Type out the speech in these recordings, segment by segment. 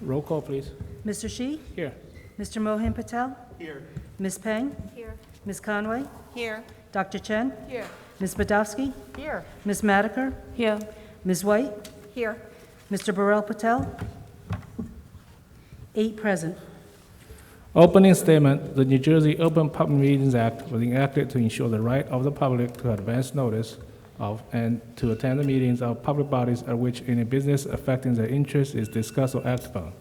Roll call, please. Mr. Shi? Here. Mr. Mohan Patel? Here. Ms. Peng? Here. Ms. Conway? Here. Dr. Chen? Here. Ms. Badowski? Here. Ms. Madiker? Here. Ms. White? Here. Mr. Burrell Patel? 8 present. Opening statement. The New Jersey Open Public Meetings Act was enacted to ensure the right of the public to advance notice of and to attend the meetings of public bodies at which any business affecting their interest is discussed or acted upon.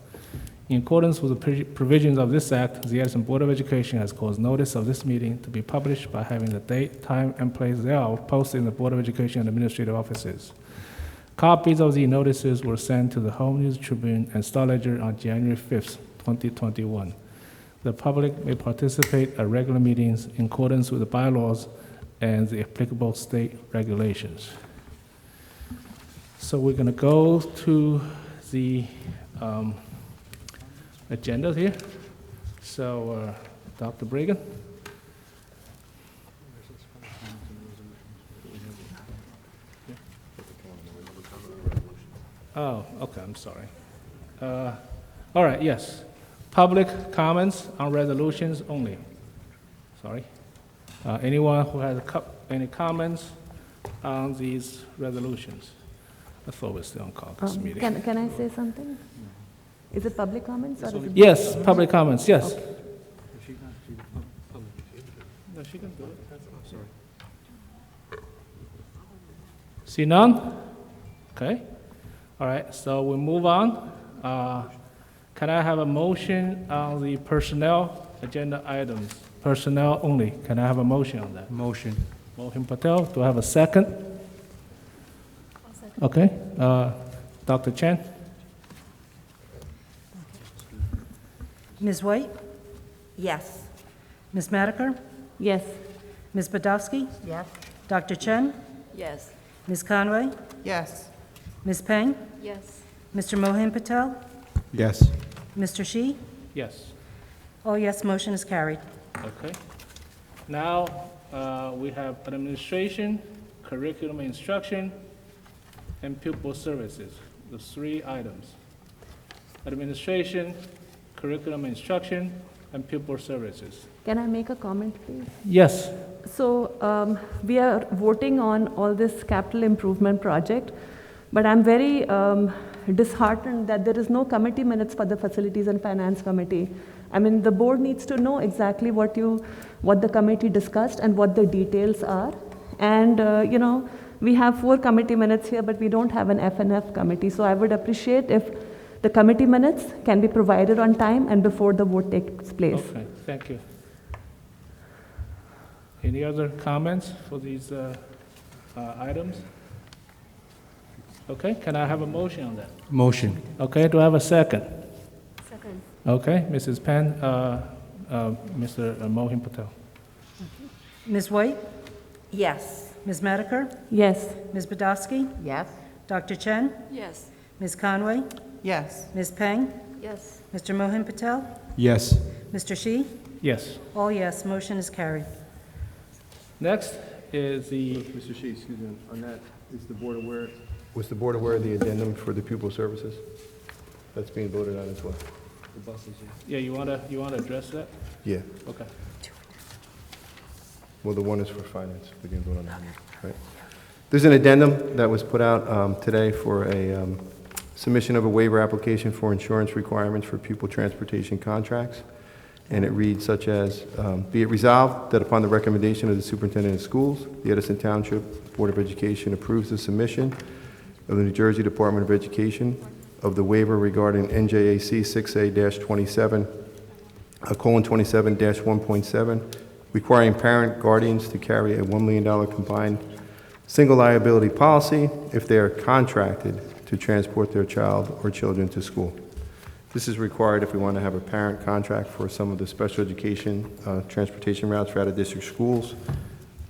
In accordance with the provisions of this act, the Edison Board of Education has caused notice of this meeting to be published by having the date, time, and place thereof posted in the Board of Education and administrative offices. Copies of the notices were sent to the Home News Tribune and Star Ledger on January 5th, 2021. The public may participate at regular meetings in accordance with the bylaws and the applicable state regulations. So we're going to go to the agenda here. So, Dr. Bregan. Oh, okay, I'm sorry. All right, yes. Public comments on resolutions only. Sorry. Anyone who has any comments on these resolutions? I thought we were still on caucus meeting. Can I say something? Is it public comments or is it? Yes, public comments, yes. Okay. No, she can do it. Sorry. See none? Okay. All right, so we move on. Can I have a motion on the personnel agenda items? Personnel only. Can I have a motion on that? Motion. Mohan Patel, do I have a second? Okay, Dr. Chen? Ms. White? Yes. Ms. Madiker? Yes. Ms. Badowski? Yes. Dr. Chen? Yes. Ms. Conway? Yes. Ms. Peng? Yes. Mr. Mohan Patel? Yes. Mr. Shi? Yes. Oh, yes, motion is carried. Okay. Now, we have administration, curriculum and instruction, and pupil services, the 3 items. Administration, curriculum and instruction, and pupil services. Can I make a comment, please? Yes. So we are voting on all this capital improvement project, but I'm very disheartened that there is no committee minutes for the Facilities and Finance Committee. I mean, the board needs to know exactly what the committee discussed and what the details are. And, we have 4 committee minutes here, but we don't have an F&F committee. So I would appreciate if the committee minutes can be provided on time and before the vote takes place. Okay, thank you. Any other comments for these items? Okay, can I have a motion on that? Motion. Okay, do I have a second? Second. Okay, Mrs. Penn, Mr. Mohan Patel. Ms. White? Yes. Ms. Madiker? Yes. Ms. Badowski? Yes. Dr. Chen? Yes. Ms. Conway? Yes. Ms. Peng? Yes. Mr. Mohan Patel? Yes. Mr. Shi? Yes. All yes, motion is carried. Next is the, Mr. Shi, excuse me, on that, is the board aware, was the board aware of the addendum for the pupil services? That's being voted on as well. The buses. yeah, you wanna address that? Yeah, Okay. well, the one is for finance, we can vote on that, right? There's an addendum that was put out today for a submission of a waiver application for insurance requirements for pupil transportation contracts. And it reads such as, be it resolved that upon the recommendation of the superintendent of schools, the Edison Township Board of Education approves the submission of the New Jersey Department of Education of the waiver regarding NJAC 6A-27, colon 27-1.7, requiring parent guardians to carry a $1 million combined single liability policy if they are contracted to transport their child or children to school. This is required if we want to have a parent contract for some of the special education transportation routes for out-of-district schools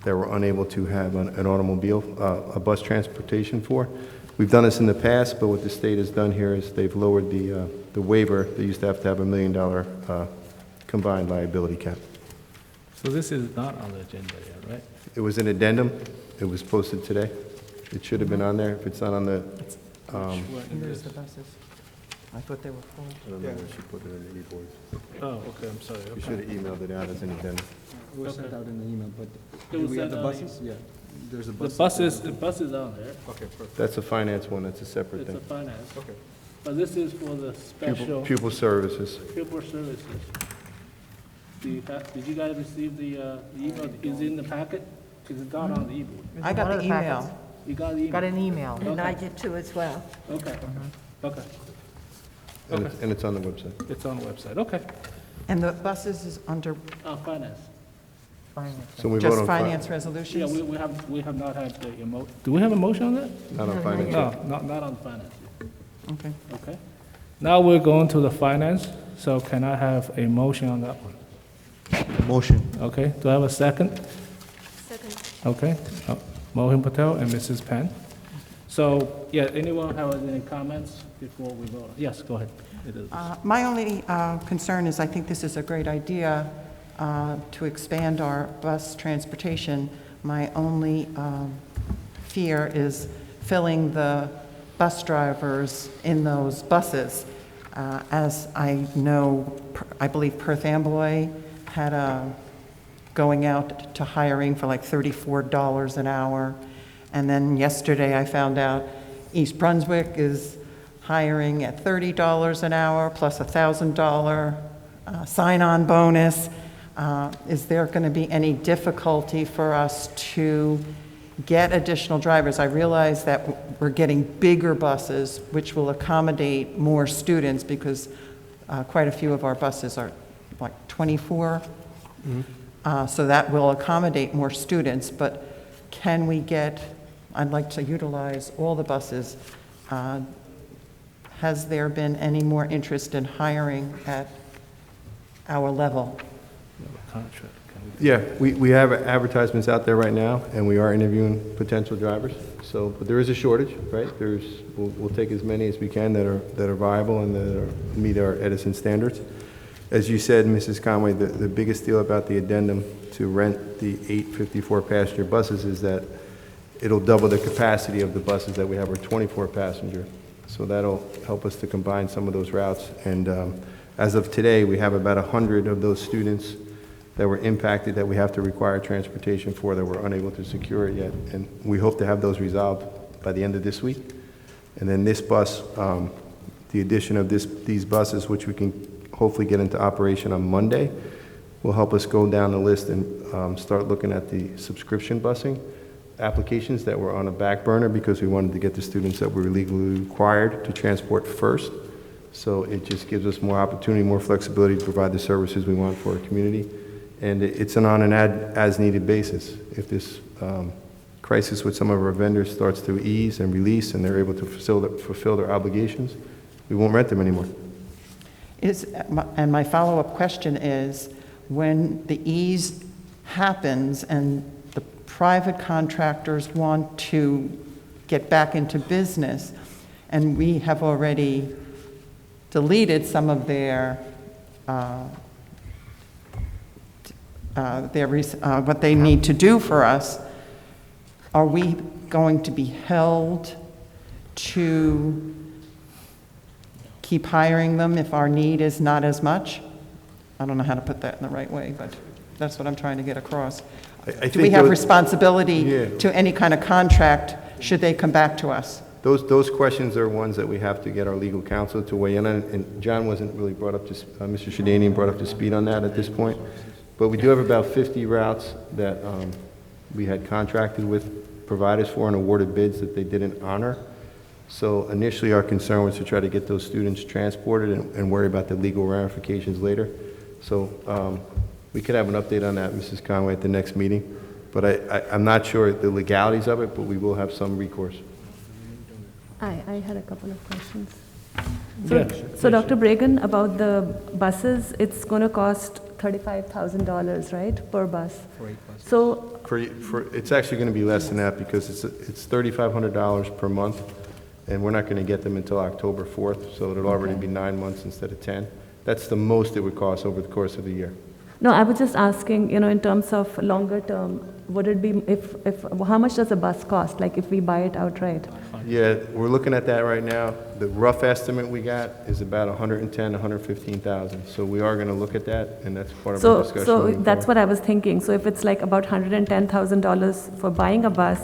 that we're unable to have an automobile, a bus transportation for. We've done this in the past, but what the state has done here is they've lowered the waiver. They used to have $1 million combined liability cap. So this is not on the agenda yet, right? It was an addendum. It was posted today. It should have been on there. If it's not on the, Where in this? I thought they were full. I don't know where she put it in the e-boards. Oh, okay, I'm sorry. You should have emailed it out as an addendum. It was sent Okay. out in the email, but It do was we have sent the out. buses? Yeah, there's a The bus. bus is on there. Okay, perfect. That's a finance one, that's a separate It's a thing. finance. Okay. But this is for the special Pupil services. pupil services. Did you guys receive the email? Is it in the packet? Is it not on the e-board? I got the email. You got the email? Got an email. And I did too as well. Okay, okay. And it's on the website. It's on the website, okay. And the buses is under Finance. So we vote just on finance Yeah, resolutions? we have not had the do we have a motion on that? Not on finance. No, not on finance, Okay. okay. Now we're going to the finance, so can I have a motion on that one? Motion. Okay, do I have a second? Second. Okay, Mohin Patel and Mrs. Penn. So, yeah, anyone have any comments before we vote? Yes, go ahead. It is. My only concern is I think this is a great idea to expand our bus transportation. My only fear is filling the bus drivers in those buses. As I know, I believe Perth Amboy had going out to hiring for like $34 an hour. And then yesterday I found out East Brunswick is hiring at $30 an hour plus a $1,000 sign-on bonus. Is there going to be any difficulty for us to get additional drivers? I realize that we're getting bigger buses, which will accommodate more students because quite a few of our buses are like 24. So that will accommodate more students, but can we get, I'd like to utilize all the buses. Has there been any more interest in hiring at our level? Contract. Yeah, we have advertisements out there right now, and we are interviewing potential drivers. So, but there is a shortage, right? We'll take as many as we can that are viable and that meet our Edison standards. As you said, Mrs. Conway, the biggest deal about the addendum to rent the 854 passenger buses is that it'll double the capacity of the buses that we have, are 24 passenger. So that'll help us to combine some of those routes. And as of today, we have about 100 of those students that were impacted that we have to require transportation for, that we're unable to secure it yet. And we hope to have those resolved by the end of this week. And then this bus, the addition of these buses, which we can hopefully get into operation on Monday, will help us go down the list and start looking at the subscription busing applications that were on a back burner because we wanted to get the students that were legally required to transport first. So it just gives us more opportunity, more flexibility to provide the services we want for our community. And it's on an as-needed basis. If this crisis with some of our vendors starts to ease and release and they're able to fulfill their obligations, we won't rent them anymore. And my follow-up question is, when the ease happens and the private contractors want to get back into business, and we have already deleted some of what they need to do for us, are we going to be held to keep hiring them if our need is not as much? I don't know how to put that in the right way, but that's what I'm trying to get across. Do we have responsibility Yeah. to any kind of contract should they come back to us? Those questions are ones that we have to get our legal counsel to weigh in on, and John wasn't really brought up to, Mr. Shadanian brought up to speed on that at this point. But we do have about 50 routes that we had contracted with providers for and awarded bids that they didn't honor. So initially our concern was to try to get those students transported and worry about the legal ramifications later. So we could have an update on that, Mrs. Conway, at the next meeting. But I'm not sure the legalities of it, but we will have some recourse. I had a couple of questions. Yeah. So Dr. Bragan, about the buses, it's going to cost $35,000, right, per bus? For 8 buses. So, It's actually going to be less than that because it's $3,500 per month, and we're not going to get them until October 4th, so it'll already be 9 months instead of 10. That's the most it would cost over the course of the year. No, I was just asking, in terms of longer term, would it be, how much does a bus cost, like if we buy it outright? Yeah, we're looking at that right now. The rough estimate we got is about 110, 115,000. So we are going to look at that, and that's part of our discussion. So moving that's forward. what I was thinking. So if it's like about $110,000 for buying a bus,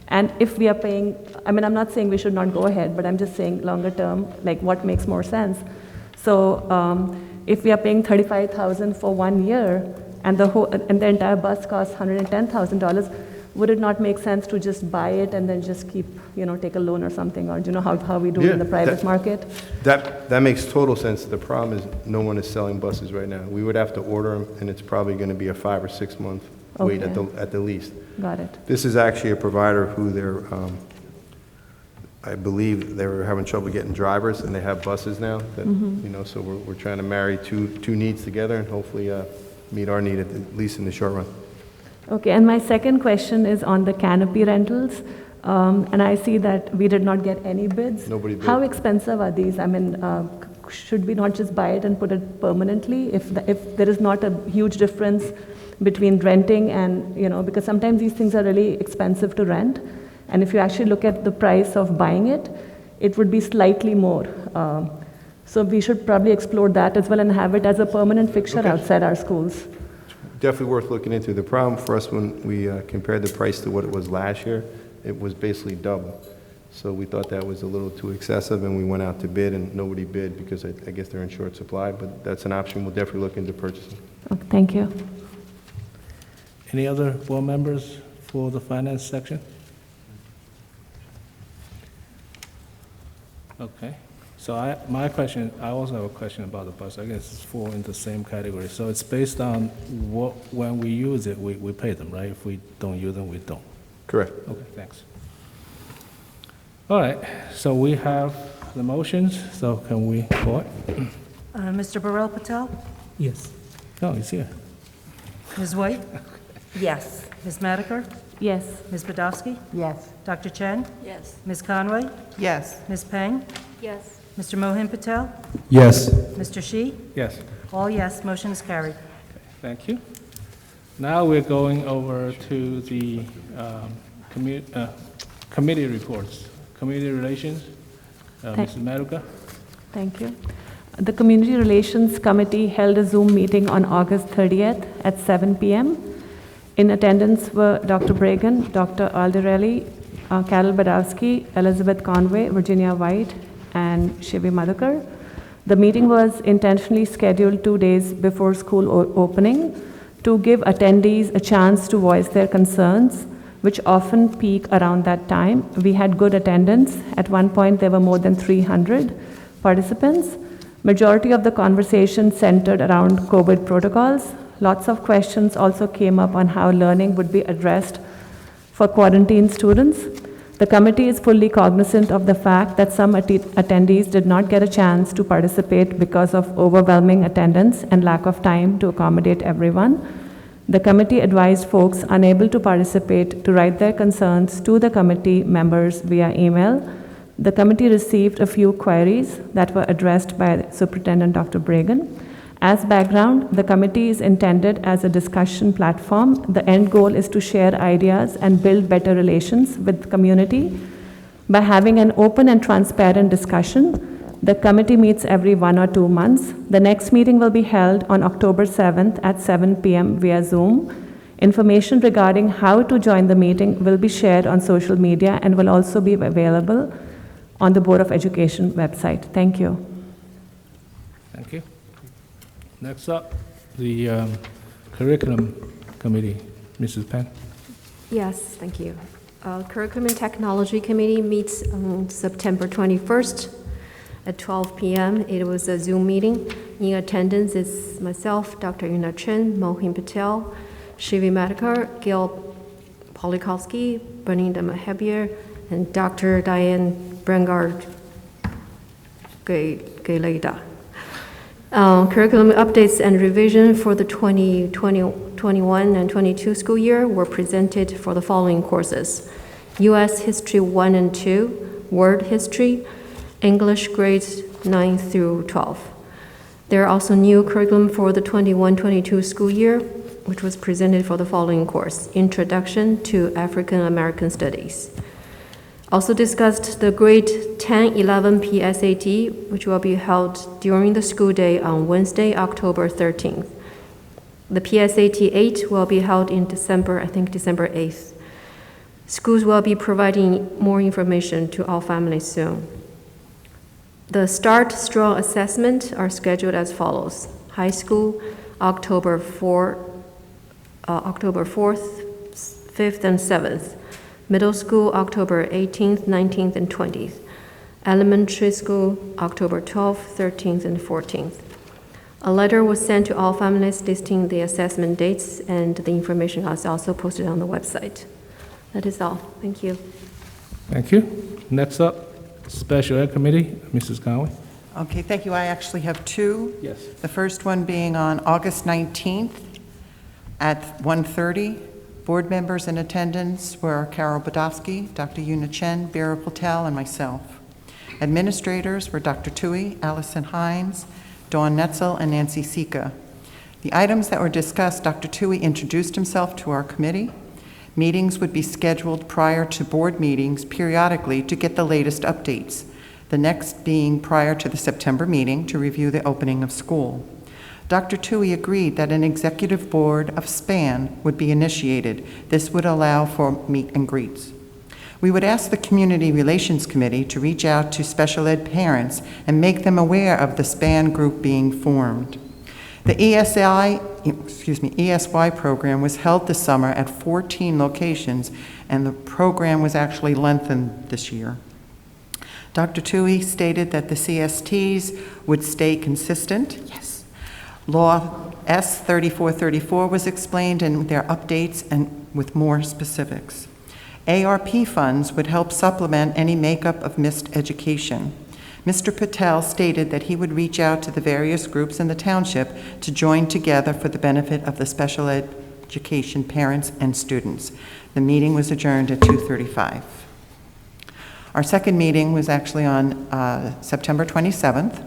and if we are paying, I'm not saying we should not go ahead, but I'm just saying longer term, like what makes more sense. So if we are paying $35,000 for 1 year, and the entire bus costs $110,000, would it not make sense to just buy it and then just keep, take a loan or something, or do you know how we do it in the private market? That makes total sense. The problem is no one is selling buses right now. We would have to order them, and it's probably going to be a 5 or 6 month wait at the least. Got it. This is actually a provider who I believe they were having trouble getting drivers, and they have buses now. That, so we're trying to marry two needs together and hopefully meet our need at least in the short run. Okay, and my second question is on the canopy rentals. And I see that we did not get any bids. Nobody bid. How expensive are these? Should we not just buy it and put it permanently if there is not a huge difference between renting and, because sometimes these things are really expensive to rent. And if you actually look at the price of buying it, it would be slightly more. So we should probably explore that as well and have it as a permanent fixture outside our schools. Definitely worth looking into. The problem for us when we compared the price to what it was last year, it was basically double. So we thought that was a little too excessive, and we went out to bid, and nobody bid because I guess they're in short supply, but that's an option. We'll definitely look into purchasing. Okay, thank you. Any other board members for the finance section? Okay. So I also have a question about the bus. I guess it's fall into the same category. So it's based on when we use it, we pay them, right? If we don't use them, we don't. Correct. Okay, thanks. All right, so we have the motions, so can we vote? Mr. Burrell Patel? Yes. No, he's here. Ms. White? Yes. Ms. Madiker? Yes. Ms. Podolsky? Yes. Dr. Chen? Yes. Ms. Conway? Yes. Ms. Peng? Yes. Mr. Mohin Patel? Yes. Mr. Shi? Yes. All yes, motion is carried. Thank you. Now we're going over to the committee reports. Community relations, Mrs. Maruka. Thank you. The Community Relations Committee held a Zoom meeting on August 30th at 7 p.m. In attendance were Dr. Bragan, Dr. Alderelli, Carol Badowski, Elizabeth Conway, Virginia White, and Shivi Madhukar. The meeting was intentionally scheduled 2 days before school opening to give attendees a chance to voice their concerns, which often peak around that time. We had good attendance. At one point, there were more than 300 participants. Majority of the conversation centered around COVID protocols. Lots of questions also came up on how learning would be addressed for quarantine students. The committee is fully cognizant of the fact that some attendees did not get a chance to participate because of overwhelming attendance and lack of time to accommodate everyone. The committee advised folks unable to participate to write their concerns to the committee members via email. The committee received a few queries that were addressed by Superintendent Dr. Bragan. As background, the committee is intended as a discussion platform. The end goal is to share ideas and build better relations with the community. By having an open and transparent discussion, the committee meets every 1 or 2 months. The next meeting will be held on October 7th at 7 p.m. via Zoom. Information regarding how to join the meeting will be shared on social media and will also be available on the Board of Education website. Thank you. Thank you. Next up, the curriculum committee, Mrs. Penn. Yes, thank you. Curriculum and Technology Committee meets on September 21st at 12 p.m. It was a Zoom meeting. In attendance is myself, Dr. Yuna Chen, Mohin Patel, Shivi Madhukar, Gil Polikovsky, Belinda Mahabier, and Dr. Diane Brengard Geleda. Curriculum updates and revision for the 2021 and 22 school year were presented for the following courses: U.S. History 1 and 2, World History, English grades 9 through 12. There are also new curriculum for the 21-22 school year, which was presented for the following course: Introduction to African American Studies. Also discussed the grade 10-11 PSAT, which will be held during the school day on Wednesday, October 13th. The PSAT 8 will be held in December, I think December 8th. Schools will be providing more information to all families soon. The START Strong assessment are scheduled as follows: high school, October 4th, 5th, and 7th. Middle school, October 18th, 19th, and 20th. Elementary school, October 12th, 13th, and 14th. A letter was sent to all families listing the assessment dates, and the information is also posted on the website. That is all. Thank you. Thank you. Next up, Special Ed Committee, Mrs. Conway. Okay, thank you. I actually have two. Yes. The first one being on August 19th at 1:30. Board members in attendance were Carol Bodofsky, Dr. Yuna Chen, Vera Patel, and myself. Administrators were Dr. Tui, Allison Hines, Dawn Netzel, and Nancy Sika. The items that were discussed, Dr. Tui introduced himself to our committee. Meetings would be scheduled prior to board meetings periodically to get the latest updates, the next being prior to the September meeting to review the opening of school. Dr. Tui agreed that an executive board of SPAN would be initiated. This would allow for meet and greets. We would ask the Community Relations Committee to reach out to special ed parents and make them aware of the SPAN group being formed. The ESY program was held this summer at 14 locations, and the program was actually lengthened this year. Dr. Tui stated that the CSTs would stay consistent. Yes. Law S 3434 was explained in their updates and with more specifics. ARP funds would help supplement any makeup of missed education. Mr. Patel stated that he would reach out to the various groups in the township to join together for the benefit of the special education parents and students. The meeting was adjourned at 2:35. Our second meeting was actually on September 27th,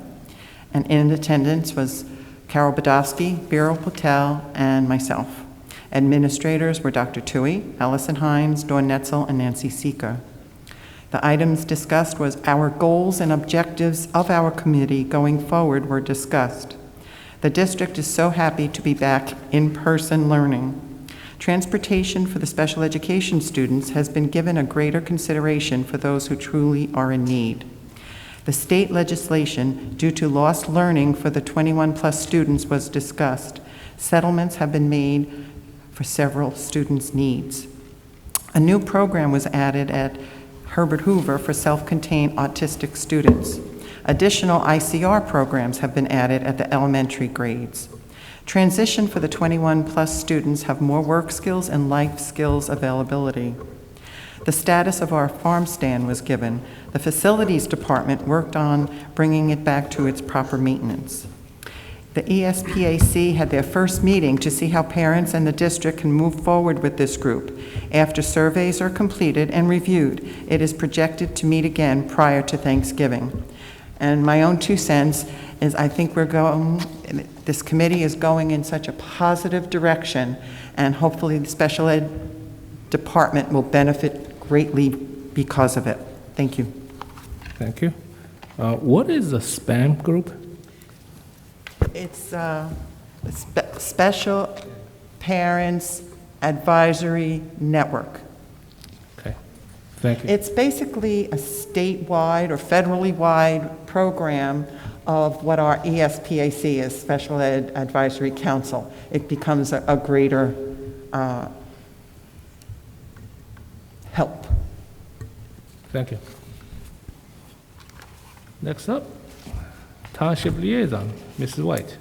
and in attendance was Carol Bodofsky, Vera Patel, and myself. Administrators were Dr. Tui, Allison Hines, Dawn Netzel, and Nancy Sika. The items discussed was our goals and objectives of our committee going forward were discussed. The district is so happy to be back in-person learning. Transportation for the special education students has been given a greater consideration for those who truly are in need. The state legislation due to lost learning for the 21-plus students was discussed. Settlements have been made for several students' needs. A new program was added at Herbert Hoover for self-contained autistic students. Additional ICR programs have been added at the elementary grades. Transition for the 21-plus students have more work skills and life skills availability. The status of our farm stand was given. The facilities department worked on bringing it back to its proper maintenance. The ESPAC had their first meeting to see how parents and the district can move forward with this group. After surveys are completed and reviewed, it is projected to meet again prior to Thanksgiving. And my own 2 cents is I think this committee is going in such a positive direction, and hopefully the special ed department will benefit greatly because of it. Thank you. Thank you. What is the SPAM group? It's Special Parents Advisory Network. Okay, thank you. It's basically a statewide or federally wide program of what our ESPAC is, Special Ed Advisory Council. It becomes a greater help. Thank you. Next up, Township Liaison, Mrs. White.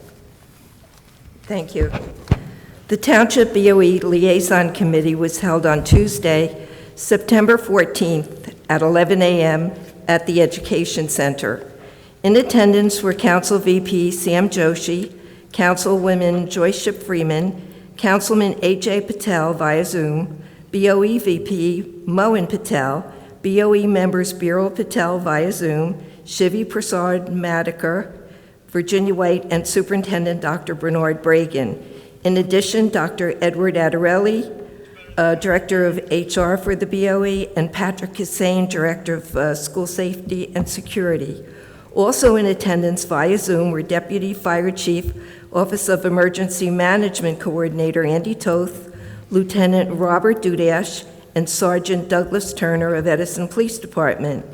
Thank you. The Township BOE Liaison Committee was held on Tuesday, September 14th at 11 a.m. at the Education Center. In attendance were Council VP Sam Joshi, Councilwoman Joyce Ship Freeman, Councilman A.J. Patel via Zoom, BOE VP Mohan Patel, BOE members Biral Patel via Zoom, Shivi Prasad Madikar Virginia White, and Superintendent Dr. Bernard Bragan. In addition, Dr. Edward Adarelli, Director of HR for the BOE, and Patrick Hussain, Director of School Safety and Security. Also in attendance via Zoom were Deputy Fire Chief, Office of Emergency Management Coordinator Andy Toth, Lieutenant Robert Dudash, and Sergeant Douglas Turner of Edison Police Department.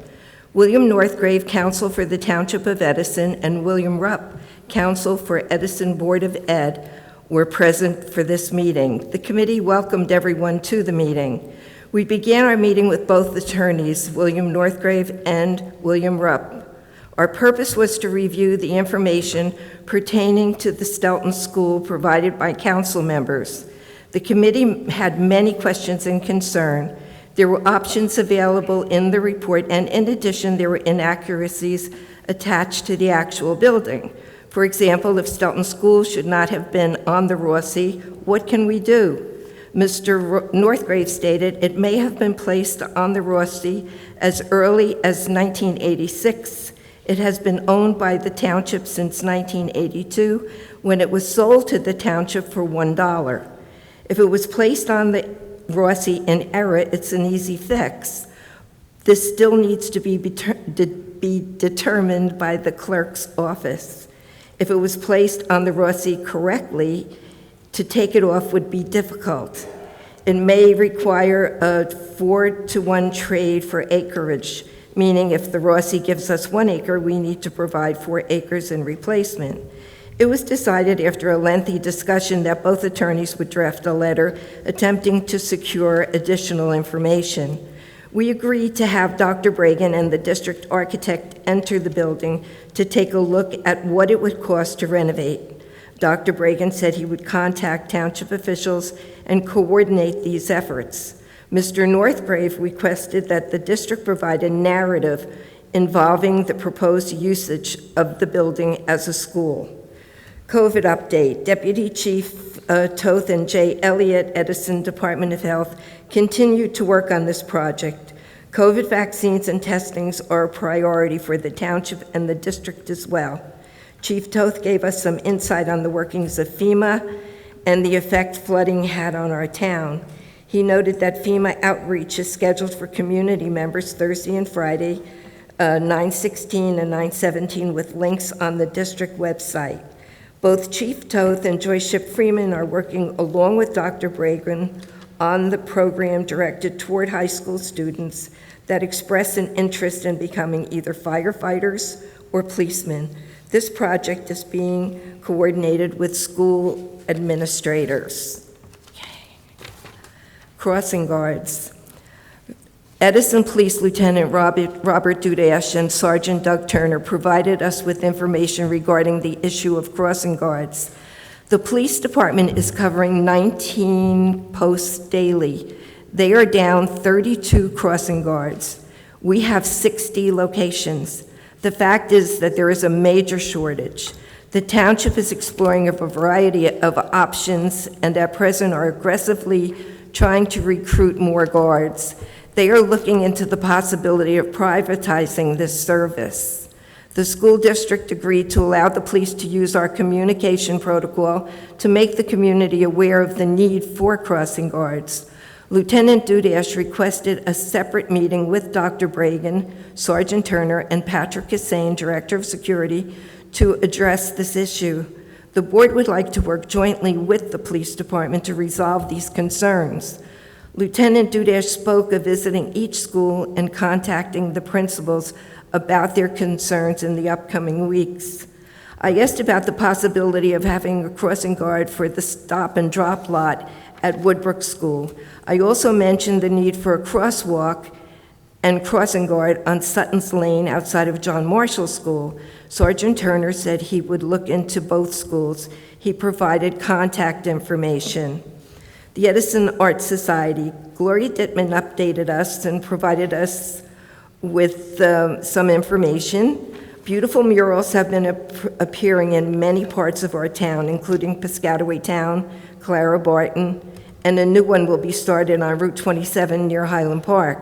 William Northgrave, Counsel for the Township of Edison, and William Rupp, Counsel for Edison Board of Ed, were present for this meeting. The committee welcomed everyone to the meeting. We began our meeting with both attorneys, William Northgrave and William Rupp. Our purpose was to review the information pertaining to the Stelton School provided by council members. The committee had many questions and concern. There were options available in the report, and in addition, there were inaccuracies attached to the actual building. For example, if Stelton School should not have been on the Rossi, what can we do? Mr. Northgrave stated it may have been placed on the Rossi as early as 1986. It has been owned by the township since 1982, when it was sold to the township for $1. If it was placed on the Rossi in error, it's an easy fix. This still needs to be determined by the clerk's office. If it was placed on the Rossi correctly, to take it off would be difficult. It may require a 4-to-1 trade for acreage, meaning if the Rossi gives us 1 acre, we need to provide 4 acres in replacement. It was decided after a lengthy discussion that both attorneys would draft a letter attempting to secure additional information. We agreed to have Dr. Bragan and the district architect enter the building to take a look at what it would cost to renovate. Dr. Bragan said he would contact township officials and coordinate these efforts. Mr. Northgrave requested that the district provide a narrative involving the proposed usage of the building as a school. COVID update. Deputy Chief Toth and Jay Elliott, Edison Department of Health, continue to work on this project. COVID vaccines and testings are a priority for the township and the district as well. Chief Toth gave us some insight on the workings of FEMA and the effect flooding had on our town. He noted that FEMA outreach is scheduled for community members Thursday and Friday, 9/16 and 9/17, with links on the district website. Both Chief Toth and Joyce Ship Freeman are working along with Dr. Bragan on the program directed toward high school students that express an interest in becoming either firefighters or policemen. This project is being coordinated with school administrators. Crossing guards. Edison Police Lieutenant Robert Dudash and Sergeant Doug Turner provided us with information regarding the issue of crossing guards. The police department is covering 19 posts daily. They are down 32 crossing guards. We have 60 locations. The fact is that there is a major shortage. The township is exploring a variety of options and at present are aggressively trying to recruit more guards. They are looking into the possibility of privatizing this service. The school district agreed to allow the police to use our communication protocol to make the community aware of the need for crossing guards. Lieutenant Dudash requested a separate meeting with Dr. Bragan, Sergeant Turner, and Patrick Hussain, Director of Security, to address this issue. The board would like to work jointly with the police department to resolve these concerns. Lieutenant Dudash spoke of visiting each school and contacting the principals about their concerns in the upcoming weeks. I asked about the possibility of having a crossing guard for the stop and drop lot at Woodbrook School. I also mentioned the need for a crosswalk and crossing guard on Sutton's Lane outside of John Marshall School. Sergeant Turner said he would look into both schools. He provided contact information. The Edison Art Society. Gloria Dittman updated us and provided us with some information. Beautiful murals have been appearing in many parts of our town, including Piscataway Town, Clara Barton, and a new one will be started on Route 27 near Highland Park.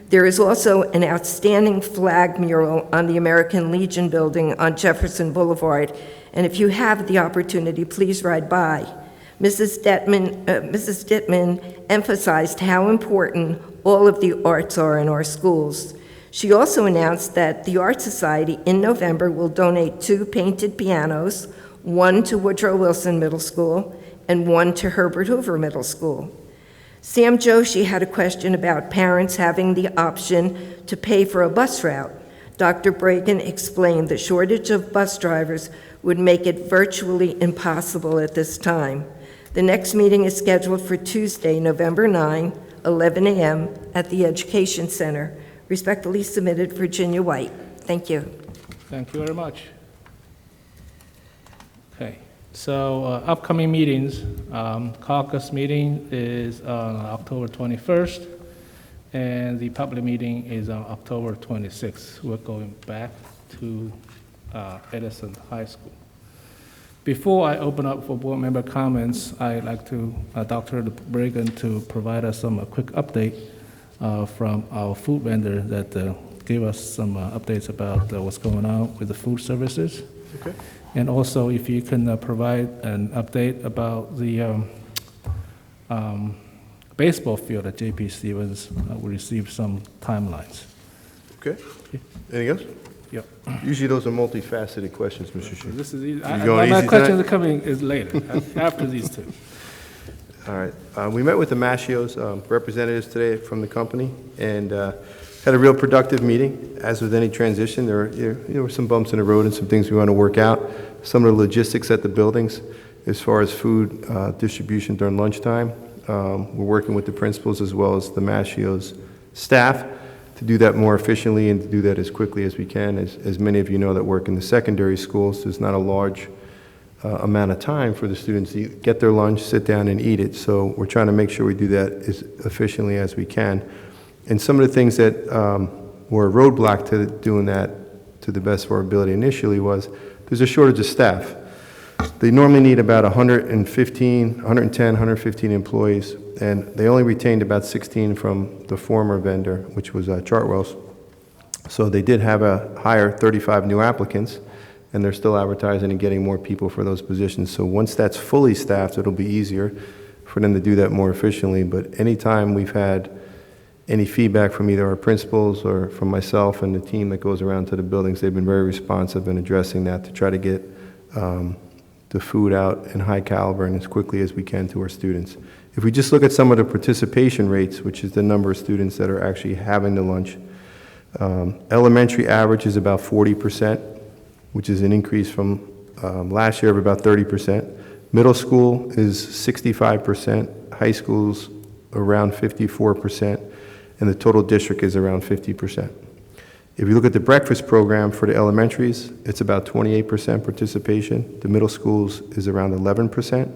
There is also an outstanding flag mural on the American Legion building on Jefferson Boulevard, and if you have the opportunity, please ride by. Mrs. Dittman emphasized how important all of the arts are in our schools. She also announced that the Art Society in November will donate 2 painted pianos, one to Woodrow Wilson Middle School and one to Herbert Hoover Middle School. Sam Joshi had a question about parents having the option to pay for a bus route. Dr. Bragan explained the shortage of bus drivers would make it virtually impossible at this time. The next meeting is scheduled for Tuesday, November 9, 11 a.m. at the Education Center. Respectfully submitted, Virginia White. Thank you. Thank you very much. Okay, so upcoming meetings, caucus meeting is on October 21st, and the public meeting is on October 26th. We're going back to Edison High School. Before I open up for board member comments, I'd like to Dr. Bragan to provide us a quick update from our food vendor that gave us some updates about what's going on with the food services. Okay. And also, if you can provide an update about the baseball field at J.P. Stevens, we received some timelines. Okay. Anything else? Yep. Usually those are multifaceted questions, Mr. Shi. This is easy. going My easy questions tonight? are coming is later, after these two. All right. We met with the Mascios representatives today from the company and had a real productive meeting. As with any transition, there were some bumps in the road and some things we want to work out. Some of the logistics at the buildings as far as food distribution during lunchtime. We're working with the principals as well as the Mascios staff to do that more efficiently and to do that as quickly as we can. As many of you know that work in the secondary schools, there's not a large amount of time for the students to get their lunch, sit down and eat it. So we're trying to make sure we do that as efficiently as we can. And some of the things that were a roadblock to doing that to the best of our ability initially was there's a shortage of staff. They normally need about 110, 115 employees, and they only retained about 16 from the former vendor, which was Chartwell's. So they did have a hire 35 new applicants, and they're still advertising and getting more people for those positions. So once that's fully staffed, it'll be easier for them to do that more efficiently. But anytime we've had any feedback from either our principals or from myself and the team that goes around to the buildings, they've been very responsive in addressing that to try to get the food out in high caliber and as quickly as we can to our students. If we just look at some of the participation rates, which is the number of students that are actually having the lunch, elementary average is about 40%, which is an increase from last year of about 30%. Middle school is 65%, high school's around 54%, and the total district is around 50%. If you look at the breakfast program for the elementaries, it's about 28% participation. The middle schools is around 11%.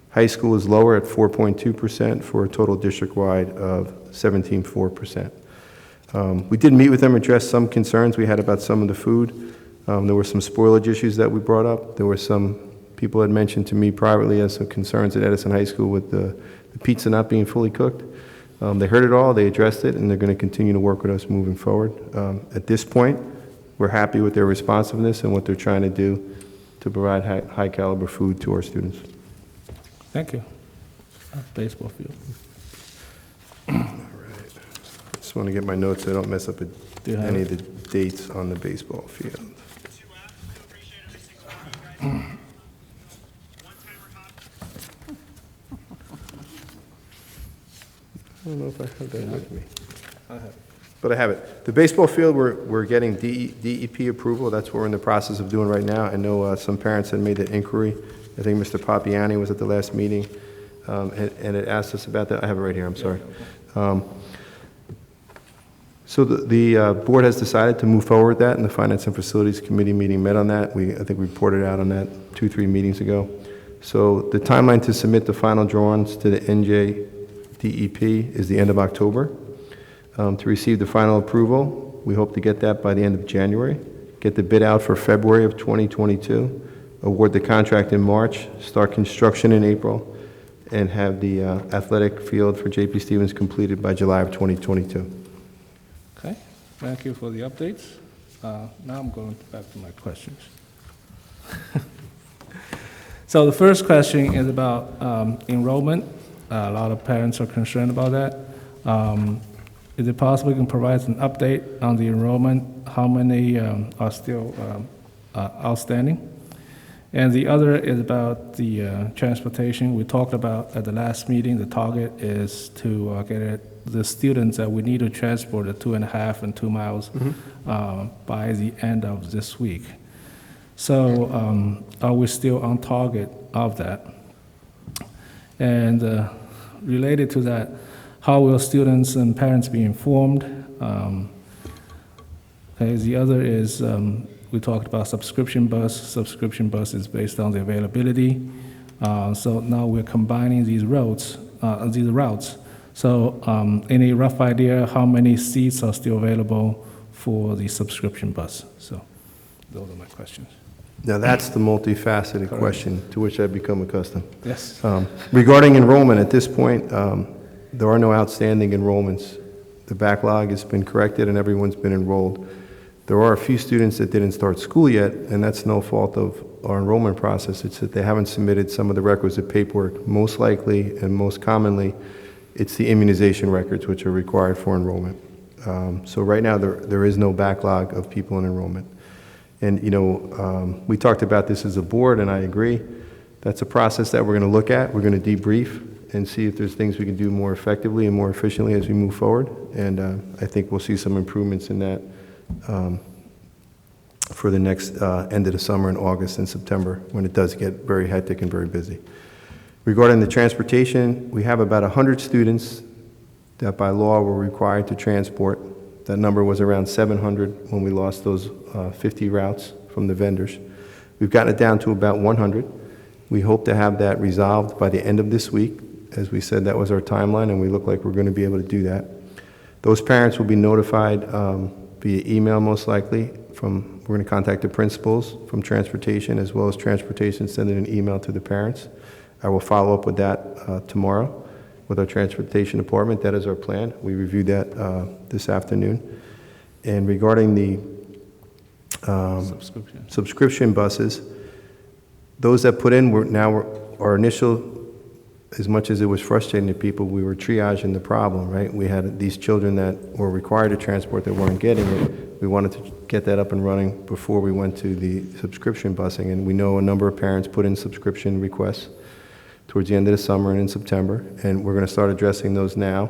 High school is lower at 4.2% for a total district-wide of 17.4%. We did meet with them, address some concerns we had about some of the food. There were some spoilage issues that we brought up. There were some people had mentioned to me privately as some concerns at Edison High School with the pizza not being fully cooked. They heard it all, they addressed it, and they're going to continue to work with us moving forward. At this point, we're happy with their responsiveness and what they're trying to do to provide high caliber food to our students. Thank you. Baseball field. All right. Just want to get my notes so I don't mess up any of the dates on the baseball field. I don't know if I have that with me. But I have it. The baseball field, we're getting DEP approval. That's what we're in the process of doing right now. I know some parents had made that inquiry. I think Mr. Papiani was at the last meeting and it asked us about that. I have it right here, I'm sorry. So the board has decided to move forward with that, and the Finance and Facilities Committee meeting met on that. I think we reported out on that 2-3 meetings ago. So the timeline to submit the final drawings to the NJDEP is the end of October. To receive the final approval, we hope to get that by the end of January, get the bid out for February of 2022, award the contract in March, start construction in April, and have the athletic field for J.P. Stevens completed by July of 2022. Thank you for the updates. Now I'm going back to my questions. So the first question is about enrollment. A lot of parents are concerned about that. Is it possible you can provide an update on the enrollment? How many are still outstanding? And the other is about the transportation. We talked about at the last meeting, the target is to get the students that we need to transport at 2.5 and 2 miles by the end of this week. So are we still on target of that? And related to that, how will students and parents be informed? Okay, the other is, we talked about subscription bus. Subscription bus is based on the availability. So now we're combining these routes. So any rough idea how many seats are still available for the subscription bus? So those are my questions. Now, that's the multifaceted question to which I've become accustomed. Yes. Regarding enrollment, at this point, there are no outstanding enrollments. The backlog has been corrected and everyone's been enrolled. There are a few students that didn't start school yet, and that's no fault of our enrollment process. It's that they haven't submitted some of the requisite paperwork. Most likely and most commonly, it's the immunization records which are required for enrollment. So right now, there is no backlog of people in enrollment. And, you know, we talked about this as a board, and I agree. That's a process that we're going to look at. We're going to debrief and see if there's things we can do more effectively and more efficiently as we move forward. And I think we'll see some improvements in that for the next end of the summer in August and September, when it does get very hectic and very busy. Regarding the transportation, we have about 100 students that by law were required to transport. That number was around 700 when we lost those 50 routes from the vendors. We've gotten it down to about 100. We hope to have that resolved by the end of this week. As we said, that was our timeline, and we look like we're going to be able to do that. Those parents will be notified via email, most likely. We're going to contact the principals from transportation, as well as transportation sending an email to the parents. I will follow up with that tomorrow with our transportation department. That is our plan. We reviewed that this afternoon. And regarding the subscription buses, those that put in our initial, as much as it was frustrating to people, we were triaging the problem, right? We had these children that were required to transport that weren't getting it. We wanted to get that up and running before we went to the subscription busing. And we know a number of parents put in subscription requests towards the end of the summer and in September. And we're going to start addressing those now.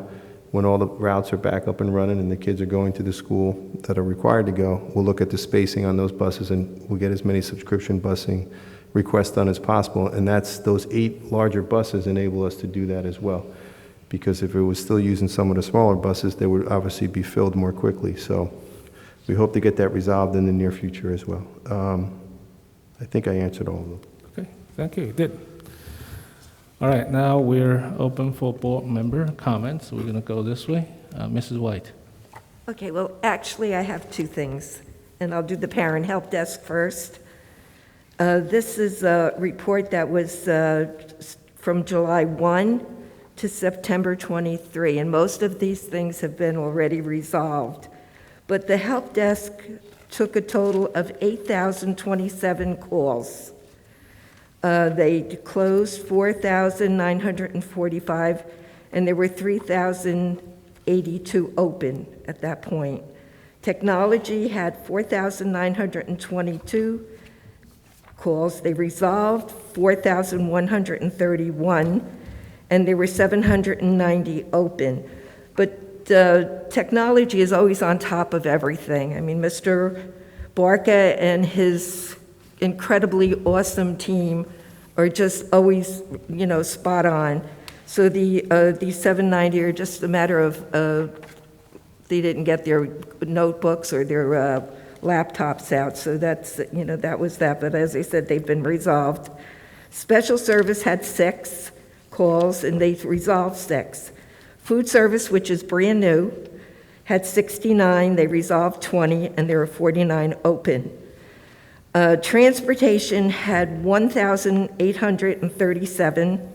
When all the routes are back up and running and the kids are going to the school that are required to go, we'll look at the spacing on those buses and we'll get as many subscription busing requests done as possible. And those 8 larger buses enable us to do that as well. Because if it was still using some of the smaller buses, they would obviously be filled more quickly. So we hope to get that resolved in the near future as well. I think I answered all of them. Okay, thank you. You did. All right, now we're open for board member comments. We're going to go this way. Mrs. White. Okay, well, actually, I have 2 things, and I'll do the parent help desk first. This is a report that was from July 1 to September 23, and most of these things have been already resolved. But the help desk took a total of 8,027 calls. They closed 4,945, and there were 3,082 open at that point. Technology had 4,922 calls. They resolved 4,131, and there were 790 open. But technology is always on top of everything. I mean, Mr. Barca and his incredibly awesome team are just always, spot on. So the 790 are just a matter of they didn't get their notebooks or their laptops out. So that's, that was that. But as I said, they've been resolved. Special service had 6 calls, and they resolved 6. Food service, which is brand new, had 69. They resolved 20, and there were 49 open. Transportation had 1,837.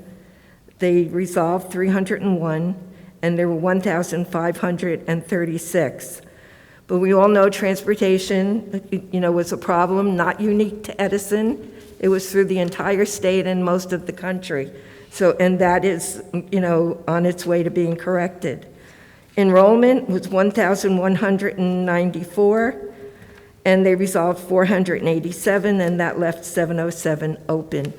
They resolved 301, and there were 1,536. But we all know transportation, was a problem, not unique to Edison. It was through the entire state and most of the country. So, and that is, on its way to being corrected. Enrollment was 1,194, and they resolved 487, and that left 707 open.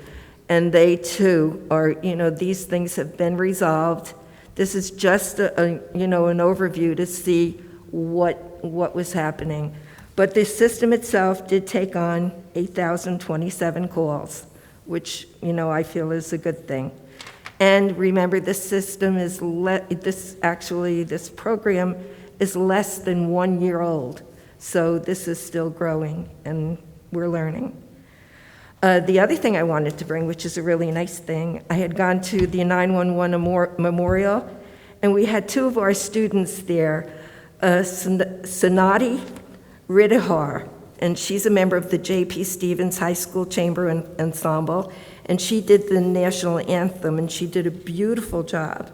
And they too are, these things have been resolved. This is just an overview to see what was happening. But the system itself did take on 8,027 calls, which, I feel is a good thing. And remember, this system is, this program is less than 1 year old. So this is still growing, and we're learning. The other thing I wanted to bring, which is a really nice thing, I had gone to the 911 memorial, and we had two of our students there, Sonati Ridihar, and she's a member of the J.P. Stevens High School Chamber Ensemble, and she did the national anthem, and she did a beautiful job.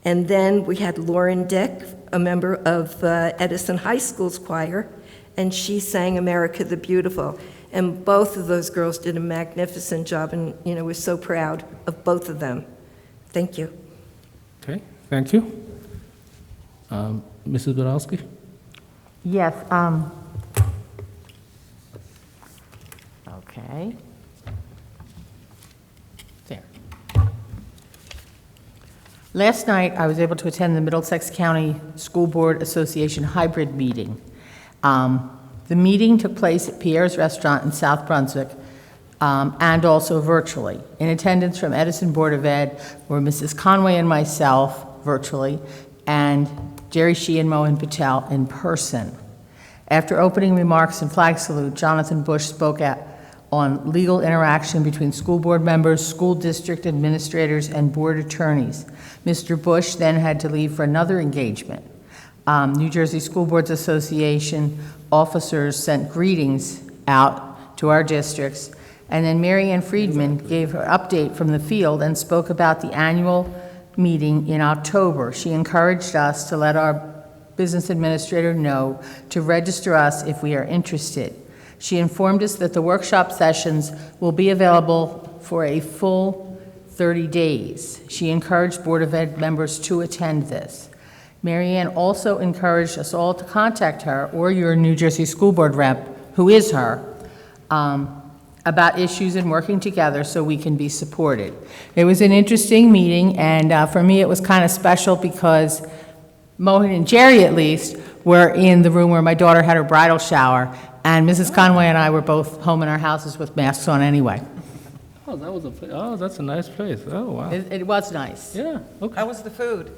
And then we had Lauren Dick, a member of Edison High School's choir, and she sang America the Beautiful. And both of those girls did a magnificent job, and we're so proud of both of them. Thank you. Okay, thank you. Mrs. Borowski? Yes, okay. There. Last night, I was able to attend the Middlesex County School Board Association hybrid meeting. The meeting took place at Pierre's Restaurant in South Brunswick, and also virtually. In attendance from Edison Board of Ed were Mrs. Conway and myself, virtually, and Jerry Shee and Mohan Patel in person. After opening remarks and flag salute, Jonathan Bush spoke on legal interaction between school board members, school district administrators, and board attorneys. Mr. Bush then had to leave for another engagement. New Jersey School Boards Association officers sent greetings out to our districts, and then Mary Ann Friedman gave her update from the field and spoke about the annual meeting in October. She encouraged us to let our business administrator know to register us if we are interested. She informed us that the workshop sessions will be available for a full 30 days. She encouraged Board of Ed members to attend this. Mary Ann also encouraged us all to contact her or your New Jersey School Board rep, who is her, about issues and working together so we can be supported. It was an interesting meeting, and for me it was kind of special because Mohan and Jerry, at least, were in the room where my daughter had her bridal shower, and Mrs. Conway and I were both home in our houses with masks on anyway. Oh, that was that's a nice place. Oh, wow. It was nice. Yeah, okay. How was the food?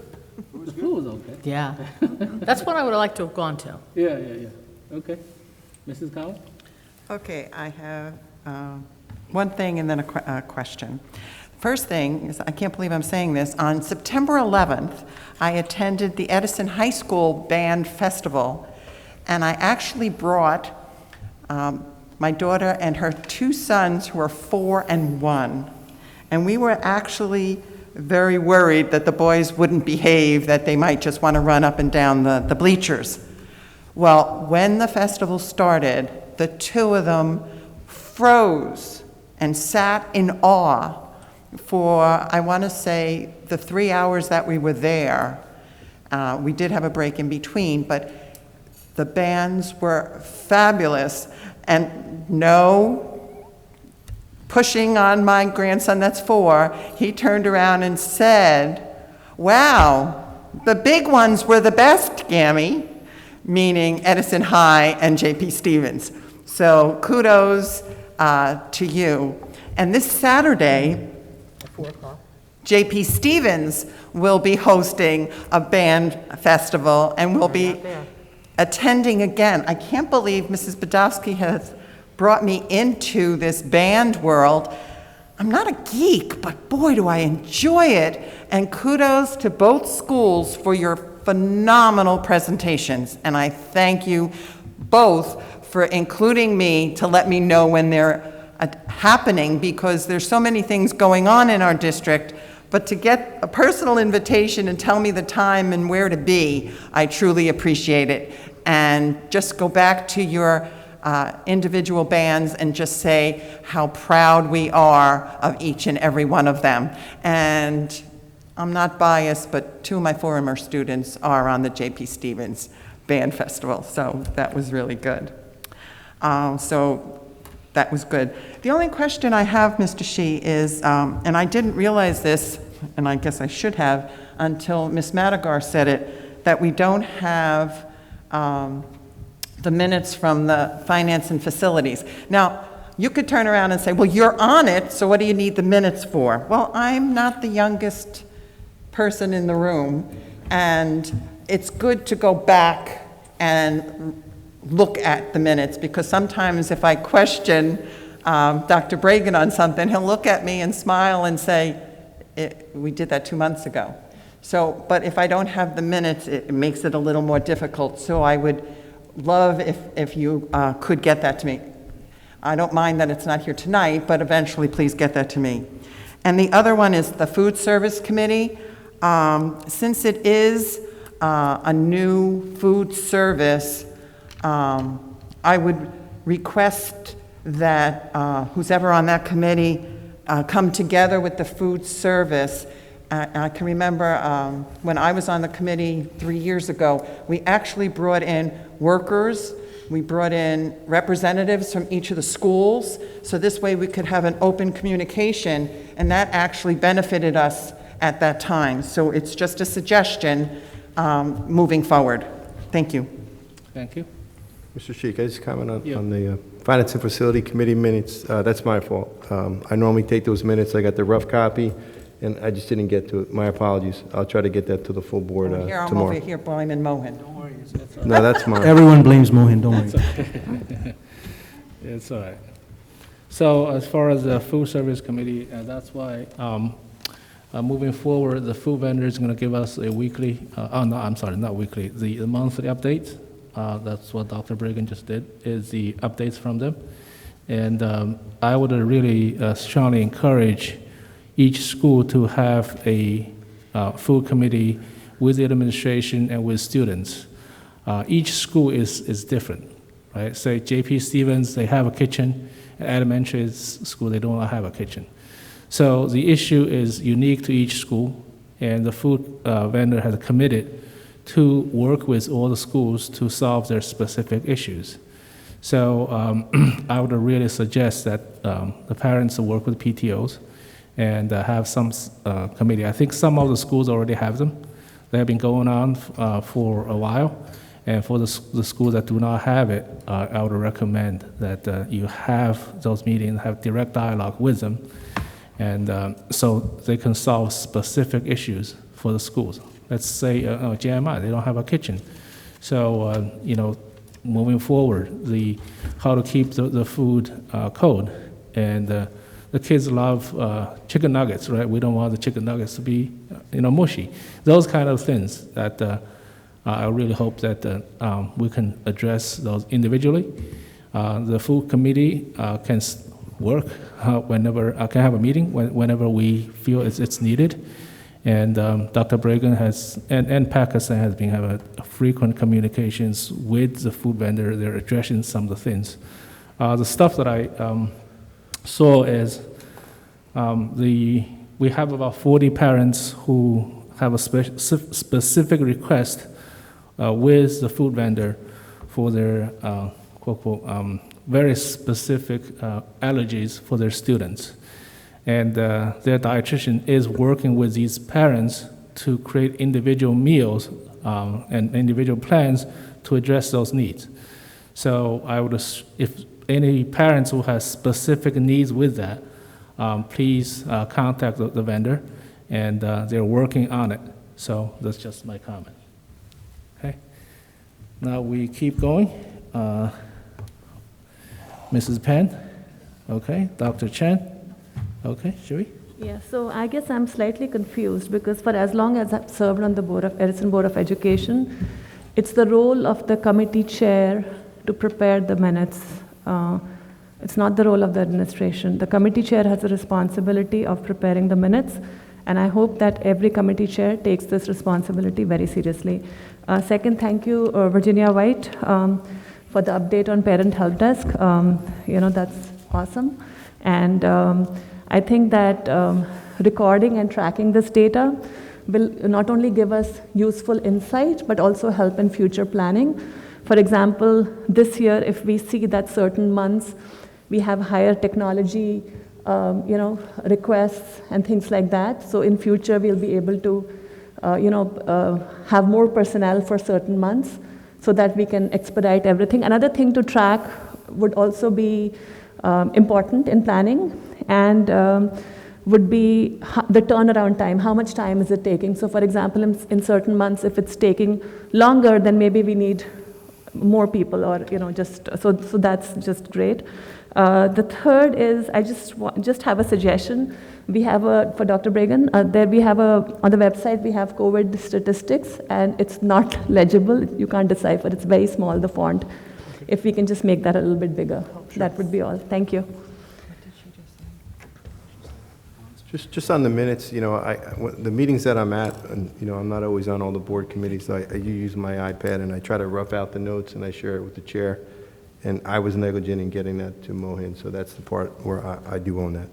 The food was okay. Yeah. That's what I would have liked to have gone to. Yeah. Okay. Mrs. Collins? Okay, I have one thing and then a question. First thing is, I can't believe I'm saying this, on September 11th, I attended the Edison High School Band Festival, and I actually brought my daughter and her two sons who are 4 and 1. And we were actually very worried that the boys wouldn't behave, that they might just want to run up and down the bleachers. Well, when the festival started, the two of them froze and sat in awe for, I want to say, the 3 hours that we were there. We did have a break in between, but the bands were fabulous, and no pushing on my grandson that's 4, he turned around and said, "Wow, the big ones were the best, Gammy," meaning Edison High and J.P. Stevens. So kudos to you. And this Saturday, J.P. Stevens will be hosting a band festival, and will be attending again. I can't believe Mrs. Badowski has brought me into this band world. I'm not a geek, but boy, do I enjoy it. And kudos to both schools for your phenomenal presentations. And I thank you both for including me to let me know when they're happening, because there's so many things going on in our district. But to get a personal invitation and tell me the time and where to be, I truly appreciate it. and just go back to your individual bands and just say how proud we are of each and every one of them. And I'm not biased, but 2 of my former students are on the J.P. Stevens Band Festival, so that was really good. So that was good. The only question I have, Mr. Shi, is, and I didn't realize this, and I guess I should have, until Ms. Madigar said it, that we don't have the minutes from the Finance and Facilities. Now, you could turn around and say, well, you're on it, so what do you need the minutes for? Well, I'm not the youngest person in the room, and it's good to go back and look at the minutes, because sometimes if I question Dr. Bragan on something, he'll look at me and smile and say, we did that 2 months ago. So, but if I don't have the minutes, it makes it a little more difficult, so I would love if you could get that to me. I don't mind that it's not here tonight, but eventually please get that to me. And the other one is the Food Service Committee. Since it is a new food service, I would request that who's ever on that committee come together with the food service. I can remember when I was on the committee 3 years ago, we actually brought in workers, we brought in representatives from each of the schools, so this way we could have an open communication, and that actually benefited us at that time. So it's just a suggestion moving forward. Thank you. Thank you. Mr. Sheik, can I just comment Yeah. on the Finance and Facility Committee minutes? That's my fault. I normally take those minutes. I got the rough copy, and I just didn't get to it. My apologies. I'll try to get that to the full board Here, I'm tomorrow. over here blaming Mohan. No, that's mine. Everyone blames Mohin, don't worry. It's all right. So as far as the food service committee, that's why moving forward, the food vendor is going to give us a weekly, no, I'm sorry, not weekly, the monthly updates. That's what Dr. Bragan just did, is the updates from them. And I would really strongly encourage each school to have a food committee with the administration and with students. Each school is different, right? Say J.P. Stevens, they have a kitchen. At elementary school, they don't have a kitchen. So the issue is unique to each school, and the food vendor has committed to work with all the schools to solve their specific issues. So I would really suggest that the parents work with PTOs and have some committee. I think some of the schools already have them. They have been going on for a while. And for the schools that do not have it, I would recommend that you have those meetings, have direct dialogue with them, and so they can solve specific issues for the schools. Let's say JMI, they don't have a kitchen. So, moving forward, how to keep the food cold. And the kids love chicken nuggets, right? We don't want the chicken nuggets to be, mushy. Those kind of things that I really hope that we can address those individually. The food committee can work whenever, can have a meeting whenever we feel it's needed. And Dr. Bragan and Pakistan has been having frequent communications with the food vendor. They're addressing some of the things. The stuff that I saw is we have about 40 parents who have a specific request with the food vendor for their very specific allergies for their students. And their dietitian is working with these parents to create individual meals and individual plans to address those needs. So I would, if any parents who has specific needs with that, please contact the vendor, and they're working on it. So that's just my comment. Okay. Now we keep going. Mrs. Penn, okay. Dr. Chen. Okay, should we? Yeah, so I guess I'm slightly confused because for as long as I've served on the Edison Board of Education, it's the role of the committee chair to prepare the minutes. It's not the role of the administration. The committee chair has a responsibility of preparing the minutes, And I hope that every committee chair takes this responsibility very seriously. Second, thank you, Virginia White, for the update on Parent Help Desk. That's awesome. And I think that recording and tracking this data will not only give us useful insight, but also help in future planning. For example, this year, if we see that certain months we have higher technology, requests and things like that, so in future we'll be able to, have more personnel for certain months so that we can expedite everything. Another thing to track would also be important in planning, and would be the turnaround time. How much time is it taking? So for example, in certain months, if it's taking longer, then maybe we need more people, or so that's just great. The third is, I just have a suggestion. We have for Dr. Bragan, there we have on the website we have COVID statistics, and it's not legible. You can't decipher. It's very small, the font. If we can just make that a little bit bigger, that would be all. Thank you. Just on the minutes, the meetings that I'm at, and, I'm not always on all the board committees, so I use my iPad and I try to rough out the notes and I share it with the chair. And I was negligent in getting that to Mohin, so that's the part where I do own that.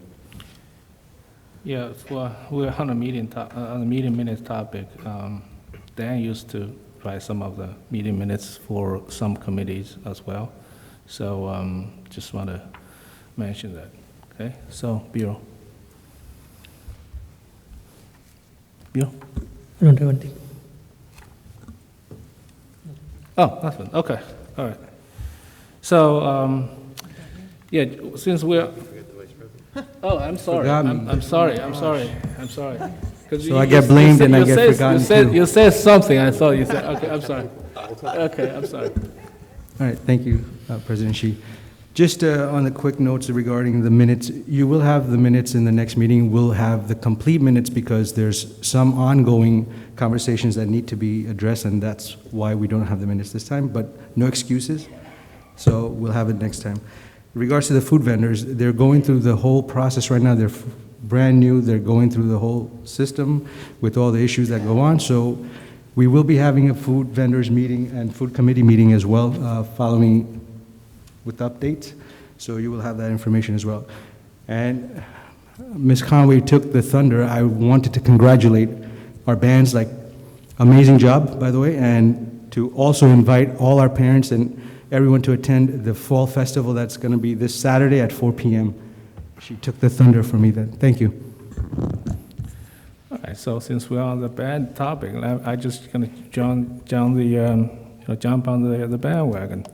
Yeah, we're on a meeting minutes topic. Dan used to write some of the meeting minutes for some committees as well. So just want to mention that. Okay, so Bureau. Bureau? I don't have anything. Oh, nothing. Okay, all right. So, since we're... Oh, I'm sorry. Forgot me. I'm sorry. So I get blamed and I get forgotten too. You said something, I thought you said, okay, I'm sorry. Okay, I'm sorry. All right, thank you, President Shi. Just on the quick notes regarding the minutes, you will have the minutes in the next meeting. We'll have the complete minutes because there's some ongoing conversations that need to be addressed, and that's why we don't have the minutes this time, but no excuses. So we'll have it next time. In regards to the food vendors, they're going through the whole process right now. They're brand new. They're going through the whole system with all the issues that go on. So we will be having a food vendors meeting and food committee meeting as well, following with updates. So you will have that information as well. And Ms. Conway took the thunder. I wanted to congratulate our bands, amazing job, by the way, and to also invite all our parents and everyone to attend the fall festival that's going to be this Saturday at 4 p.m. She took the thunder from me then. Thank you. All right, so since we're on the band topic, I just going to jump on the bandwagon.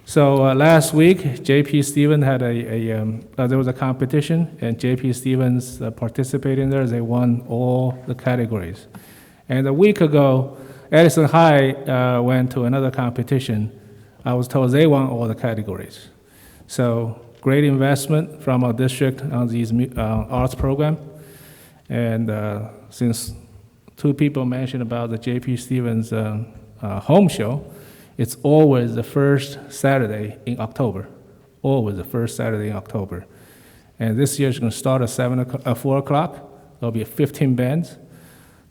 So last week, J.P. Stevens had there was a competition, and J.P. Stevens participated in there. They won all the categories. And a week ago, Edison High went to another competition. I was told they won all the categories. So great investment from our district on these arts program. And since two people mentioned about the J.P. Stevens home show, it's always the first Saturday in October. Always the first Saturday in October. And this year it's going to start at 4 o'clock. There'll be 15 bands.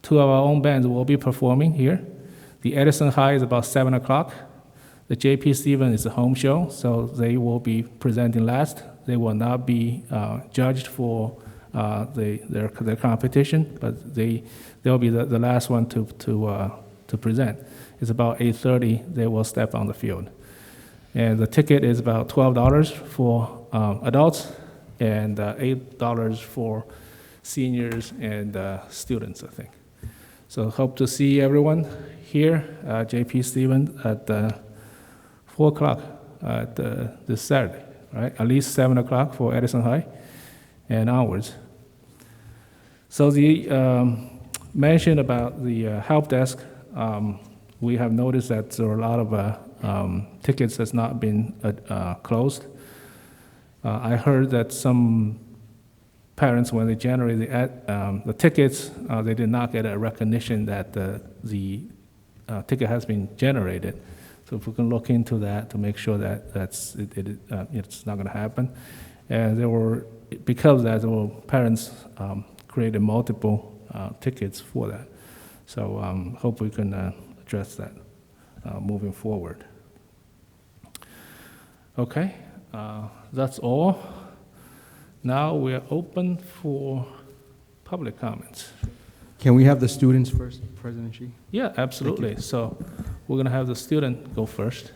2 of our own bands will be performing here. The Edison High is about 7 o'clock. The J.P. Stevens is a home show, so they will be presenting last. They will not be judged for their competition, but they'll be the last one to present. It's about 8:30. They will step on the field, and the ticket is about $12 for adults and $8 for seniors and students, I think. So hope to see everyone here, J.P. Stevens at 4 o'clock this Saturday, right? At least 7 o'clock for Edison High and onwards. So the mention about the help desk, we have noticed that there are a lot of tickets that's not been closed. I heard that some parents, when they generate the tickets, they did not get a recognition that the ticket has been generated. So if we can look into that to make sure that it's not going to happen. And because of that, there were parents created multiple tickets for that. So hope we can address that moving forward. Okay, that's all. Now we're open for public comments. Can we have the students first, President Shi? Yeah, absolutely. So we're going to have the student go first.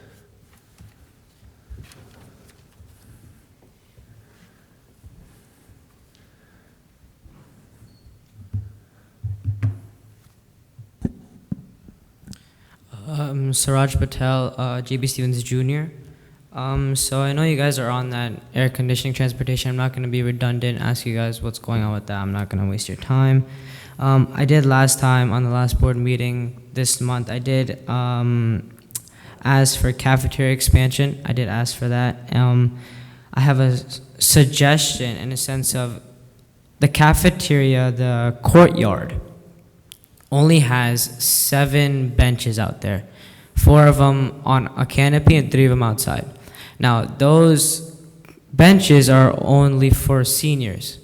Siraj Patel, JB Stevens Jr. So I know you guys are on that air conditioning transportation. I'm not going to be redundant, ask you guys what's going on with that. I'm not going to waste your time. I did last time on the last board meeting this month, I did ask for cafeteria expansion. I did ask for that. I have a suggestion in a sense of the cafeteria, the courtyard, only has 7 benches out there. 4 of them on a canopy and 3 of them outside. Now, those benches are only for seniors.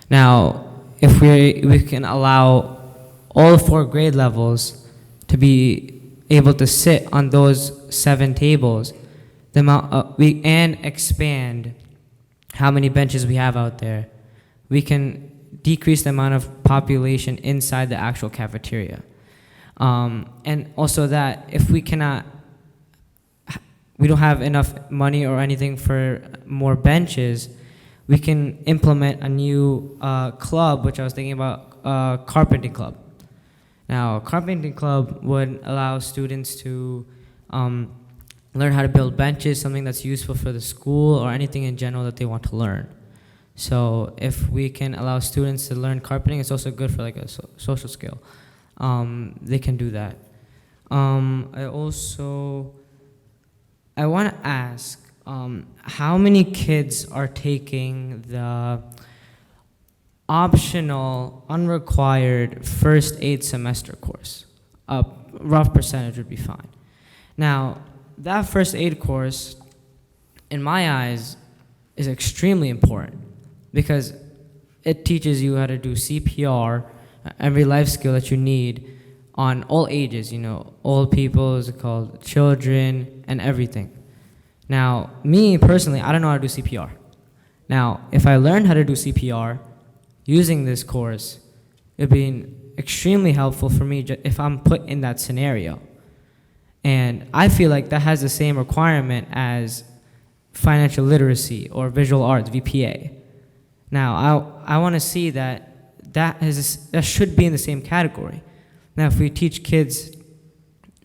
Now, if we can allow all 4 grade levels to be able to sit on those 7 tables, the amount and expand how many benches we have out there, we can decrease the amount of population inside the actual cafeteria. And also that if we don't have enough money or anything for more benches, we can implement a new club, which I was thinking about, carpentry club. Now, carpentry club would allow students to learn how to build benches, something that's useful for the school or anything in general that they want to learn. So if we can allow students to learn carpenting, it's also good for like a social skill. They can do that. I want to ask, how many kids are taking the optional, unrequired first aid semester course? A rough percentage would be fine. Now, that first aid course, in my eyes, is extremely important because it teaches you how to do CPR, every life skill that you need on all ages, old people, is it called, children, and everything. Now, me personally, I don't know how to do CPR. Now, if I learned how to do CPR using this course, it'd be extremely helpful for me if I'm put in that scenario. And I feel like that has the same requirement as financial literacy or visual arts, VPA. Now, I want to see that should be in the same category. Now, if we teach kids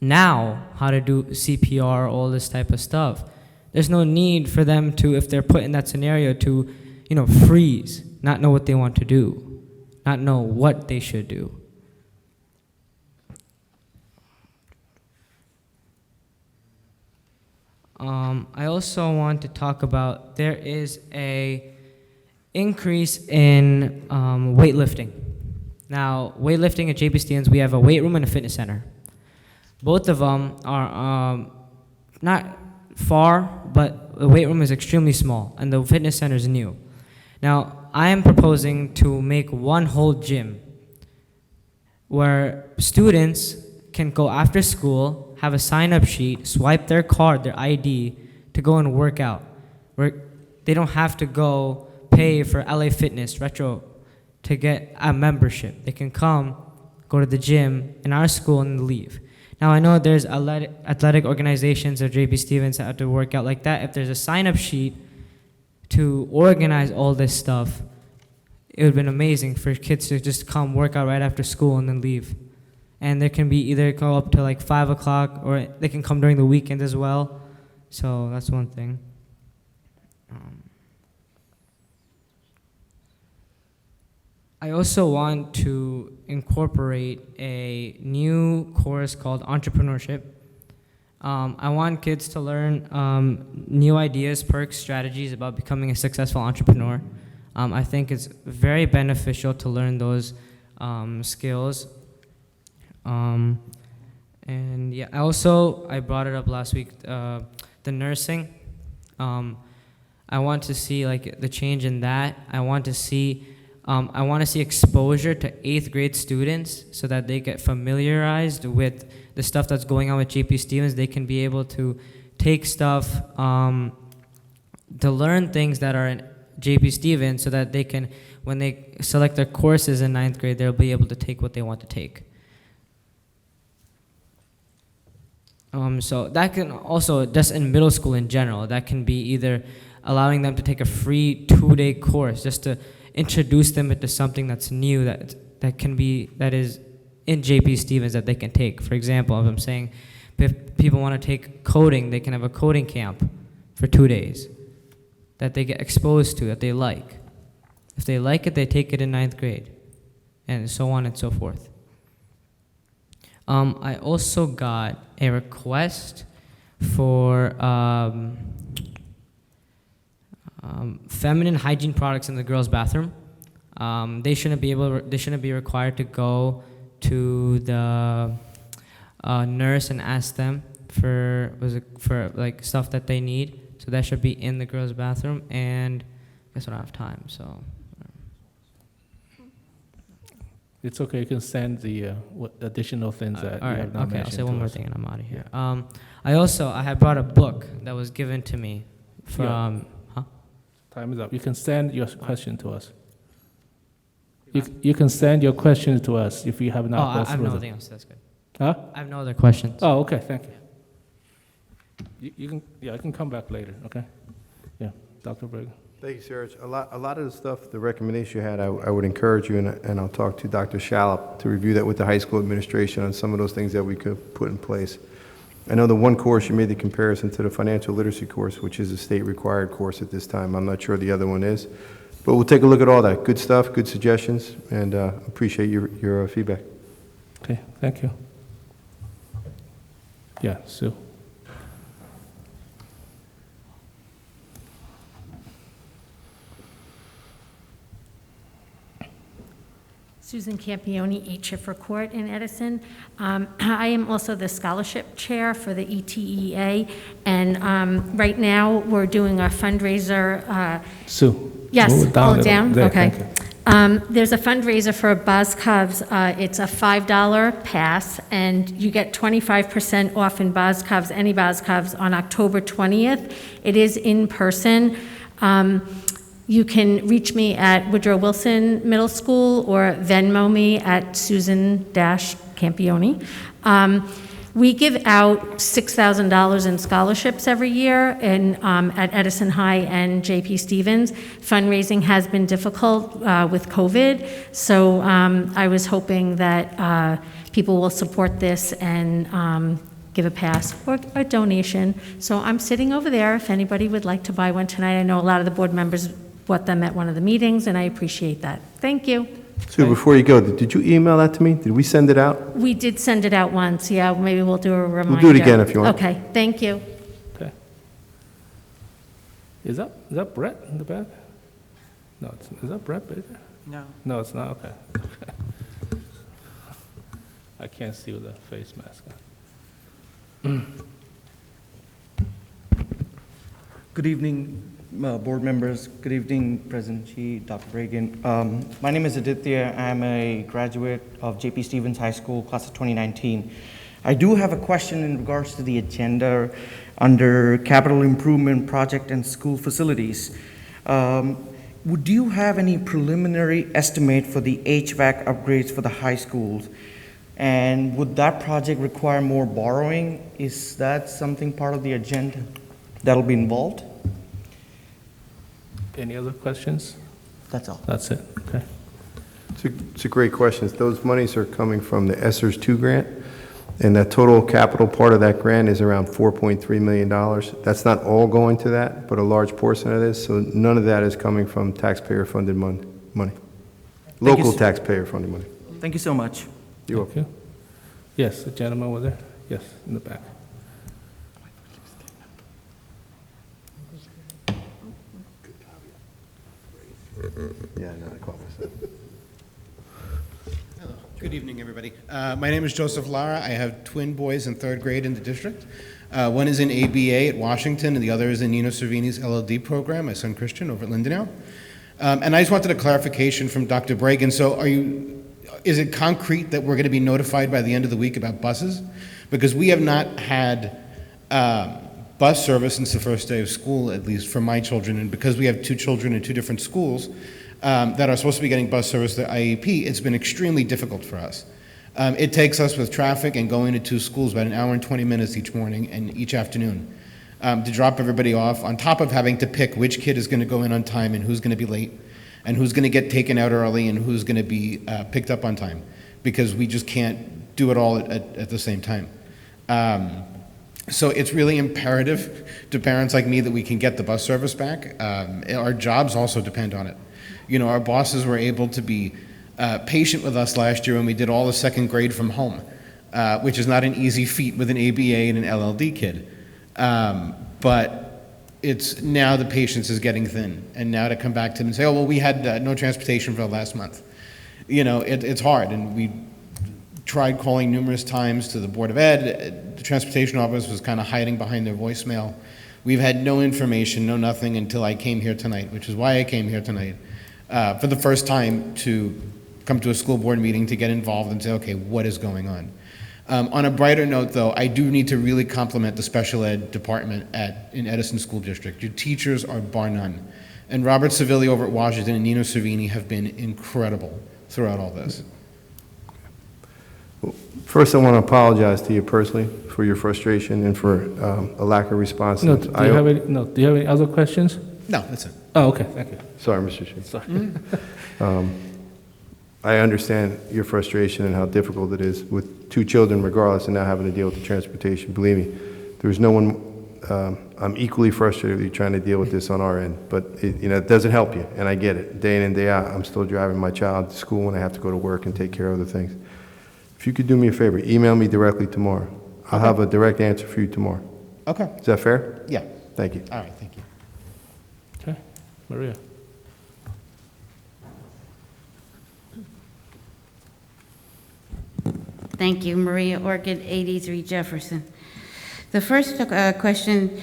now how to do CPR, all this type of stuff, there's no need for them to, if they're put in that scenario, to, freeze, not know what they want to do, not know what they should do. I also want to talk about, there is a increase in weightlifting. Now, weightlifting at JP Stevens, we have a weight room and a fitness center. Both of them are not far, but the weight room is extremely small, and the fitness center is new. Now, I am proposing to make one whole gym where students can go after school, have a sign-up sheet, swipe their card, their ID, to go and work out. Where they don't have to go pay for LA Fitness, Retro, to get a membership. They can come, go to the gym in our school, and leave. Now, I know there's athletic organizations at JP Stevens that have to work out like that. If there's a sign-up sheet to organize all this stuff, it would have been amazing for kids to just come work out right after school and then leave. And there can be either go up to like 5 o'clock, or they can come during the weekend as well. So that's one thing. I also want to incorporate a new course called entrepreneurship. I want kids to learn new ideas, perks, strategies about becoming a successful entrepreneur. I think it's very beneficial to learn those skills. And yeah, I brought it up last week, the nursing. I want to see like the change in that. I want to see I want to see exposure to 8th grade students so that they get familiarized with the stuff that's going on with JP Stevens. They can be able to take stuff to learn things that are in JP Stevens so that they can, when they select their courses in 9th grade, they'll be able to take what they want to take. So that can also, just in middle school in general, that can be either allowing them to take a free 2-day course just to introduce them into something that's new that is in JP Stevens that they can take. For example, if I'm saying if people want to take coding, they can have a coding camp for 2 days that they get exposed to, that they like. If they like it, they take it in 9th grade, and so on and so forth. I also got a request for feminine hygiene products in the girls' bathroom. They shouldn't be required to go to the nurse and ask them for like stuff that they need. So that should be in the girls' bathroom. And I guess I don't have time, so. It's okay, you can send the what additional things that you have not Okay, I'll mentioned say one to more us. thing and I'm out of here. I had brought a book that was given to me from, Time is up. You can send your question to us. You can send your questions to us if you have not. I gone have through nothing them. else, that's good. Huh? I have no other questions. Oh, okay, thank you. You can, I can come back later, okay? Yeah, Dr. Berger. Thank you, Serge. A lot of the stuff, the recommendation you had, I would encourage you, and I'll talk to Dr. Shallop to review that with the high school administration on some of those things that we could put in place. I know the one course you made the comparison to the financial literacy course, which is a state-required course at this time. I'm not sure the other one is. But we'll take a look at all that. Good stuff, good suggestions, and appreciate your feedback. Okay, thank you. Yeah, Sue. Susan Campione, 8 Schiffer Court in Edison. I am also the scholarship chair for the ETEA, and right now we're doing a fundraiser. Sue. Yes, move it down a all little. down? There, Okay. thank you. There's a fundraiser for Buzz Cubs. It's a $5 pass, and you get 25% off in Buzz Cubs, any Buzz Cubs, on October 20th. It is in person. You can reach me at Woodrow Wilson Middle School or Venmo me at Susan-Campione. We give out $6,000 in scholarships every year at Edison High and JP Stevens. Fundraising has been difficult with COVID, so I was hoping that people will support this and give a pass or a donation. So I'm sitting over there if anybody would like to buy one tonight. I know a lot of the board members bought them at one of the meetings, and I appreciate that. Thank you. Sue, before you go, did you email that to me? Did we send it out? We did send it out once, yeah, maybe we'll do a reminder. We'll do it again if you want. Okay, thank you. Okay. Is that Brett in the back? No, is that Brett Baker? No. No, it's not, okay. I can't see with the face mask on. Good evening, board members. Good evening, President Shi, Dr. Reagan. My name is Aditya. I'm a graduate of JP Stevens High School, class of 2019. I do have a question in regards to the agenda under capital improvement project and school facilities. Would you have any preliminary estimate for the HVAC upgrades for the high schools? And would that project require more borrowing? Is that something part of the agenda that'll be involved? Any other questions? That's all. That's it, okay. It's a great question. Those monies are coming from the ESSERS 2 grant, and the total capital part of that grant is around $4.3 million. That's not all going to that, but a large portion of this, so none of that is coming from taxpayer-funded money. Local taxpayer-funded money. Thank you so much. You're welcome. Thank you. Yes, the gentleman over there? Yes, in the back. Yeah, no, I caught myself. Good evening, everybody. My name is Joseph Lara. I have twin boys in 3rd grade in the district. One is in ABA at Washington, and the other is in Nino Cervini's LLD program, my son Christian, over at Lindenau. And I just wanted a clarification from Dr. Bragan. So is it concrete that we're going to be notified by the end of the week about buses? Because we have not had bus service since the first day of school, at least for my children. And because we have two children in two different schools that are supposed to be getting bus service to IEP, it's been extremely difficult for us. It takes us with traffic and going to two schools about an hour and 20 minutes each morning and each afternoon to drop everybody off, on top of having to pick which kid is going to go in on time and who's going to be late, and who's going to get taken out early and who's going to be picked up on time, because we just can't do it all at the same time. So it's really imperative to parents like me that we can get the bus service back. Our jobs also depend on it. You know, our bosses were able to be patient with us last year when we did all the second grade from home, which is not an easy feat with an ABA and an LLD kid. But it's now the patience is getting thin, and now to come back to them and say, oh, well, we had no transportation for the last month. You know, it's hard, and we tried calling numerous times to the Board of Ed. The transportation office was kind of hiding behind their voicemail. We've had no information, no nothing, until I came here tonight, which is why I came here tonight, for the first time to come to a school board meeting to get involved and say, okay, what is going on? On a brighter note, though, I do need to really compliment the special ed department in Edison School District. Your teachers are bar none. And Robert Savilli over at Washington and Nino Cervini have been incredible throughout all this. Well, first, I want to apologize to you personally for your frustration and for a lack of response. No, do you have any other questions? No, that's it. Oh, okay, thank you. Sorry, Mr. Shea. Sorry. I understand your frustration and how difficult it is with two children regardless, and now having to deal with the transportation. Believe me, there's no one, I'm equally frustrated with you trying to deal with this on our end, but it doesn't help you, and I get it. Day in and day out, I'm still driving my child to school when I have to go to work and take care of other things. If you could do me a favor, email me directly tomorrow. I'll have a direct answer for you tomorrow. Okay. Is that fair? Yeah. Thank you. All right, thank you. Okay, Maria. Thank you, Maria Orchid, 83 Jefferson. The first question,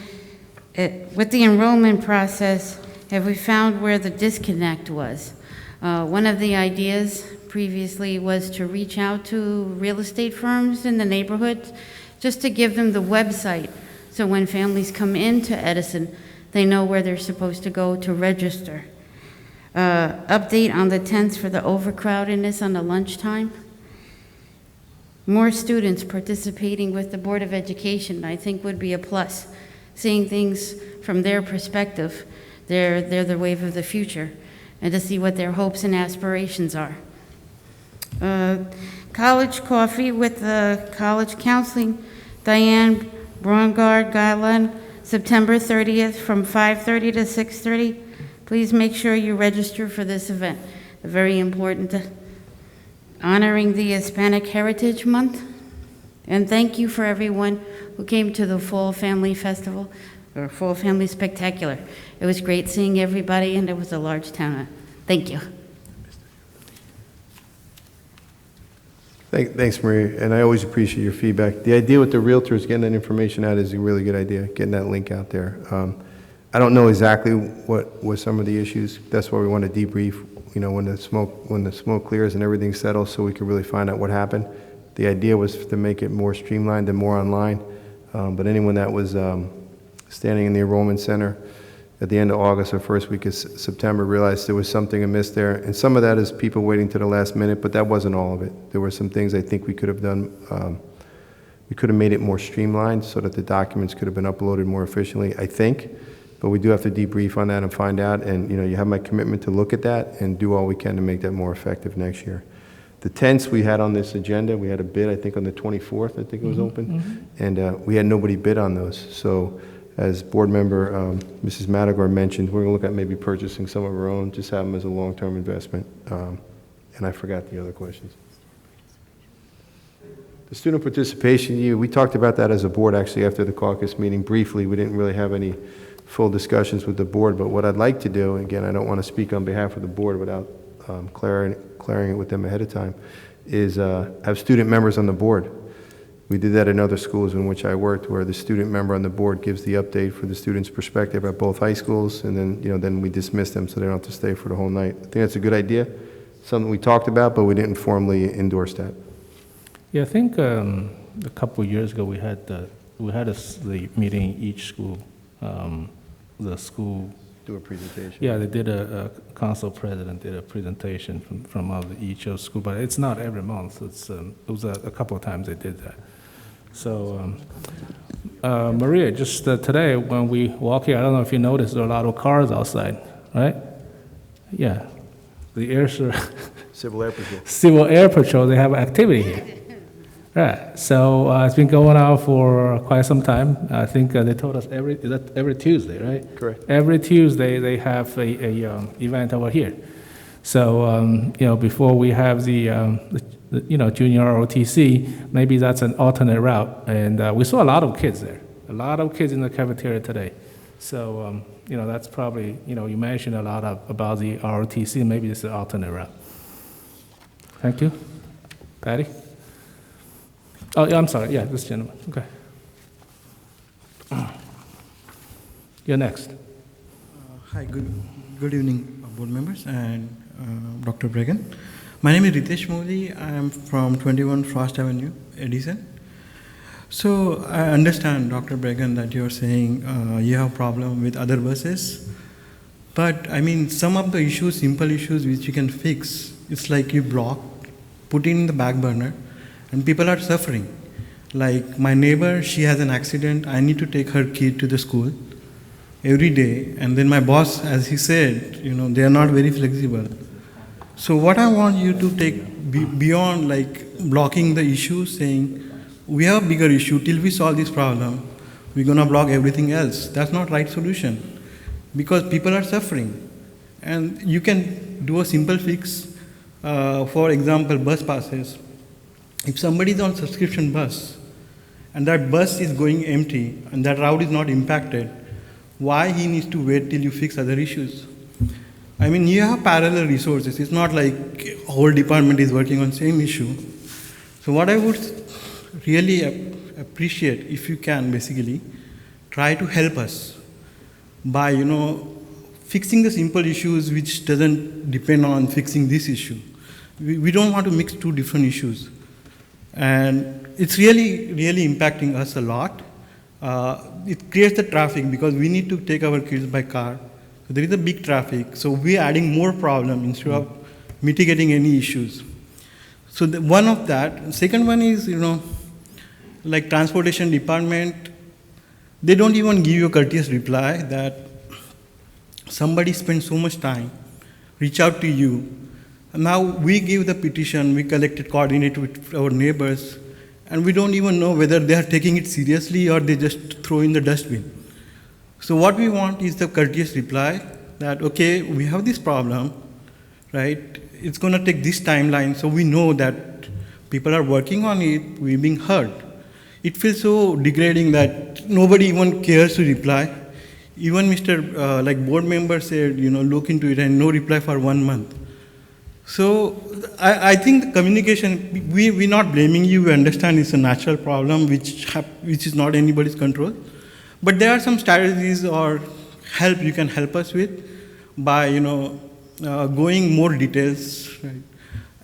with the enrollment process, have we found where the disconnect was? One of the ideas previously was to reach out to real estate firms in the neighborhood, just to give them the website, so when families come into Edison, they know where they're supposed to go to register. Update on the 10th for the overcrowdedness on the lunchtime. More students participating with the Board of Education, I think, would be a plus. Seeing things from their perspective, they're the wave of the future, and to see what their hopes and aspirations are. College coffee with the college counseling, Diane Braungard Guideline, September 30th from 5:30 to 6:30. Please make sure you register for this event. Very important. Honoring the Hispanic Heritage Month. And thank you for everyone who came to the Fall Family Festival, or Fall Family Spectacular. It was great seeing everybody, and it was a large turnout. Thank you. Thanks, Maria, and I always appreciate your feedback. The idea with the realtors getting that information out is a really good idea, getting that link out there. I don't know exactly what were some of the issues. That's why we want to debrief, when the smoke clears and everything settles, so we can really find out what happened. The idea was to make it more streamlined and more online, but anyone that was standing in the enrollment center at the end of August or first week of September realized there was something amiss there. And some of that is people waiting to the last minute, but that wasn't all of it. There were some things I think we could have done. We could have made it more streamlined so that the documents could have been uploaded more efficiently, I think. But we do have to debrief on that and find out. And you have my commitment to look at that and do all we can to make that more effective next year. The tents we had on this agenda, we had a bid, I think on the 24th, I think it was open. And we had nobody bid on those. So as board member Mrs. Madigar mentioned, we're going to look at maybe purchasing some of our own, just have them as a long-term investment. And I forgot the other questions. The student participation, we talked about that as a board actually after the caucus meeting briefly. We didn't really have any full discussions with the board, but what I'd like to do, again, I don't want to speak on behalf of the board without clearing it with them ahead of time, is have student members on the board. We did that in other schools in which I worked, where the student member on the board gives the update for the student's perspective at both high schools, and then, then we dismiss them so they don't have to stay for the whole night. I think that's a good idea, something we talked about, but we didn't formally endorse that. Yeah, I think a couple of years ago we had the meeting in each school, the school. Do a presentation. Yeah, they did a council president did a presentation from each of school, but it's not every month. It was a couple of times they did that. So, Maria, just today when we walk here, I don't know if you noticed, there are a lot of cars outside, right? Yeah, the Civil Air Patrol. Civil Air Patrol, they have activity here. Right, so it's been going on for quite some time. I think they told us every Tuesday, right? Correct. Every Tuesday they have a event over here. So before we have the junior ROTC, maybe that's an alternate route. And we saw a lot of kids there, a lot of kids in the cafeteria today. So that's probably you mentioned a lot about the ROTC. Maybe it's an alternate route. Thank you, Patty. Oh, yeah, I'm sorry. Yeah, this gentleman. Okay. You're next. Hi, good evening, board members and Dr. Bregan. My name is Ritesh Modi. I am from 21 Frost Avenue, Edison. So I understand, Dr. Bregan, that you're saying you have a problem with other buses. But I mean, some of the issues, simple issues which you can fix, it's like you block, put it in the back burner, and people are suffering. Like my neighbor, she has an accident. I need to take her kid to the school every day. And then my boss, as he said, they are not very flexible. So what I want you to take beyond like blocking the issue, saying, we have a bigger issue, till we solve this problem, we're gonna block everything else. That's not right solution, because people are suffering. And you can do a simple fix, for example, bus passes. If somebody is on subscription bus and that bus is going empty and that route is not impacted, why he needs to wait till you fix other issues? I mean, you have parallel resources. It's not like a whole department is working on same issue. So what I would really appreciate, if you can basically, try to help us by, fixing the simple issues which doesn't depend on fixing this issue. We don't want to mix two different issues. And it's really, really impacting us a lot. It creates the traffic because we need to take our kids by car. So there is a big traffic. So we're adding more problem instead of mitigating any issues. So one of that. Second one is, like transportation department, they don't even give you a courteous reply that somebody spent so much time, reach out to you. Now we give the petition, we collected, coordinate with our neighbors, and we don't even know whether they are taking it seriously or they just throw in the dustbin. So what we want is the courteous reply that, okay, we have this problem, right? It's gonna take this timeline, so we know that people are working on it, we're being heard. It feels so degrading that nobody even cares to reply. Even Mr. Board member said, look into it, and no reply for 1 month. So I think the communication, we're not blaming you. We understand it's a natural problem which is not anybody's control. But there are some strategies or help you can help us with by going more details, right?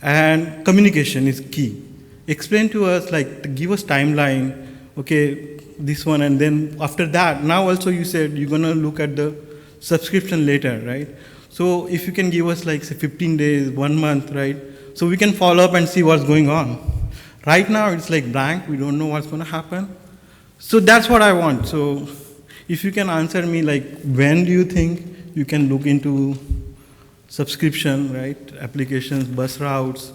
And communication is key. Explain to us, give us timeline, okay, this one, and then after that, now also you said you're gonna look at the subscription later, right? So if you can give us say 15 days, 1 month, right? So we can follow up and see what's going on. Right now it's blank, we don't know what's gonna happen. So that's what I want. So if you can answer me when do you think you can look into subscription, right? Applications, bus routes,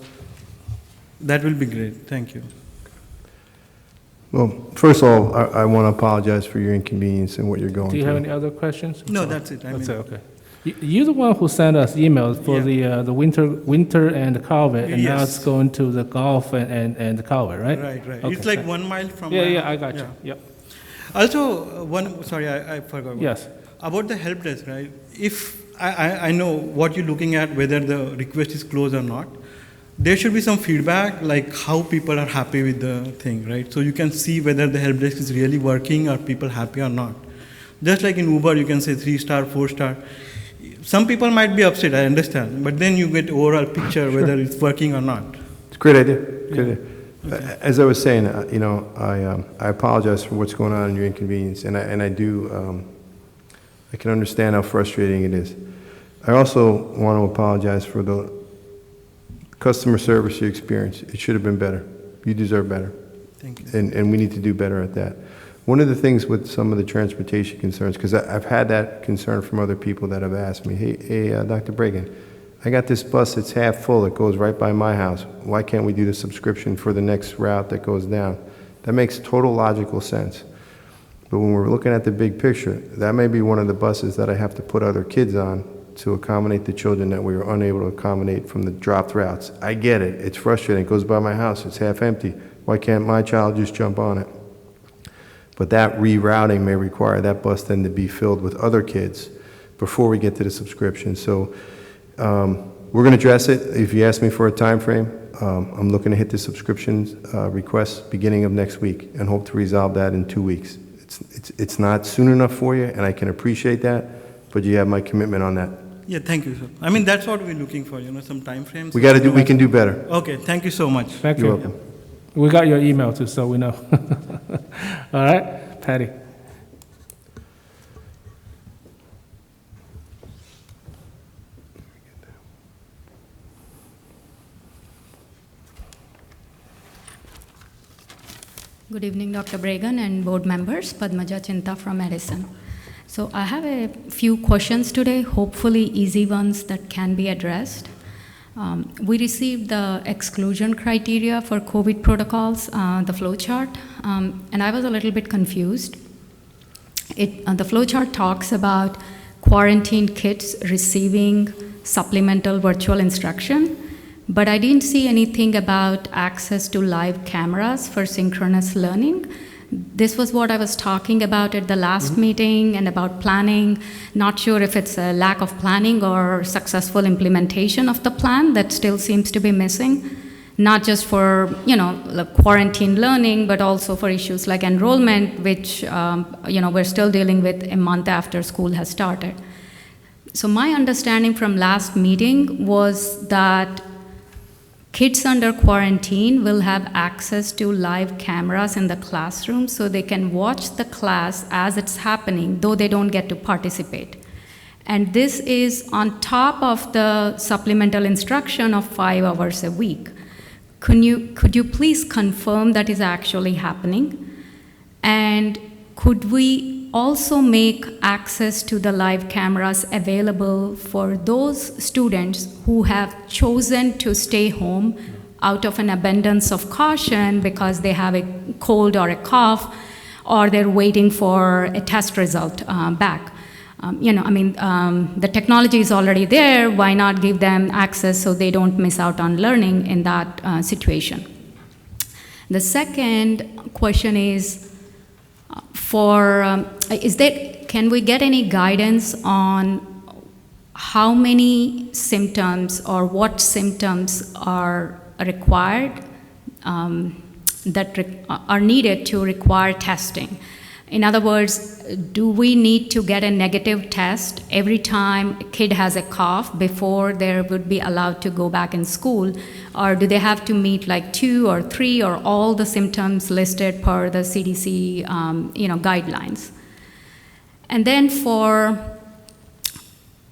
that will be great. Thank you. Well, first of all, I want to apologize for your inconvenience and what you're going through. Do you have any other questions? No, that's it. That's it, okay. You're the one who sent us emails for the winter and the culvert, and now it's going to the golf and the culvert, right? Right. Okay. It's 1 mile from Yeah, I got you. Yep. Also, sorry, I forgot. Yes. About the help desk, right? If I know what you're looking at, whether the request is closed or not. there should be some feedback, like how people are happy with the thing, right? So you can see whether the help desk is really working, or people happy or not. Just like in Uber, you can say 3-star, 4-star. Some people might be upset, I understand, but then you get overall picture whether it's working or not. It's a great idea, great idea. As I was saying, I apologize for what's going on and your inconvenience, and I do, I can understand how frustrating it is. I also want to apologize for the customer service you experienced. It should have been better. You deserve better. Thank you. And we need to do better at that. One of the things with some of the transportation concerns, because I've had that concern from other people that have asked me, hey, Dr. Bragan, I got this bus that's half full. It goes right by my house. Why can't we do the subscription for the next route that goes down? That makes total logical sense. But when we're looking at the big picture, that may be one of the buses that I have to put other kids on to accommodate the children that we were unable to accommodate from the dropped routes. I get it. It's frustrating. It goes by my house. It's half empty. Why can't my child just jump on it? But that rerouting may require that bus then to be filled with other kids before we get to the subscription. So we're going to address it. If you ask me for a time frame, I'm looking to hit the subscription request beginning of next week and hope to resolve that in 2 weeks. It's not soon enough for you, and I can appreciate that, but you have my commitment on that. Yeah, thank you, sir. I mean, that's what we're looking for, some time frames. We can do better. Okay, thank you so much. Thank You're you. welcome. We got your email too, so we know. All right, Patty. Good evening, Dr. Bragan and board members. Padmaja Chinta from Edison. So I have a few questions today, hopefully easy ones that can be addressed. We received the exclusion criteria for COVID protocols, the flow chart, and I was a little bit confused. The flow chart talks about quarantined kids receiving supplemental virtual instruction, but I didn't see anything about access to live cameras for synchronous learning. This was what I was talking about at the last meeting and about planning. Not sure if it's a lack of planning or successful implementation of the plan that still seems to be missing, not just for, quarantine learning, but also for issues like enrollment, which, we're still dealing with a month after school has started. So my understanding from last meeting was that kids under quarantine will have access to live cameras in the classroom so they can watch the class as it's happening, though they don't get to participate. And this is on top of the supplemental instruction of 5 hours a week. Could you please confirm that is actually happening? And could we also make access to the live cameras available for those students who have chosen to stay home out of an abundance of caution because they have a cold or a cough, or they're waiting for a test result back? The technology is already there. Why not give them access so they don't miss out on learning in that situation? The second question is, can we get any guidance on how many symptoms or what symptoms are required are needed to require testing? In other words, do we need to get a negative test every time a kid has a cough before they would be allowed to go back in school? Or do they have to meet like 2 or 3 or all the symptoms listed per the CDC guidelines? And then for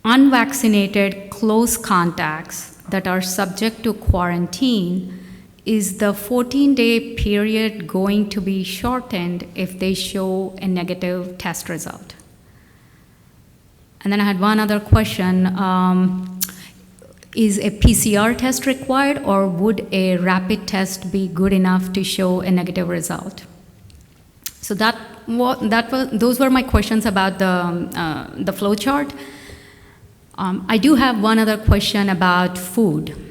unvaccinated close contacts that are subject to quarantine, is the 14-day period going to be shortened if they show a negative test result? And then I had one other question. Is a PCR test required, or would a rapid test be good enough to show a negative result? So those were my questions about the flow chart. I do have one other question about food.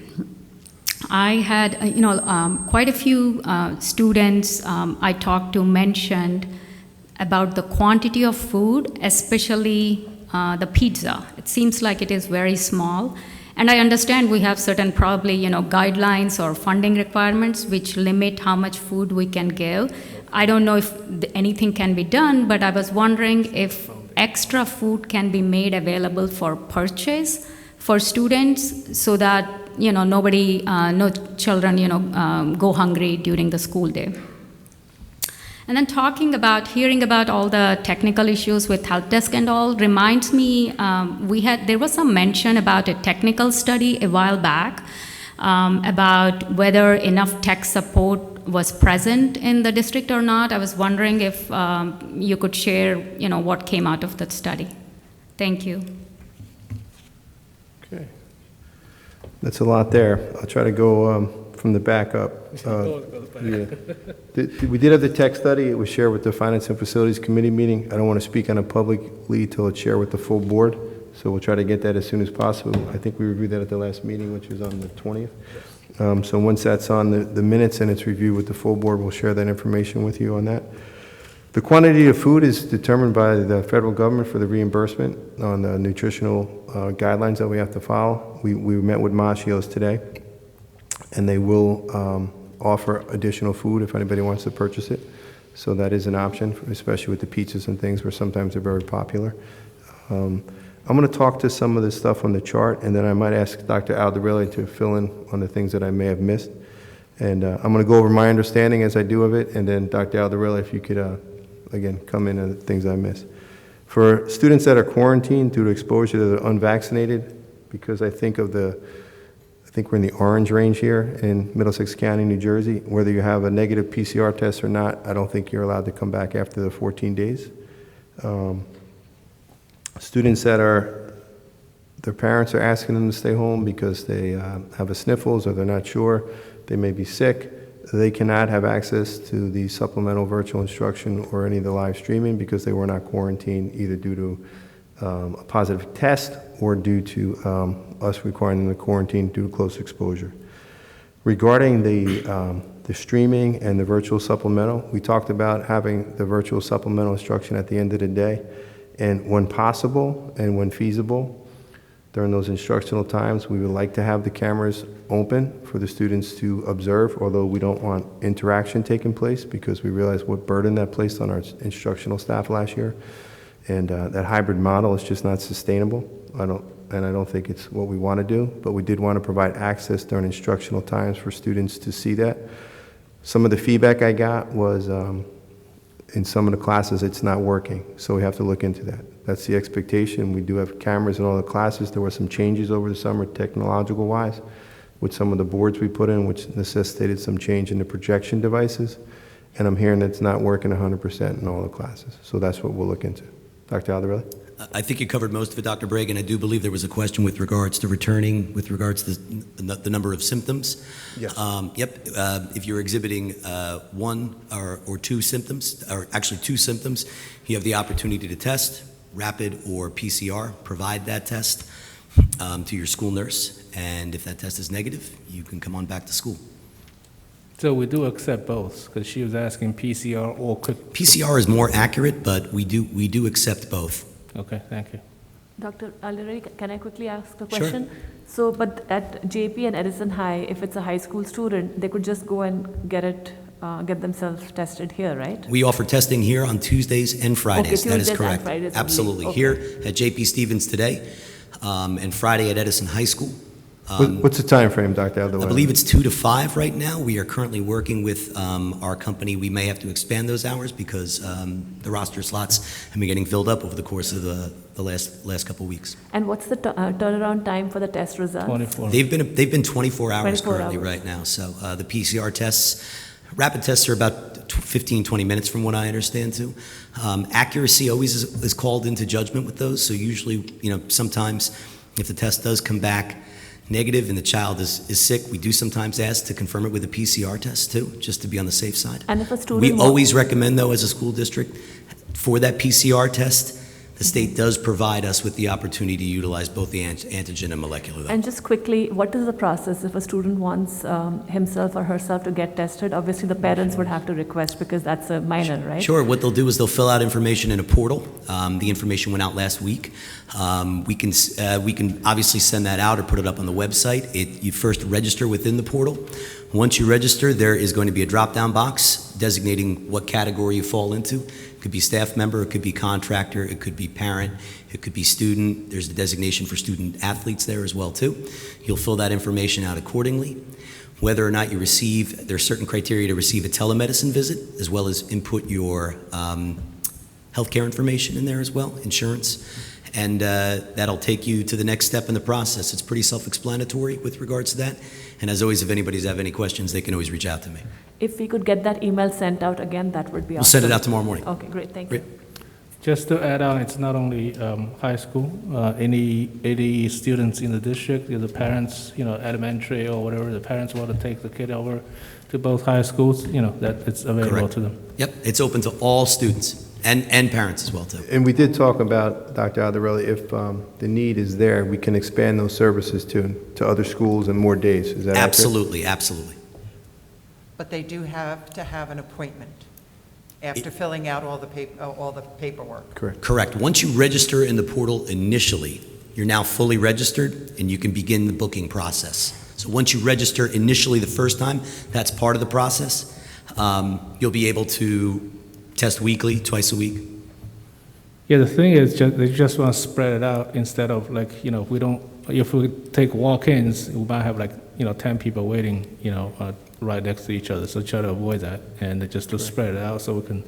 I had, quite a few students I talked to mentioned about the quantity of food, especially the pizza. It seems like it is very small, And I understand we have certain probably, guidelines or funding requirements which limit how much food we can give. I don't know if anything can be done, but I was wondering if extra food can be made available for purchase for students so that, nobody, no children, go hungry during the school day. And then hearing about all the technical issues with help desk and all reminds me, there was some mention about a technical study a while back about whether enough tech support was present in the district or not. I was wondering if you could share, what came out of that study. Thank you. Okay. That's a lot there. I'll try to go from the back up. We did have the tech study. It was shared with the Finance and Facilities Committee meeting. I don't want to speak on it publicly till it's shared with the full board, so we'll try to get that as soon as possible. I think we reviewed that at the last meeting, which was on the 20th. So once that's on the minutes and it's reviewed with the full board, we'll share that information with you on that. The quantity of food is determined by the federal government for the reimbursement on the nutritional guidelines that we have to follow. We met with Mascios today, and they will offer additional food if anybody wants to purchase it. So that is an option, especially with the pizzas and things where sometimes they're very popular. I'm going to talk to some of the stuff on the chart, and then I might ask Dr. Aldarelli to fill in on the things that I may have missed. And I'm going to go over my understanding as I do of it, and then Dr. Aldarelli, if you could, again, come in on the things I missed. For students that are quarantined due to exposure to the unvaccinated, because I think we're in the orange range here in Middlesex County, New Jersey. Whether you have a negative PCR test or not, I don't think you're allowed to come back after the 14 days. Students that their parents are asking them to stay home because they have a sniffles or they're not sure, they may be sick, they cannot have access to the supplemental virtual instruction or any of the live streaming because they were not quarantined either due to a positive test or due to us requiring them to quarantine due to close exposure. Regarding the streaming and the virtual supplemental, we talked about having the virtual supplemental instruction at the end of the day, and when possible and when feasible, during those instructional times, we would like to have the cameras open for the students to observe, although we don't want interaction taking place because we realize what burden that placed on our instructional staff last year. And that hybrid model is just not sustainable. I don't think it's what we want to do, but we did want to provide access during instructional times for students to see that. Some of the feedback I got was in some of the classes it's not working, so we have to look into that. That's the expectation. We do have cameras in all the classes. There were some changes over the summer technological-wise with some of the boards we put in, which necessitated some change in the projection devices, and I'm hearing that it's not working 100% in all the classes, so that's what we'll look into. Dr. Aldarelli? I think you covered most of it, Dr. Bragg, and I do believe there was a question with regards to returning, with regards to the number of symptoms. Yes. If you're exhibiting one or two symptoms, or actually two symptoms, you have the opportunity to test, rapid or PCR, provide that test to your school nurse, and if that test is negative, you can come on back to school. So we do accept both, because she was asking PCR or quick. PCR is more accurate, but we do accept both. Okay, thank you. Dr. Aldarelli, can I quickly ask a Sure. question? So, but at JP and Edison High, if it's a high school student, they could just go and get themselves tested here, right? We offer testing here on Tuesdays and Fridays. Okay, that is Tuesdays and correct. Fridays only. Absolutely. Okay. Here at JP Stevens today, and Friday at Edison High School. What's the time frame, Dr. Aldarelli? I believe it's 2 to 5 right now. We are currently working with our company. We may have to expand those hours because the roster slots have been getting filled up over the course of the last couple of weeks. And what's the turnaround time for the test results? 24. They've been 24 hours 24 currently hours. right now. So the PCR tests, rapid tests are about 15, 20 minutes from what I understand too. Accuracy always is called into judgment with those. So usually, sometimes if the test does come back negative and the child is sick, we do sometimes ask to confirm it with a PCR test too, just to be on the safe side. And if a student We always recommend though as a school district for that PCR test The state does provide us with the opportunity to utilize both the antigen and molecular. And just quickly, what is the process if a student wants himself or herself to get tested? Obviously, the parents would have to request because that's a minor, right? Sure. What they'll do is they'll fill out information in a portal. The information went out last week. We can obviously send that out or put it up on the website. You first register within the portal. Once you register, there is going to be a drop-down box designating what category you fall into. It could be staff member, it could be contractor, it could be parent, it could be student. There's a designation for student athletes there as well too. You'll fill that information out accordingly. Whether or not you receive, there are certain criteria to receive a telemedicine visit, as well as input your healthcare information in there as well, insurance. And that'll take you to the next step in the process. It's pretty self-explanatory with regards to that. And as always, if anybody's have any questions, they can always reach out to me. If we could get that email sent out again, that would be awesome. We'll send it out tomorrow morning. Okay, great, thank you. Just to add on, it's not only high school. Any students in the district, the parents, elementary or whatever, the parents want to take the kid over to both high schools, that it's available Correct. to them. Yep, it's open to all students and parents as well too. And we did talk about, Dr. Aldarelli, if the need is there, we can expand those services to other schools and more days. Is that accurate? Absolutely, absolutely. But they do have to have an appointment after filling out all the paperwork. Correct. Correct. Once you register in the portal initially, you're now fully registered and you can begin the booking process. So once you register initially the first time, that's part of the process. You'll be able to test weekly, twice a week. Yeah, the thing is, they just want to spread it out instead of if we take walk-ins, we might have 10 people waiting, right next to each other. So try to avoid that and just to spread it out so we can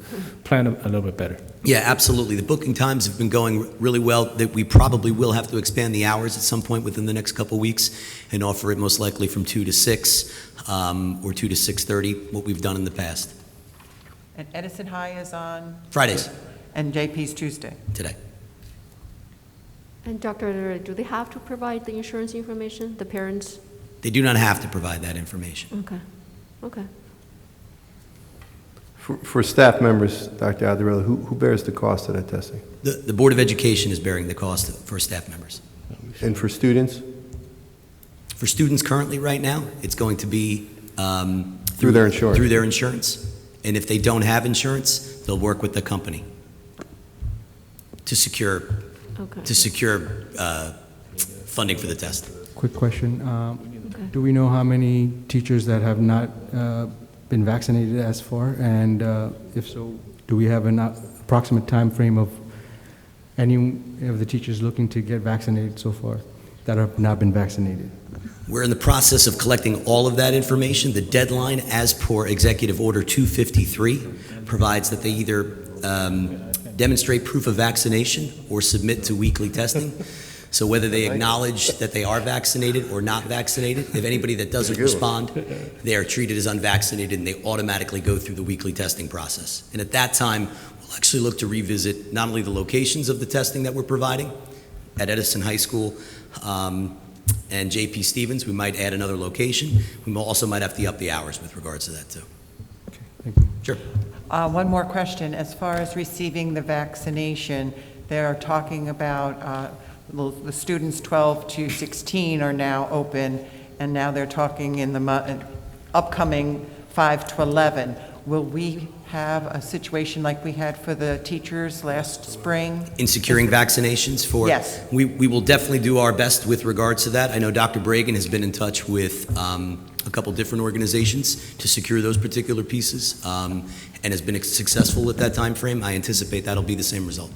plan a little bit better. Yeah, absolutely. The booking times have been going really well. That we probably will have to expand the hours at some point within the next couple of weeks and offer it most likely from 2 to 6 or 2 to 6:30, what we've done in the past. And Edison High is on? Fridays. And JP's Tuesday? Today. And Dr., do they have to provide the insurance information, the parents? They do not have to provide that information. Okay, okay. For staff members, Dr. Aldarelli, who bears the cost of that testing? The Board of Education is bearing the cost for staff members. And for students? For students currently right now, it's going to be Through their insurance? Through their insurance. And if they don't have insurance, they'll work with the company to secure funding for the test. Quick question. Do we know how many teachers that have not been vaccinated as far? And if so, do we have an approximate time frame of any of the teachers looking to get vaccinated so far that have not been vaccinated? We're in the process of collecting all of that information. The deadline, as per Executive Order 253, provides that they either demonstrate proof of vaccination or submit to weekly testing. So whether they acknowledge that they are vaccinated or not vaccinated, if anybody that doesn't respond, they are treated as unvaccinated and they automatically go through the weekly testing process. And at that time, we'll actually look to revisit not only the locations of the testing that we're providing at Edison High School and JP Stevens, we might add another location. We also might have to up the hours with regards to that too. Okay, thank you. Sure. One more question. As far as receiving the vaccination, they're talking about the students 12 to 16 are now open, and now they're talking in the upcoming 5 to 11. Will we have a situation like we had for the teachers last spring? In securing vaccinations for? Yes. We will definitely do our best with regards to that. I know Dr. Bragan has been in touch with a couple different organizations to secure those particular pieces and has been successful with that time frame. I anticipate that'll be the same result.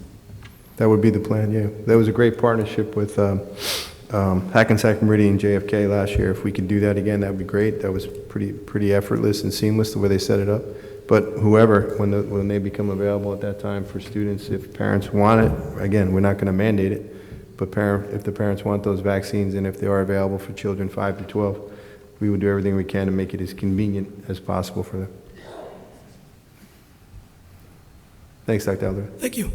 That would be the plan, yeah. That was a great partnership with Hackensack Meridian JFK last year. If we could do that again, that would be great. That was pretty effortless and seamless the way they set it up. But whoever, when they become available at that time for students, if parents want it, again, we're not going to mandate it, but if the parents want those vaccines and if they are available for children 5 to 12, we will do everything we can to make it as convenient as possible for them. Thanks, Dr. Alder. Thank you.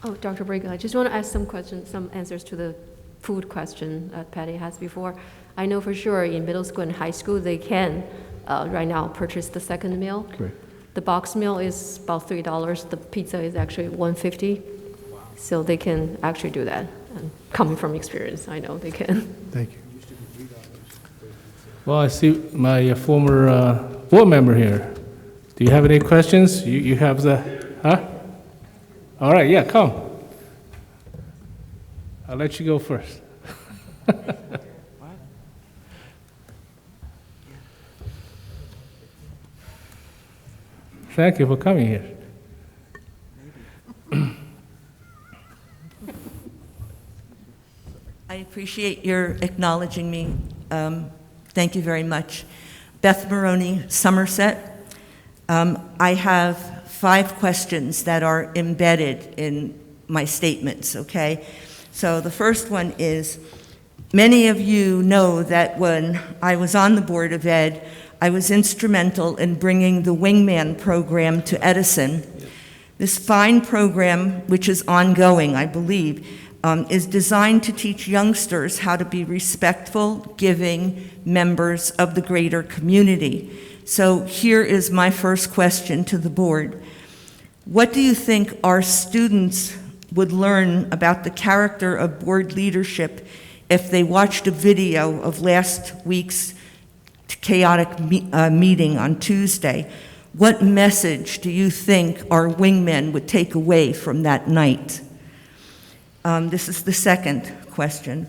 Oh, Dr. Bragan, I just want to ask some answers to the food question that Patty asked before. I know for sure in middle school and high school they can right now purchase the second meal. Okay. The box meal is about $3. The pizza is actually $1.50. Wow. So they can actually do that. And coming from experience, I know they can. Thank you. Well, I see my former board member here. Do you have any questions? You have the, huh? All right, yeah, come. I'll let you go first. Thank you for coming here. I appreciate your acknowledging me. Thank you very much. Beth Maroney, Somerset. I have 5 questions that are embedded in my statements, okay? So the first one is, many of you know that when I was on the Board of Ed, I was instrumental in bringing the Wingman program to Edison. This fine program, which is ongoing, I believe, is designed to teach youngsters how to be respectful, giving members of the greater community. So here is my first question to the board. What do you think our students would learn about the character of board leadership if they watched a video of last week's chaotic meeting on Tuesday? What message do you think our wingmen would take away from that night? This is the second question.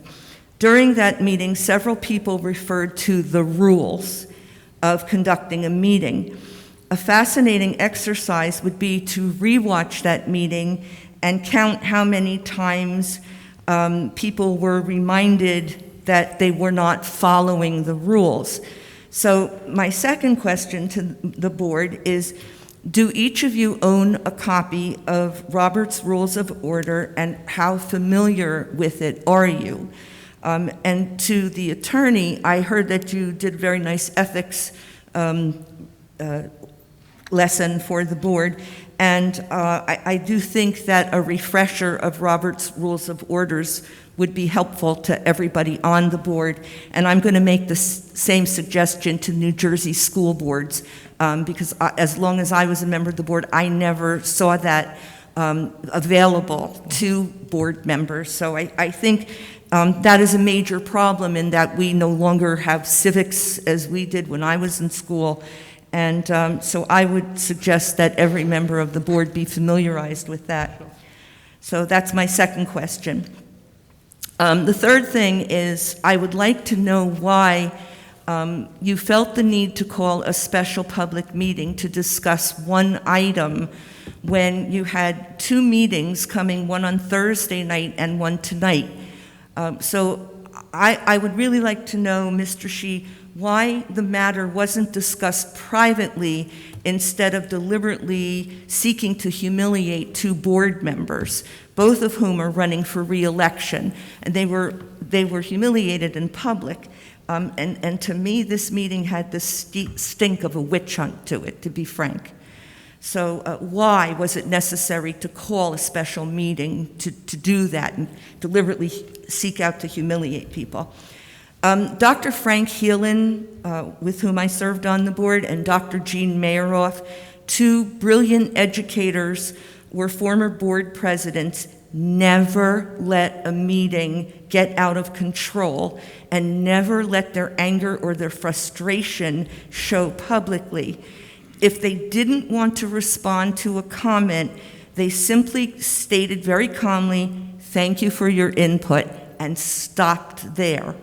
During that meeting, several people referred to the rules of conducting a meeting. A fascinating exercise would be to rewatch that meeting and count how many times people were reminded that they were not following the rules. So my second question to the board is, do each of you own a copy of Robert's Rules of Order, and how familiar with it are you? And to the attorney, I heard that you did a very nice ethics lesson for the board, and I do think that a refresher of Robert's Rules of Orders would be helpful to everybody on the board. And I'm going to make the same suggestion to New Jersey school boards, because as long as I was a member of the board, I never saw that available to board members. So I think that is a major problem, in that we no longer have civics as we did when I was in school. And so I would suggest that every member of the board be familiarized with that. So that's my second question. The third thing is, I would like to know why you felt the need to call a special public meeting to discuss one item when you had 2 meetings coming, one on Thursday night and one tonight. So I would really like to know, Mr. Shi, why the matter wasn't discussed privately instead of deliberately seeking to humiliate 2 board members, both of whom are running for re-election. And they were humiliated in public. And to me, this meeting had the stink of a witch hunt to it, to be frank. So why was it necessary to call a special meeting to do that and deliberately seek out to humiliate people? Dr. Frank Heelan, with whom I served on the board, and Dr. Jean Mayeroff, 2 brilliant educators, were former board presidents, never let a meeting get out of control and never let their anger or their frustration show publicly. If they didn't want to respond to a comment, they simply stated very calmly, "Thank you for your input," and stopped there.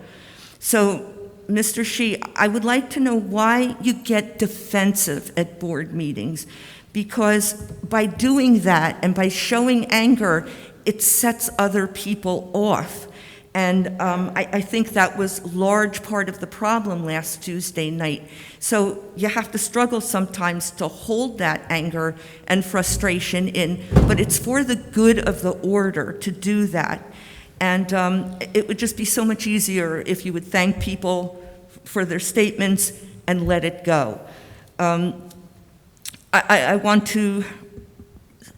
So, Mr. Shi, I would like to know why you get defensive at board meetings, because by doing that and by showing anger, it sets other people off. And I think that was large part of the problem last Tuesday night. So you have to struggle sometimes to hold that anger and frustration in, but it's for the good of the order to do that. And it would just be so much easier if you would thank people for their statements and let it go. I want to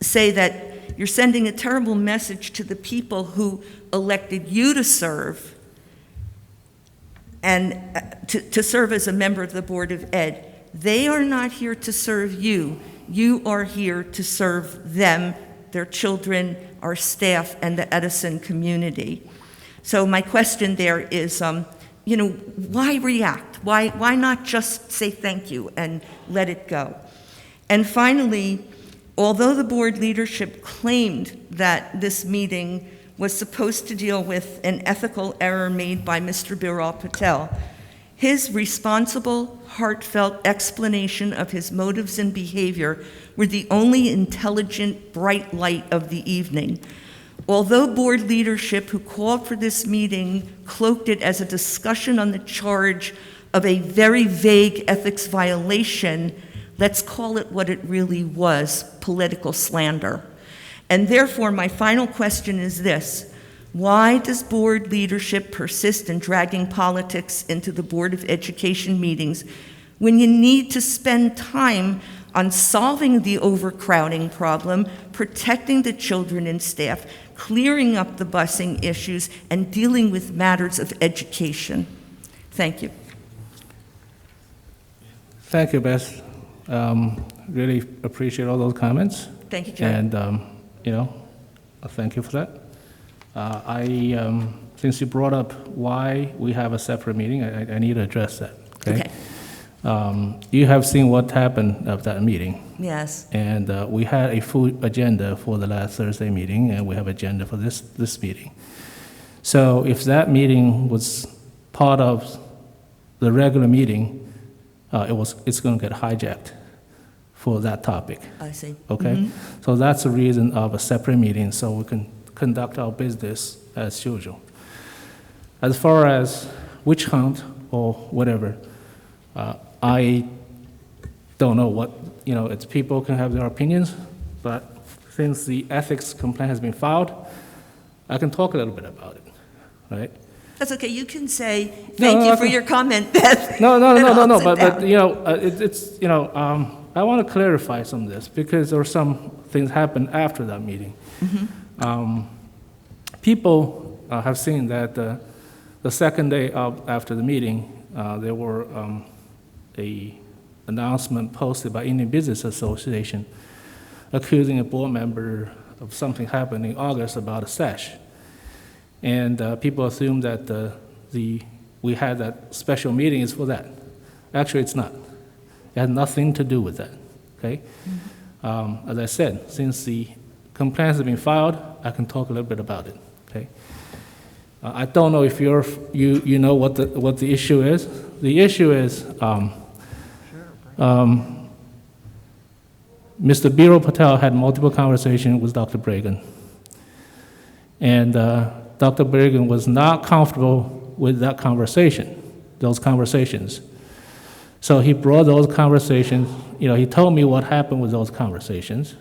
say that you're sending a terrible message to the people who elected you to serve and to serve as a member of the Board of Ed. They are not here to serve you. You are here to serve them, their children, our staff, and the Edison community. So my question there is, why react? Why not just say thank you and let it go? And finally, although the board leadership claimed that this meeting was supposed to deal with an ethical error made by Mr. Biral Patel, his responsible, heartfelt explanation of his motives and behavior were the only intelligent, bright light of the evening. Although board leadership who called for this meeting cloaked it as a discussion on the charge of a very vague ethics violation, let's call it what it really was, political slander. And therefore, my final question is this: why does board leadership persist in dragging politics into the Board of Education meetings when you need to spend time on solving the overcrowding problem, protecting the children and staff, clearing up the busing issues, and dealing with matters of education? Thank you. Thank you, Beth. Really appreciate all those comments. Thank you, John. And, thank you for that. Since you brought up why we have a separate meeting, I need to address that, okay? You have seen what happened at that meeting. Yes. And we had a full agenda for the last Thursday meeting, and we have agenda for this meeting. So if that meeting was part of the regular meeting, it's going to get hijacked for that topic. I see. Okay? So that's the reason of a separate meeting, so we can conduct our business as usual. As far as witch hunt or whatever, I don't know what, it's people can have their opinions, but since the ethics complaint has been filed, I can talk a little bit about it, right? That's okay. You can say thank you for your comment, Beth. No. But I want to clarify some of this because there were some things happened after that meeting. People have seen that the second day after the meeting, there were a announcement posted by Indian Business Association accusing a board member of something happened in August about a sash. And people assume that we had that special meeting is for that. Actually, it's not. It had nothing to do with that, okay? As I said, since the complaints have been filed, I can talk a little bit about it, okay? I don't know if you know what the issue is. The issue is Mr. Biral Patel had multiple conversations with Dr. Bragan. And Dr. Bragan was not comfortable with those conversations. So he brought those conversations, he told me what happened with those conversations.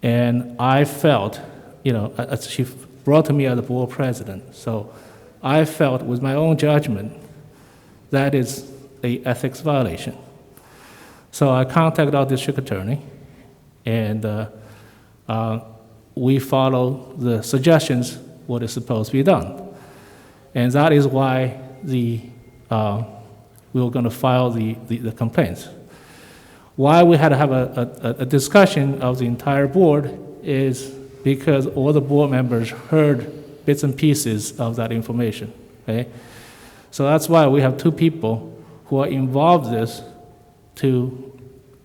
And I felt, she brought to me as the board president. So I felt with my own judgment that is an ethics violation. So I contacted our district attorney, and we follow the suggestions, what is supposed to be done. And that is why we were going to file the complaints. Why we had to have a discussion of the entire board is because all the board members heard bits and pieces of that information, okay? So that's why we have two people who are involved in this to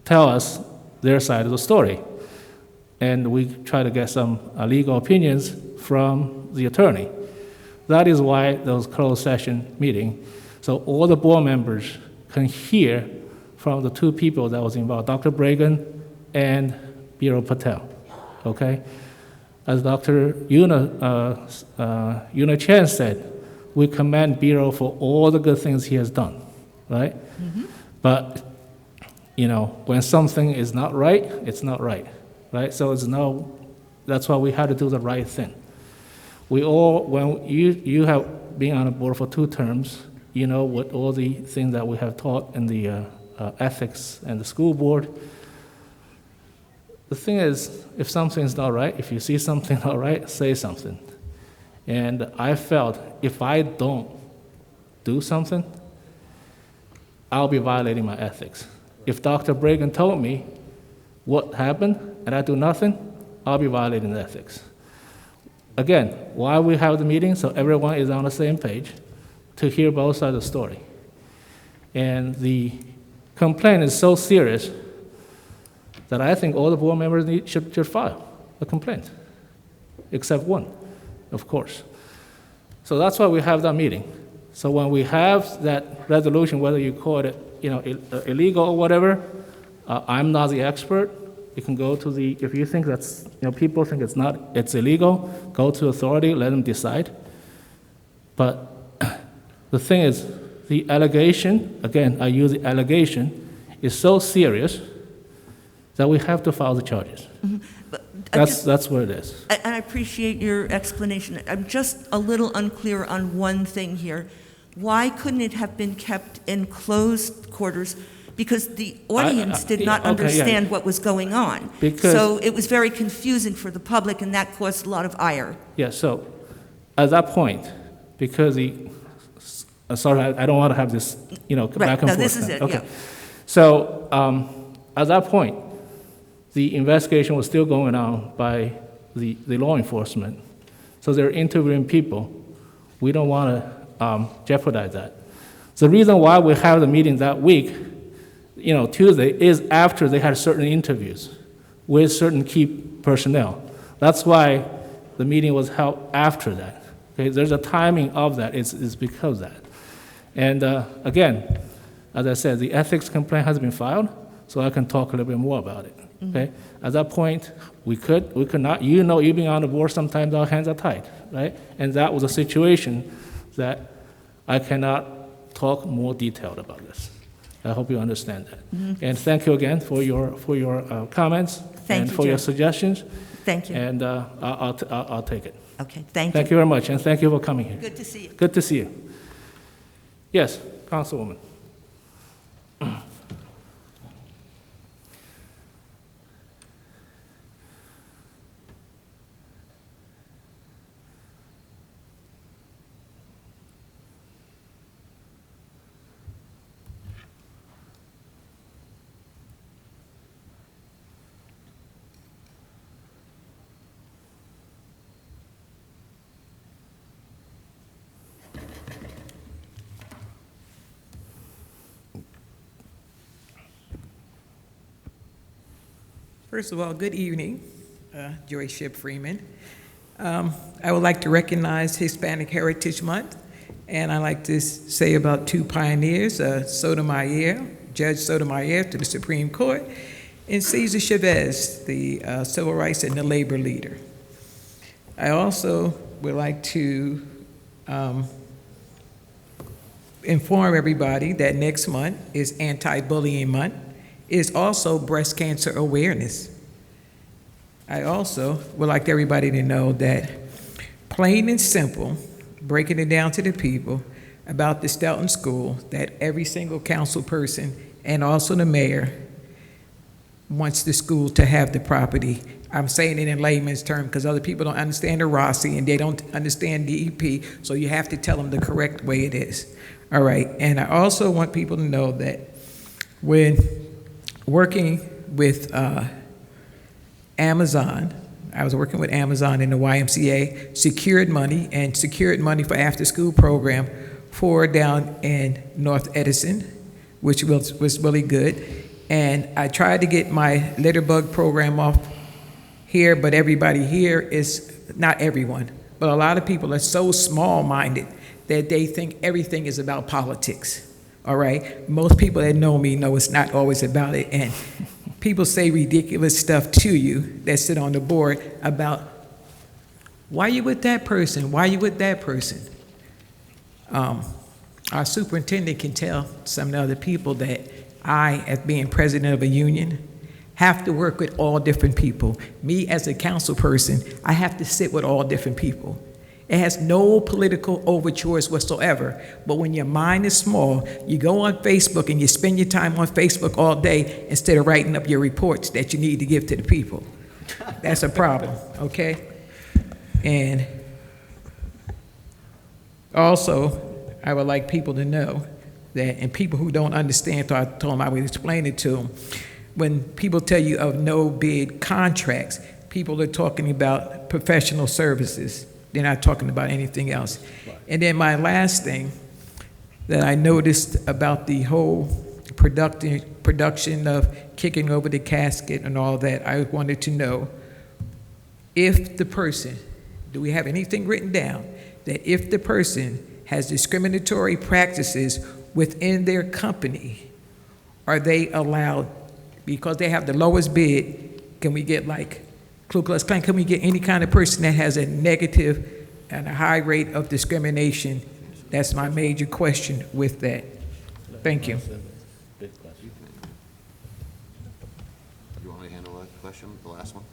tell us their side of the story. And we try to get some legal opinions from the attorney. That is why those closed session meeting, so all the board members can hear from the two people that was involved, Dr. Bragan and Biral Patel, okay? As Dr. Yuna Chen said, we commend Biral for all the good things he has done, right? But, when something is not right, it's not right, right? So that's why we had to do the right thing. When you have been on the board for 2 terms, you know what all the things that we have taught in the ethics and the school board. The thing is, if something's not right, if you see something not right, say something. And I felt if I don't do something, I'll be violating my ethics. If Dr. Bragan told me what happened and I do nothing, I'll be violating the ethics. again, why we have the meeting, so everyone is on the same page to hear both sides of the story. And the complaint is so serious that I think all the board members should file a complaint, except one, of course. So that's why we have that meeting. So when we have that resolution, whether you call it, illegal or whatever, I'm not the expert. You can go to if you think that's, people think it's illegal, go to authority, let them decide. But the thing is, the allegation, again, I use the allegation, is so serious that we have to file the charges. Mhm. But That's what it is. And I appreciate your explanation. I'm just a little unclear on one thing here. Why couldn't it have been kept in closed quarters? Because the audience did not understand what was going on. So it was very confusing for the public, and that caused a lot of ire. Yeah, so at that point, because sorry, I don't want to have this, back and forth. This is it, okay. yeah. So at that point, the investigation was still going on by the law enforcement. So they're interviewing people. We don't want to jeopardize that. The reason why we have the meeting that week, Tuesday, is after they had certain interviews with certain key personnel. That's why the meeting was held after that. Okay, there's a timing of that. It's because of that. And again, as I said, the ethics complaint has been filed, so I can talk a little bit more about it. Okay, at that point, we could not. You being on the board, sometimes our hands are tied, right? And that was a situation that I cannot talk more detailed about this. I hope you understand that. Mm-hmm. And thank you again for your comments and for your suggestions. Thank you. And I'll take it. Okay, thank you. Thank you very much, and thank you for coming here. Good to see you. Good to see you. Yes, Councilwoman. First of all, good evening, Joy Ship Freeman. I would like to recognize Hispanic Heritage Month, and I'd like to say about two pioneers, Sotomayor, Judge Sotomayor to the Supreme Court, and Cesar Chavez, the civil rights and the labor leader. I also would like to inform everybody that next month is Anti-Bullying Month. Is also breast cancer awareness. I also would like everybody to know that, plain and simple, breaking it down to the people about the Stelton School, that every single council person and also the mayor wants the school to have the property. I'm saying it in layman's terms because other people don't understand the Rossi and they don't understand DEP, so you have to tell them the correct way it is. All right, and I also want people to know that when working with Amazon, I was working with Amazon in the YMCA, secured money for after-school program for down in North Edison, which was really good. And I tried to get my litter bug program off here, but everybody here is, not everyone, but a lot of people are so small-minded that they think everything is about politics. All right, most people that know me know it's not always about it, and people say ridiculous stuff to you that sit on the board about, why you with that person? Why you with that person? Our superintendent can tell some of the other people that I, as being president of a union, have to work with all different people. Me as a council person, I have to sit with all different people. It has no political overtures whatsoever. But when your mind is small, you go on Facebook and you spend your time on Facebook all day instead of writing up your reports that you need to give to the people. That's a problem, okay? And also, I would like people to know that, and people who don't understand, so I told them I would explain it to them, when people tell you of no bid contracts, people are talking about professional services. They're not talking about anything else. And then my last thing that I noticed about the whole production of kicking over the casket and all that, I wanted to know if the person, do we have anything written down, that if the person has discriminatory practices within their company, are they allowed, because they have the lowest bid, can we get like Ku Klux Klan, can we get any kind of person that has a negative and a high rate of discrimination? That's my major question with that. Thank you. You want me to handle that question, the last one?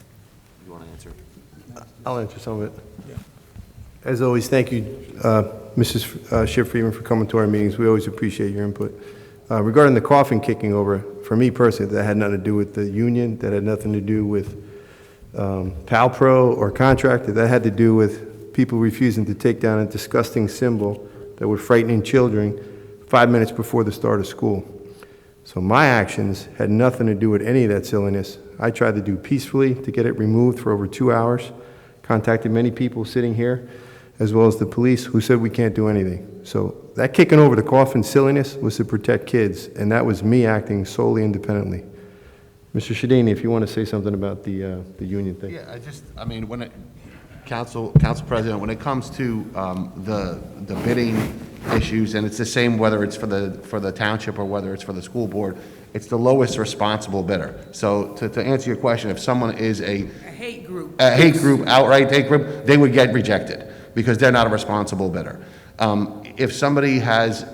You want to answer? I'll answer some of it. As always, thank you, Mrs. Shipp-Friedman, for coming to our meetings. We always appreciate your input. Regarding the coffin kicking over, for me personally, that had nothing to do with the union, that had nothing to do with PalPro or Contractor. That had to do with people refusing to take down a disgusting symbol that was frightening children 5 minutes before the start of school. So my actions had nothing to do with any of that silliness. I tried to do peacefully to get it removed for over 2 hours, contacted many people sitting here, as well as the police, who said we can't do anything. So that kicking over the coffin silliness was to protect kids, and that was me acting solely independently. Mr. Shadini, if you want to say something about the union thing. Yeah, I mean, when Council President, when it comes to the bidding issues, and it's the same whether it's for the township or whether it's for the school board, it's the lowest responsible bidder. So to answer your question, if someone is a hate group, outright hate group, they would get rejected because they're not a responsible bidder. If somebody has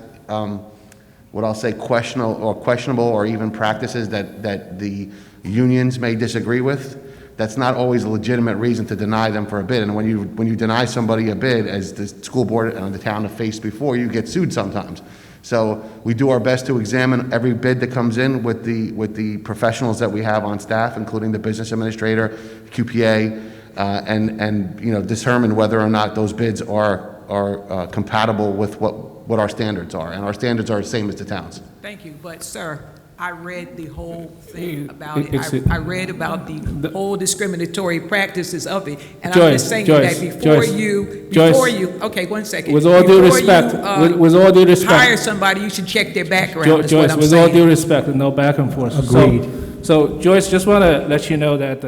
what I'll say questionable or even practices that the unions may disagree with, that's not always a legitimate reason to deny them for a bid. And when you deny somebody a bid, as the school board and the town have faced before, you get sued sometimes. So we do our best to examine every bid that comes in with the professionals that we have on staff, including the business administrator, QPA, and you know, determine whether or not those bids are compatible with what our standards are. And our standards are the same as the town's. Thank you, but sir, I read the whole thing about it. I read about the whole discriminatory practices of it, and I'm just saying that before you, okay, 1 second. With all due respect, with all due respect, hire somebody, you should check their background. Is Joyce, what I'm with saying. all due respect, no back and forth. Agreed. So Joyce, just want to let you know that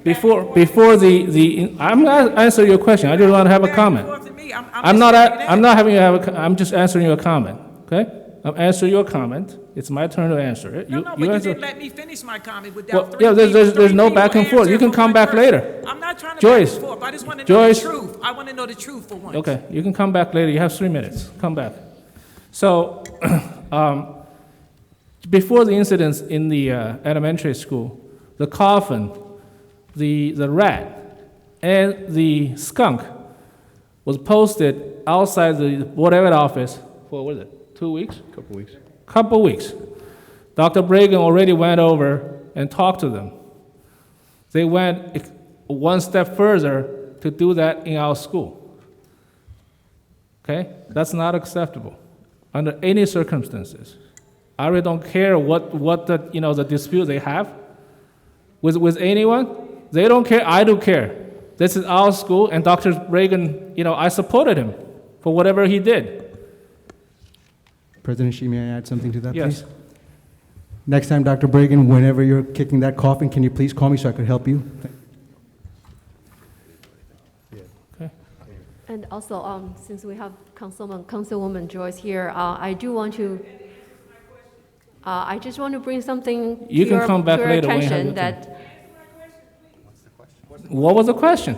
before the I'm not answering your question. I just want to have a comment. I'm not having you have I'm just answering your comment. Okay. I'm answering your comment. It's my turn to answer it. No, but you didn't let me finish my comment without there's no back and forth. You can come back later. I'm not trying to Joyce, back and forth. I just want to know the truth. I want to know the truth for once. Okay, you can come back later. You have 3 minutes. Come back. So, before the incidents in the elementary school, the coffin, the rat, and the skunk was posted outside the Board of Ed office for, what is it, 2 weeks? Couple weeks. Dr. Bragan already went over and talked to them. They went one step further to do that in our school. Okay? That's not acceptable under any circumstances. I really don't care what the dispute they have with anyone. They don't care. I do care. This is our school, and Dr. Bragan, I supported him for whatever he did. President Xi, may I add something to that, Yes. please? Next time, Dr. Bragan, whenever you're kicking that coffin, can you please call me so I could help you? Okay. And also, since we have Councilwoman Joyce here, I do want to. I just want to bring something You to can your, come back to your later when you have attention your turn. that. What was the question?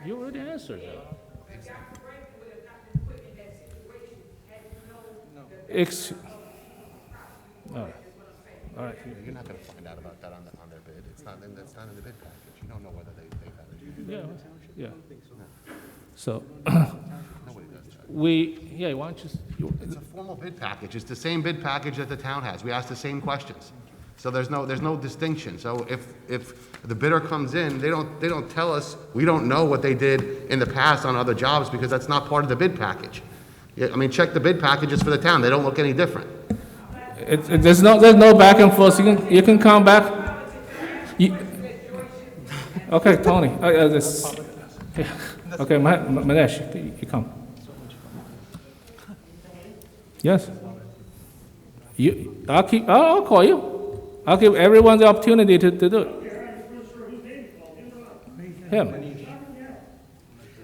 You already answered that. All right. You're not going to find out about that on their bid. That's not in the bid package. You don't know whether they've had it. Yeah. So, Nobody does that. why don't you? It's a formal bid package. It's the same bid package that the town has. We ask the same questions. So there's no distinction. So if the bidder comes in, they don't tell us, we don't know what they did in the past on other jobs because that's not part of the bid package. Yeah, I mean, check the bid packages for the town. They don't look any different. There's no back and forth. You can come back. Okay, Tony. Okay, Manesh, you come. Yes. I'll call you. I'll give everyone the opportunity to do it. Him.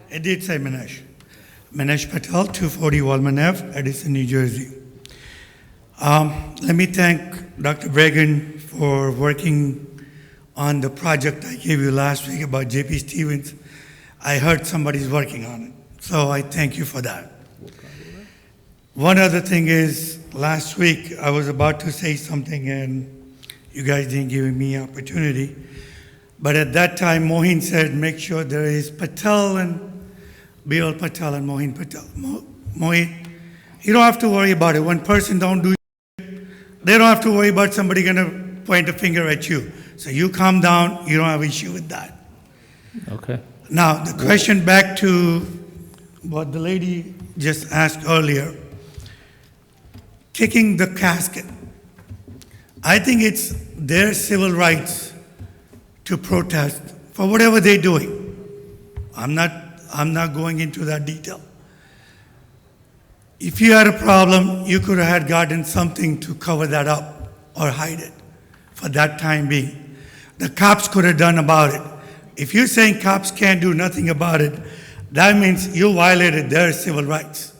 It did say Manesh. Manesh Patel, 240 Wallman Ave, Edison, New Jersey. Let me thank Dr. Bregan for working on the project I gave you last week about J.P. Stevens. I heard somebody's working on it, so I thank you for that. One other thing is, last week I was about to say something and you guys didn't give me opportunity. But at that time, Mohin said, make sure there is Patel and Bill Patel and Mohin Patel. Mohin, you don't have to worry about it. One person don't do it, they don't have to worry about somebody gonna point a finger at you. So you calm down, you don't have issue with that. Okay. Now, the question back to what the lady just asked earlier, kicking the casket. I think it's their civil rights to protest for whatever they're doing. I'm not going into that detail. If you had a problem, you could have gotten something to cover that up or hide it for that time being. The cops could have done about it. If you're saying cops can't do nothing about it, that means you violated their civil rights.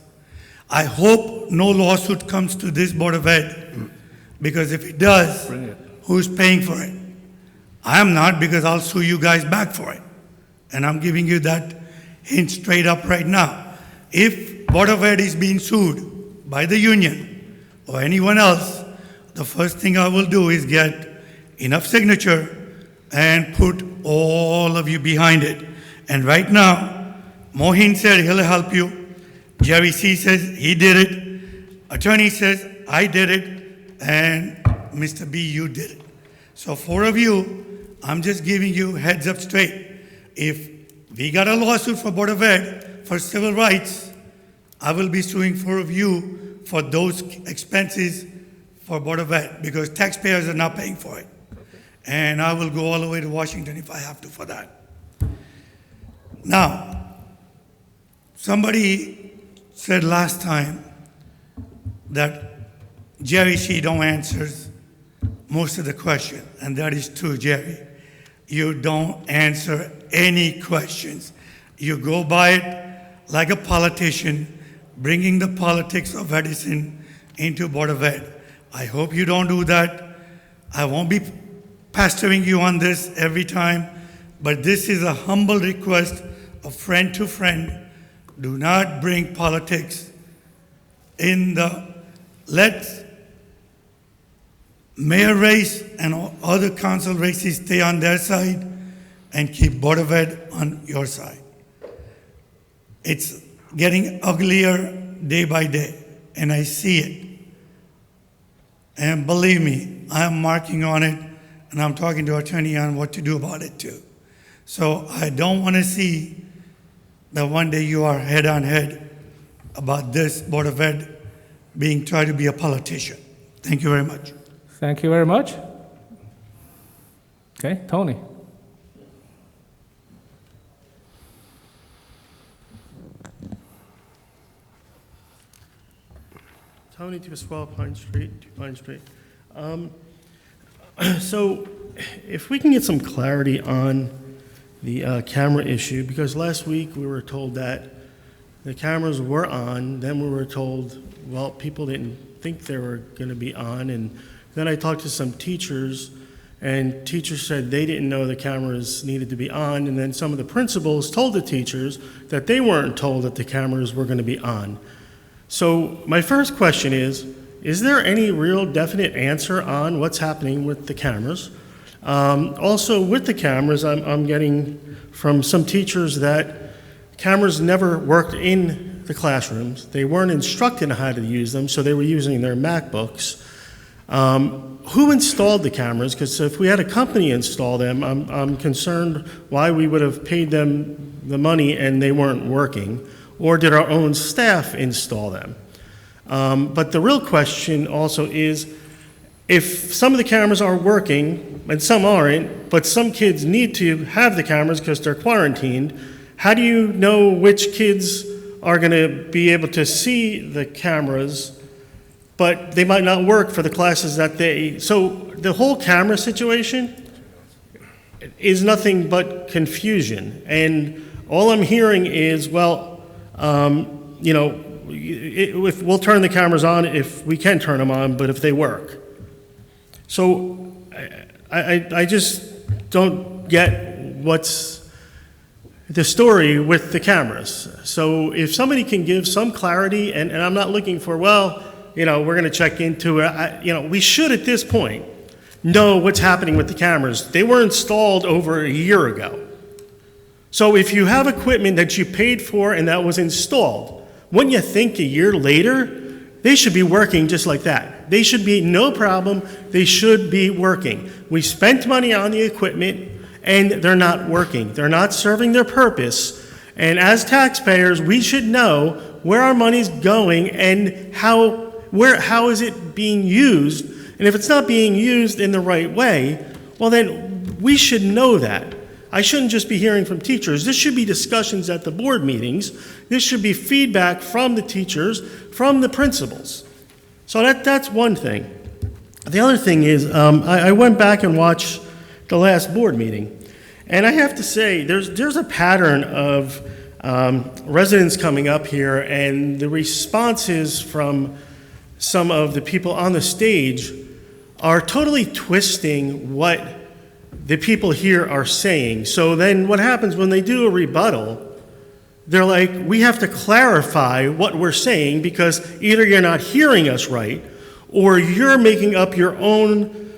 I hope no lawsuit comes to this Board of Ed, because if it does, who's paying for it? I am not, because I'll sue you guys back for it. And I'm giving you that hint straight up right now. If Board of Ed is being sued by the union or anyone else, the first thing I will do is get enough signature and put all of you behind it. And right now, Mohin said he'll help you. Jerry C. says he did it. Attorney says I did it. And Mr. B, you did it. So 4 of you, I'm just giving you heads up straight. If we got a lawsuit for Board of Ed for civil rights, I will be suing 4 of you for those expenses for Board of Ed, because taxpayers are not paying for it. And I will go all the way to Washington if I have to for that. Now, somebody said last time that Jerry C. don't answer most of the question, and that is true, Jerry. You don't answer any questions. You go by it like a politician, bringing the politics of Edison into Board of Ed. I hope you don't do that. I won't be pestering you on this every time, but this is a humble request of friend to friend. Do not bring politics in let mayor race and other council races stay on their side and keep Board of Ed on your side. It's getting uglier day by day, and I see it. And believe me, I am marking on it, and I'm talking to attorney on what to do about it too. So I don't want to see that one day you are head on head about this Board of Ed being tried to be a politician. Thank you very much. Thank you very much. Okay, Tony. Tony Pasquale, Pine Street, Pine Street. So if we can get some clarity on the camera issue, because last week we were told that the cameras were on, then we were told, well, people didn't think they were going to be on, and then I talked to some teachers, and teachers said they didn't know the cameras needed to be on, and then some of the principals told the teachers that they weren't told that the cameras were going to be on. So my first question is there any real definite answer on what's happening with the cameras? Also with the cameras, I'm getting from some teachers that cameras never worked in the classrooms. They weren't instructed on how to use them, so they were using their MacBooks. Who installed the cameras? Because if we had a company install them, I'm concerned why we would have paid them the money and they weren't working. Or did our own staff install them? But the real question also is, if some of the cameras are working and some aren't, but some kids need to have the cameras because they're quarantined, how do you know which kids are going to be able to see the cameras, but they might not work for the classes that they... So the whole camera situation is nothing but confusion. And all I'm hearing is, well, you know, if we'll turn the cameras on if we can turn them on, but if they work. So I just don't get what's the story with the cameras. So if somebody can give some clarity, and I'm not looking for, well, you know, we're going to check into it. You know, we should at this point know what's happening with the cameras. They were installed over a year ago. So if you have equipment that you paid for and that was installed, wouldn't you think a year later, they should be working just like that? They should be no problem. They should be working. We spent money on the equipment and they're not working. They're not serving their purpose. And as taxpayers, we should know where our money's going and how is it being used. And if it's not being used in the right way, well then we should know that. I shouldn't just be hearing from teachers. This should be discussions at the board meetings. This should be feedback from the teachers, from the principals. So that's one thing. The other thing is, I went back and watched the last board meeting, and I have to say, there's a pattern of residents coming up here, and the responses from some of the people on the stage are totally twisting what the people here are saying. So then what happens when they do a rebuttal, they're like, we have to clarify what we're saying because either you're not hearing us right or you're making up your own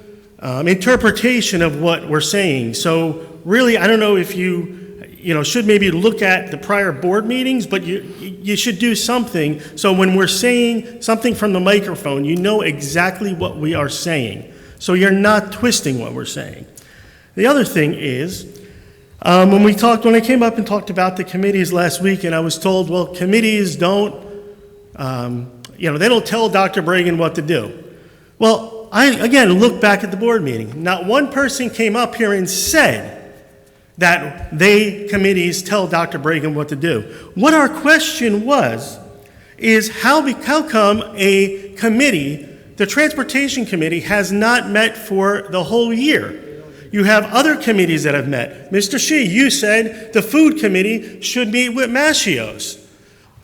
interpretation of what we're saying. So really, I don't know if you should maybe look at the prior board meetings, but you should do something so when we're saying something from the microphone, you know exactly what we are saying. So you're not twisting what we're saying. The other thing is, when I came up and talked about the committees last week, and I was told, well, committees don't, they don't tell Dr. Bragan what to do. Well, I, again, look back at the board meeting. Not one person came up here and said that committees tell Dr. Bragan what to do. What our question was, is how come a committee, the Transportation Committee, has not met for the whole year? You have other committees that have met. Mr. Shi, you said the Food Committee should meet with Mascios.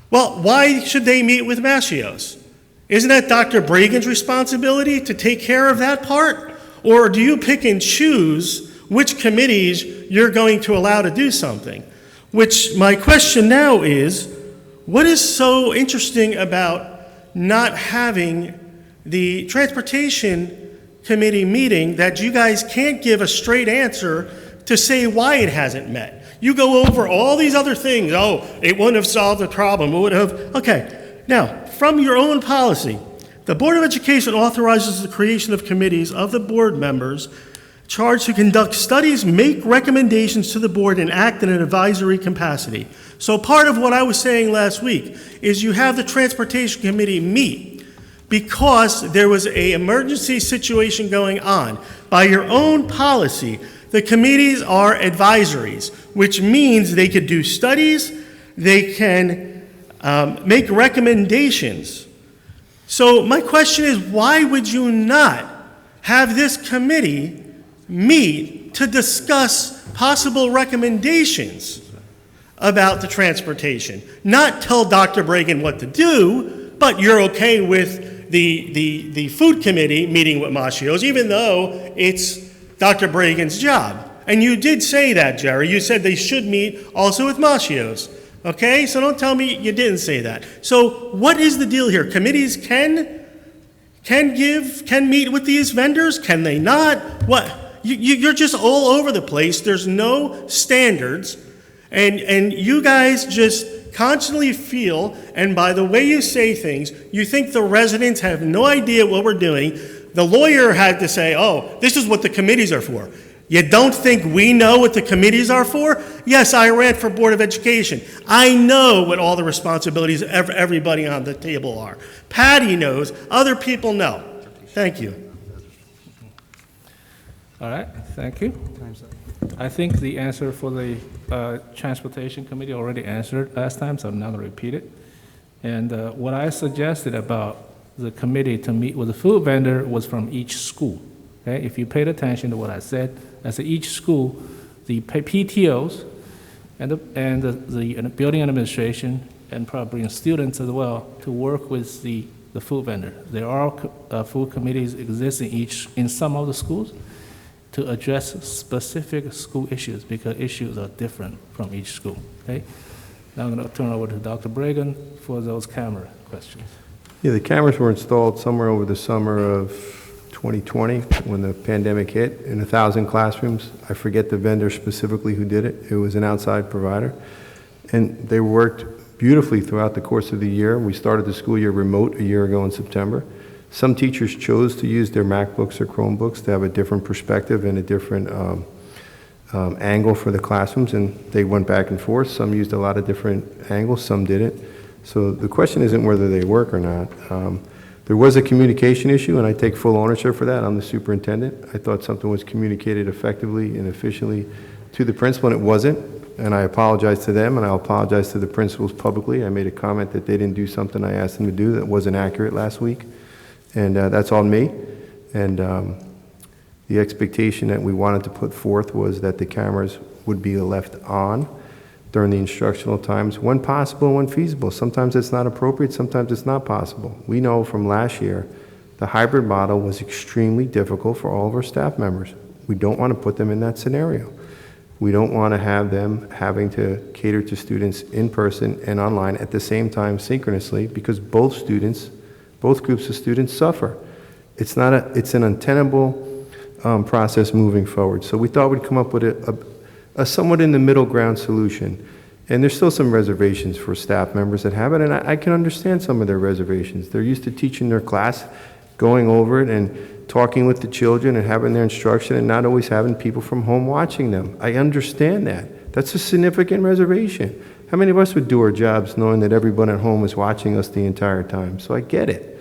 Well, why should they meet with Mascios? Isn't that Dr. Bragan's responsibility to take care of that part? Or do you pick and choose which committees you're going to allow to do something? Which my question now is, what is so interesting about not having the Transportation Committee meeting that you guys can't give a straight answer to say why it hasn't met? You go over all these other things. Oh, it wouldn't have solved the problem. It would have. Okay. Now, from your own policy, the Board of Education authorizes the creation of committees of the board members charged to conduct studies, make recommendations to the board, and act in an advisory capacity. So part of what I was saying last week is you have the Transportation Committee meet because there was an emergency situation going on. By your own policy, the committees are advisories, which means they could do studies, they can make recommendations. So my question is, why would you not have this committee meet to discuss possible recommendations about the transportation? Not tell Dr. Bragan what to do, but you're okay with the Food Committee meeting with Mascios, even though it's Dr. Bragan's job. And you did say that, Jerry. You said they should meet also with Mascios. Okay? So don't tell me you didn't say that. So what is the deal here? Committees can meet with these vendors? Can they not? What? You're just all over the place. There's no standards. And you guys just constantly feel, and by the way you say things, you think the residents have no idea what we're doing. The lawyer had to say, oh, this is what the committees are for. You don't think we know what the committees are for? Yes, I ran for Board of Education. I know what all the responsibilities of everybody on the table are. Patty knows. Other people know. Thank you. All right, thank you. I think the answer for the Transportation Committee already answered last time, so I'm not going to repeat it. And what I suggested about the committee to meet with the food vendor was from each school. Okay, if you paid attention to what I said each school, the PTOs and the building administration and probably students as well to work with the food vendor. There are food committees existing in some of the schools to address specific school issues because issues are different from each school. Okay, now I'm going to turn over to Dr. Bragan for those camera questions. Yeah, the cameras were installed somewhere over the summer of 2020 when the pandemic hit in 1,000 classrooms. I forget the vendor specifically who did it. It was an outside provider. And they worked beautifully throughout the course of the year. We started the school year remote a year ago in September. Some teachers chose to use their MacBooks or Chromebooks to have a different perspective and a different angle for the classrooms, and they went back and forth. Some used a lot of different angles, some didn't. So the question isn't whether they work or not. There was a communication issue, and I take full ownership for that. I'm the superintendent. I thought something was communicated effectively and efficiently to the principal, and it wasn't. And I apologize to them, and I'll apologize to the principals publicly. I made a comment that they didn't do something I asked them to do that wasn't accurate last week. And that's on me. And the expectation that we wanted to put forth was that the cameras would be left on during the instructional times when possible, when feasible. Sometimes it's not appropriate, sometimes it's not possible. We know from last year, the hybrid model was extremely difficult for all of our staff members. We don't want to put them in that scenario. We don't want to have them having to cater to students in person and online at the same time synchronously because both groups of students suffer. It's an untenable process moving forward. So we thought we'd come up with a somewhat in the middle ground solution. And there's still some reservations for staff members that have it, and I can understand some of their reservations. They're used to teaching their class, going over it and talking with the children and having their instruction and not always having people from home watching them. I understand that. That's a significant reservation. How many of us would do our jobs knowing that everyone at home is watching us the entire time? So I get it.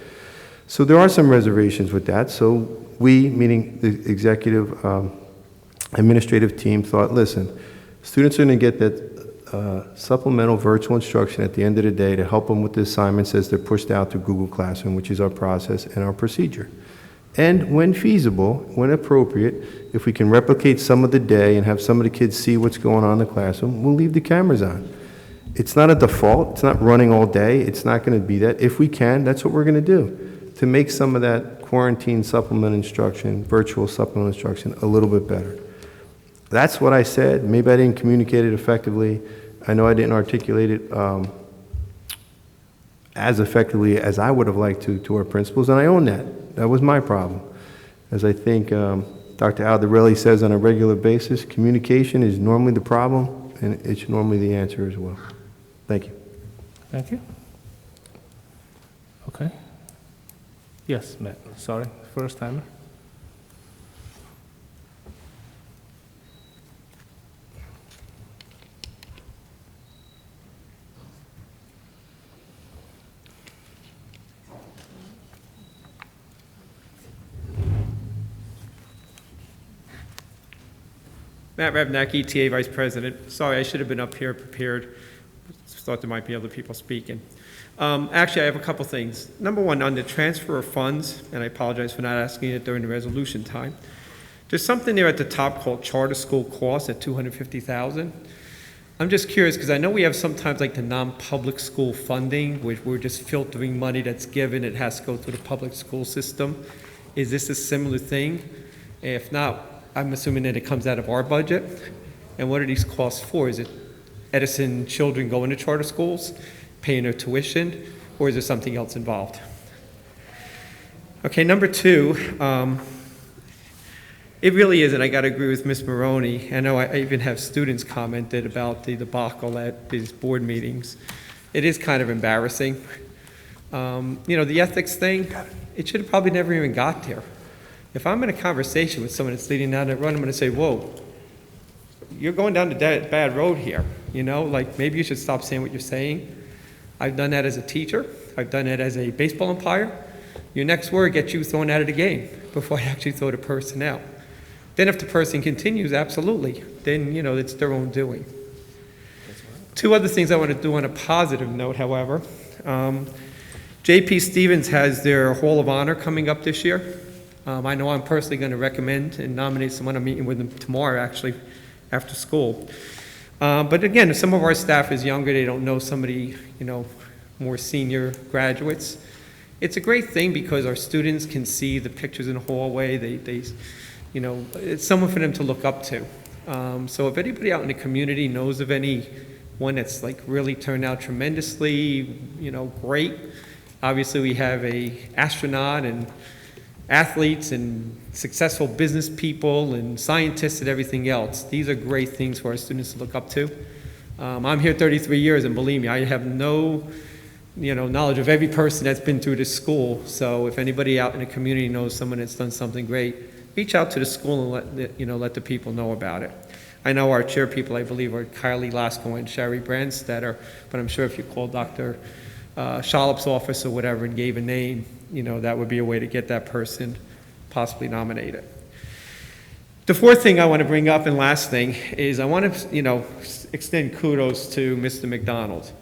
So there are some reservations with that. So we, meaning the executive administrative team, thought, listen, students are going to get that supplemental virtual instruction at the end of the day to help them with the assignments as they're pushed out to Google Classroom, which is our process and our procedure. And when feasible, when appropriate, if we can replicate some of the day and have some of the kids see what's going on in the classroom, we'll leave the cameras on. It's not a default. It's not running all day. It's not going to be that. If we can, that's what we're going to do to make some of that quarantine supplement instruction, virtual supplement instruction, a little bit better. That's what I said. Maybe I didn't communicate it effectively. I know I didn't articulate it as effectively as I would have liked to our principals, and I own that. That was my problem. As I think Dr. Aldarelli says on a regular basis, communication is normally the problem, and it's normally the answer as well. Thank you. Thank you. Okay. Yes, Matt. Sorry, first timer. Matt Rebnacki, TA Vice President. Sorry, I should have been up here prepared. Thought there might be other people speaking. Actually, I have a couple things. Number one, on the transfer of funds, and I apologize for not asking it during the resolution time. There's something there at the top called charter school costs at $250,000. I'm just curious because I know we have sometimes like the non-public school funding, which we're just filtering money that's given. It has to go through the public school system. Is this a similar thing? If not, I'm assuming that it comes out of our budget. And what are these costs for? Is it Edison children going to charter schools, paying their tuition, or is there something else involved? Okay, number two, it really isn't. I got to agree with Ms. Maroney. I know I even have students commented about the debacle at these board meetings. It is kind of embarrassing. You know, the ethics thing, it should have probably never even got there. If I'm in a conversation with someone that's leading down that road, I'm going to say, whoa, you're going down the bad road here. You know, like maybe you should stop saying what you're saying. I've done that as a teacher. I've done it as a baseball umpire. Your next word gets you thrown out of the game before I actually throw the person out. Then if the person continues, absolutely, then, it's their own doing. Two other things I want to do on a positive note, however. JP Stevens has their Hall of Honor coming up this year. I know I'm personally going to recommend and nominate someone. I'm meeting with them tomorrow, actually, after school. But again, if some of our staff is younger, they don't know somebody, more senior graduates. It's a great thing because our students can see the pictures in the hallway. It's someone for them to look up to. So if anybody out in the community knows of anyone that's like really turned out tremendously, great. Obviously, we have a astronaut and athletes and successful business people and scientists and everything else. These are great things for our students to look up to. I'm here 33 years, and believe me, I have no knowledge of every person that's been through this school. So if anybody out in the community knows someone that's done something great, reach out to the school and let the people know about it. I know our chair people, I believe, are Kylie Lasko and Sherry Brandstetter, but I'm sure if you call Dr. Shalop's office or whatever and gave a name, that would be a way to get that person possibly nominated. The fourth thing I want to bring up, and last thing, is I want to, extend kudos to Mr. McDonald.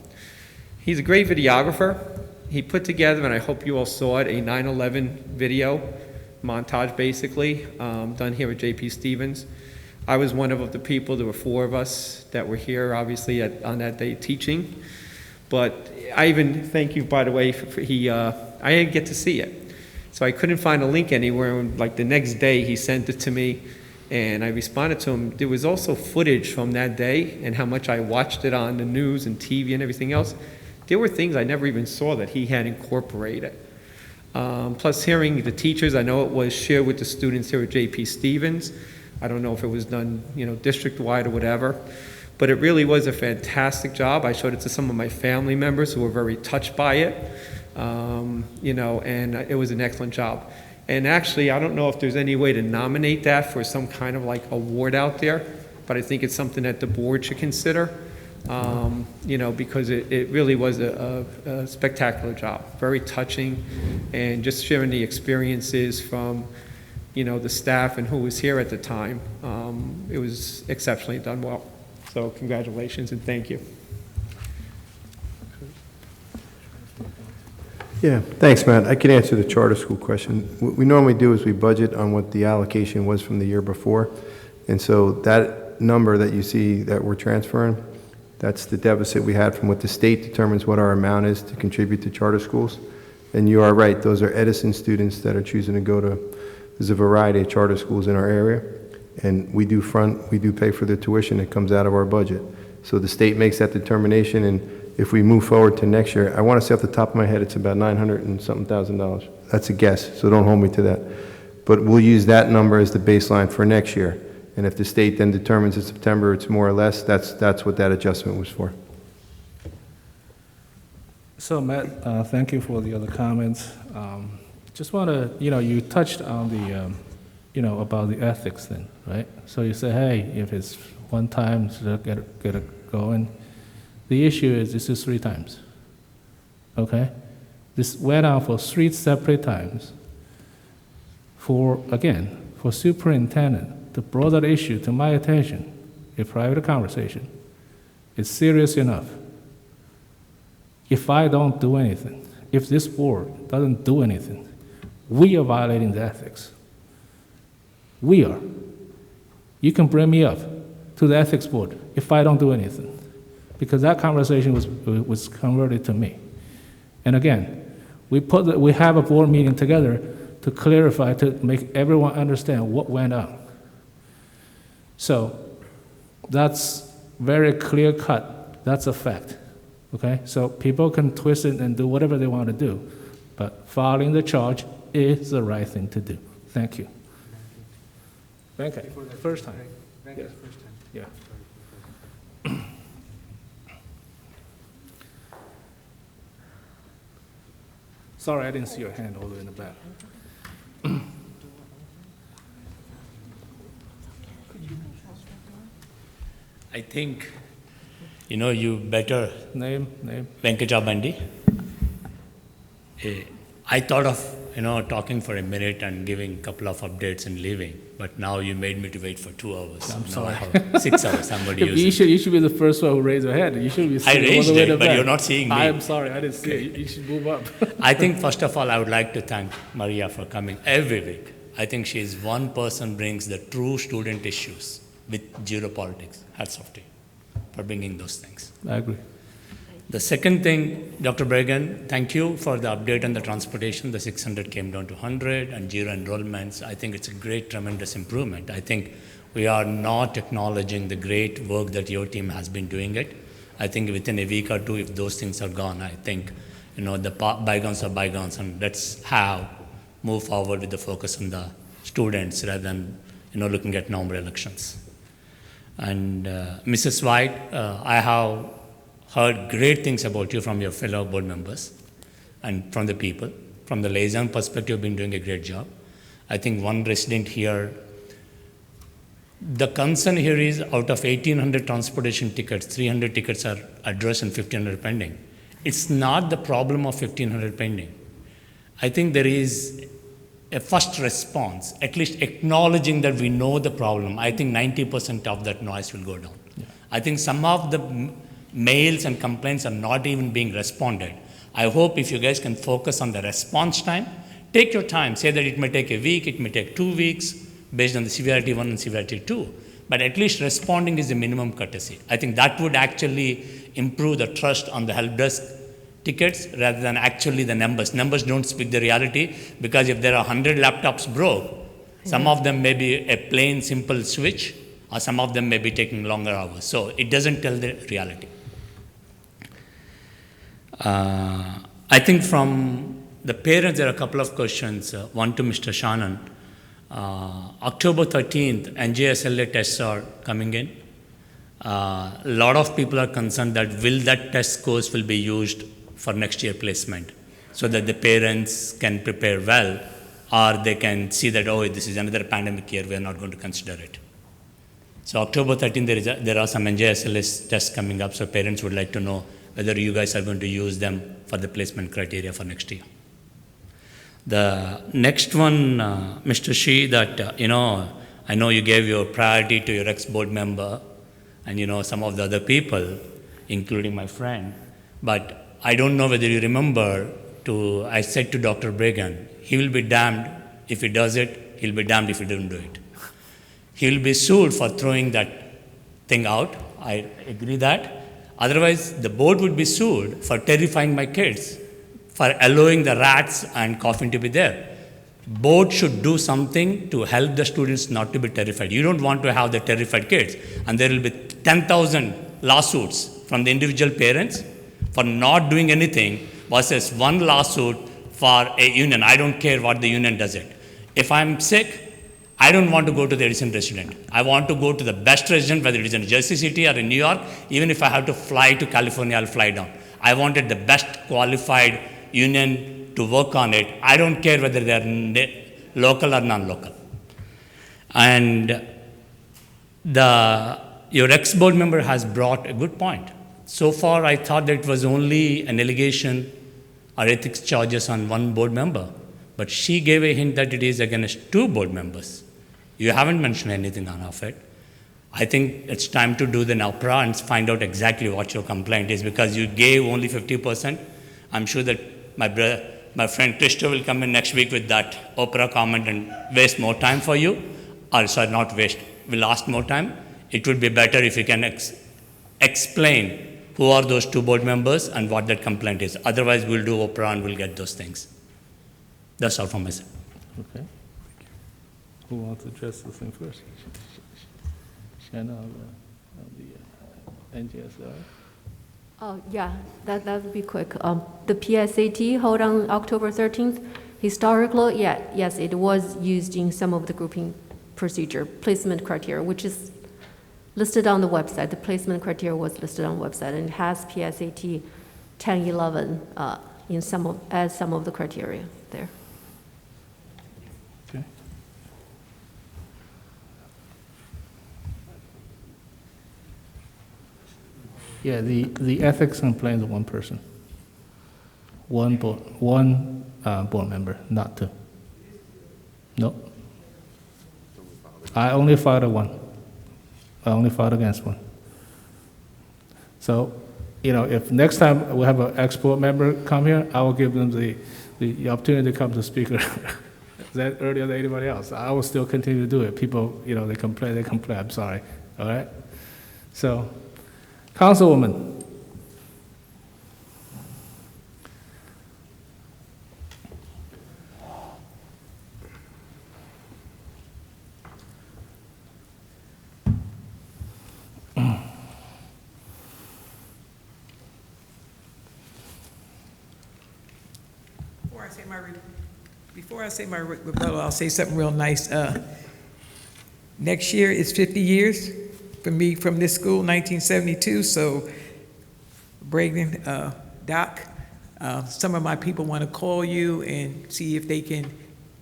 He's a great videographer. He put together, and I hope you all saw it, a 9/11 video montage, basically, done here at JP Stevens. I was one of the people, there were 4 of us that were here, obviously, on that day teaching. But I even, thank you, by the way, I didn't get to see it. So I couldn't find a link anywhere, and like the next day, he sent it to me, and I responded to him. There was also footage from that day, and how much I watched it on the news and TV and everything else. There were things I never even saw that he had incorporated. Plus hearing the teachers, I know it was shared with the students here at JP Stevens. I don't know if it was done, district-wide or whatever, but it really was a fantastic job. I showed it to some of my family members who were very touched by it, and it was an excellent job. And actually, I don't know if there's any way to nominate that for some kind of like award out there, but I think it's something that the board should consider, because it really was a spectacular job, very touching, and just sharing the experiences from the staff and who was here at the time. It was exceptionally done well. So congratulations and thank you. Yeah, thanks, Matt. I can answer the charter school question. What we normally do is we budget on what the allocation was from the year before. And so that number that you see that we're transferring, that's the deficit we had from what the state determines what our amount is to contribute to charter schools. And you are right, those are Edison students that are choosing to go to, there's a variety of charter schools in our area. And we do pay for the tuition that comes out of our budget. So the state makes that determination, and if we move forward to next year, I want to say off the top of my head, it's about $900 and something thousand. That's a guess, so don't hold me to that. But we'll use that number as the baseline for next year. And if the state then determines in September it's more or less, that's what that adjustment was for. So Matt, thank you for the other comments. Just want to, you touched on the, about the ethics thing, right? So you say, hey, if it's one time, so get it going. The issue is this is 3 times, okay? This went on for 3 separate times. For superintendent to bring that issue to my attention, a private conversation, it's serious enough. If I don't do anything, if this board doesn't do anything, we are violating the ethics. We are. You can bring me up to the ethics board if I don't do anything, because that conversation was converted to me. And again, we have a board meeting together to clarify, to make everyone understand what went on. So that's very clear cut. That's a fact. Okay? So people can twist it and do whatever they want to do, but following the charge is the right thing to do. Thank you. Thank you for the first time. Thank you for the first time. Yeah. Sorry, I didn't see your hand all the way in the back. I think, you better. Name. Venkata Bandi. I thought of talking for a minute and giving a couple of updates and leaving. But now you made me to wait for 2 hours. I'm Now sorry. I have 6 hours. I'm going to use it. You should be the first one who raised your hand. You should be I sitting all raised the way it, to the but back. you're not seeing me. I'm sorry, I didn't see it. You should move up. I think, first of all, I would like to thank Maria for coming every week. I think she is one person brings the true student issues with zero politics. Hats off to you for bringing those things. I agree. The second thing, Dr. Bregan, thank you for the update on the transportation. The 600 came down to 100 and zero enrollments. I think it's a great, tremendous improvement. I think we are not acknowledging the great work that your team has been doing it. I think within a week or two, if those things are gone, I think, the bygones are bygones, and let's move forward with the focus on the students rather than, looking at November elections. And Mrs. White, I have heard great things about you from your fellow board members and from the people. From the liaison perspective, you've been doing a great job. I think one resident here, the concern here is out of 1,800 transportation tickets, 300 tickets are addressed and 1,500 pending. It's not the problem of 1,500 pending. I think there is a first response, at least acknowledging that we know the problem. I think 90% of that noise will go down. Yeah. I think some of the mails and complaints are not even being responded. I hope if you guys can focus on the response time, take your time, say that it may take a week, it may take 2 weeks, based on the severity 1 and severity 2, but at least responding is the minimum courtesy. I think that would actually improve the trust on the help desk tickets rather than actually the numbers. Numbers don't speak the reality, because if there are 100 laptops broke, some of them may be a plain simple switch, or some of them may be taking longer hours. So it doesn't tell the reality. I think from the parents, there are a couple of questions. One to Mr. Shannon. October 13th, NJSLA tests are coming in. A lot of people are concerned that that test scores will be used for next year placement, so that the parents can prepare well, or they can see that, this is another pandemic year, we are not going to consider it. So October 13th, there are some NJSLA tests coming up, so parents would like to know whether you guys are going to use them for the placement criteria for next year. The next one, Mr. Shi, that, I know you gave your priority to your ex-board member and, some of the other people, including my friend, but I don't know whether you remember, I said to Dr. Bregan, he will be damned if he does it, he'll be damned if he doesn't do it. He will be sued for throwing that thing out. I agree that. Otherwise, the board would be sued for terrifying my kids, for allowing the rats and coughing to be there. Board should do something to help the students not to be terrified. You don't want to have the terrified kids, and there will be 10,000 lawsuits from the individual parents for not doing anything versus one lawsuit for a union. I don't care what the union does it. If I'm sick, I don't want to go to the Edison resident. I want to go to the best resident, whether it is in Jersey City or in New York. Even if I have to fly to California, I'll fly down. I wanted the best qualified union to work on it. I don't care whether they're local or non-local. And your ex-board member has brought a good point. So far, I thought that it was only an allegation or ethics charges on one board member, but she gave a hint that it is against 2 board members. You haven't mentioned anything on of it. I think it's time to do the NAPRA and find out exactly what your complaint is, because you gave only 50%. I'm sure that my friend Krista will come in next week with that Oprah comment and waste more time for you. Or sorry, not waste, will last more time. It would be better if you can explain who are those 2 board members and what that complaint is. Otherwise, we'll do Oprah and we'll get those things. That's all from myself. Okay. Who wants to address this thing first? Shanna of the NGSR? Yeah, that would be quick. The PSAT hold on October 13th. Historically, yes, it was used in some of the grouping procedure, placement criteria, which is listed on the website. The placement criteria was listed on the website, and it has PSAT 1011 as some of the criteria there. Okay. Yeah, the ethics complains of one person. one board member, not two. No. I only filed one. I only filed against one. So, if next time we have an ex-board member come here, I will give them the opportunity to come to speaker. That earlier than anybody else. I will still continue to do it. People, they complain, I'm sorry. All right? So, Councilwoman. Before I say my rebuttal, I'll say something real nice. Next year is 50 years for me from this school, 1972. So, Braden, Doc, some of my people want to call you and see if they can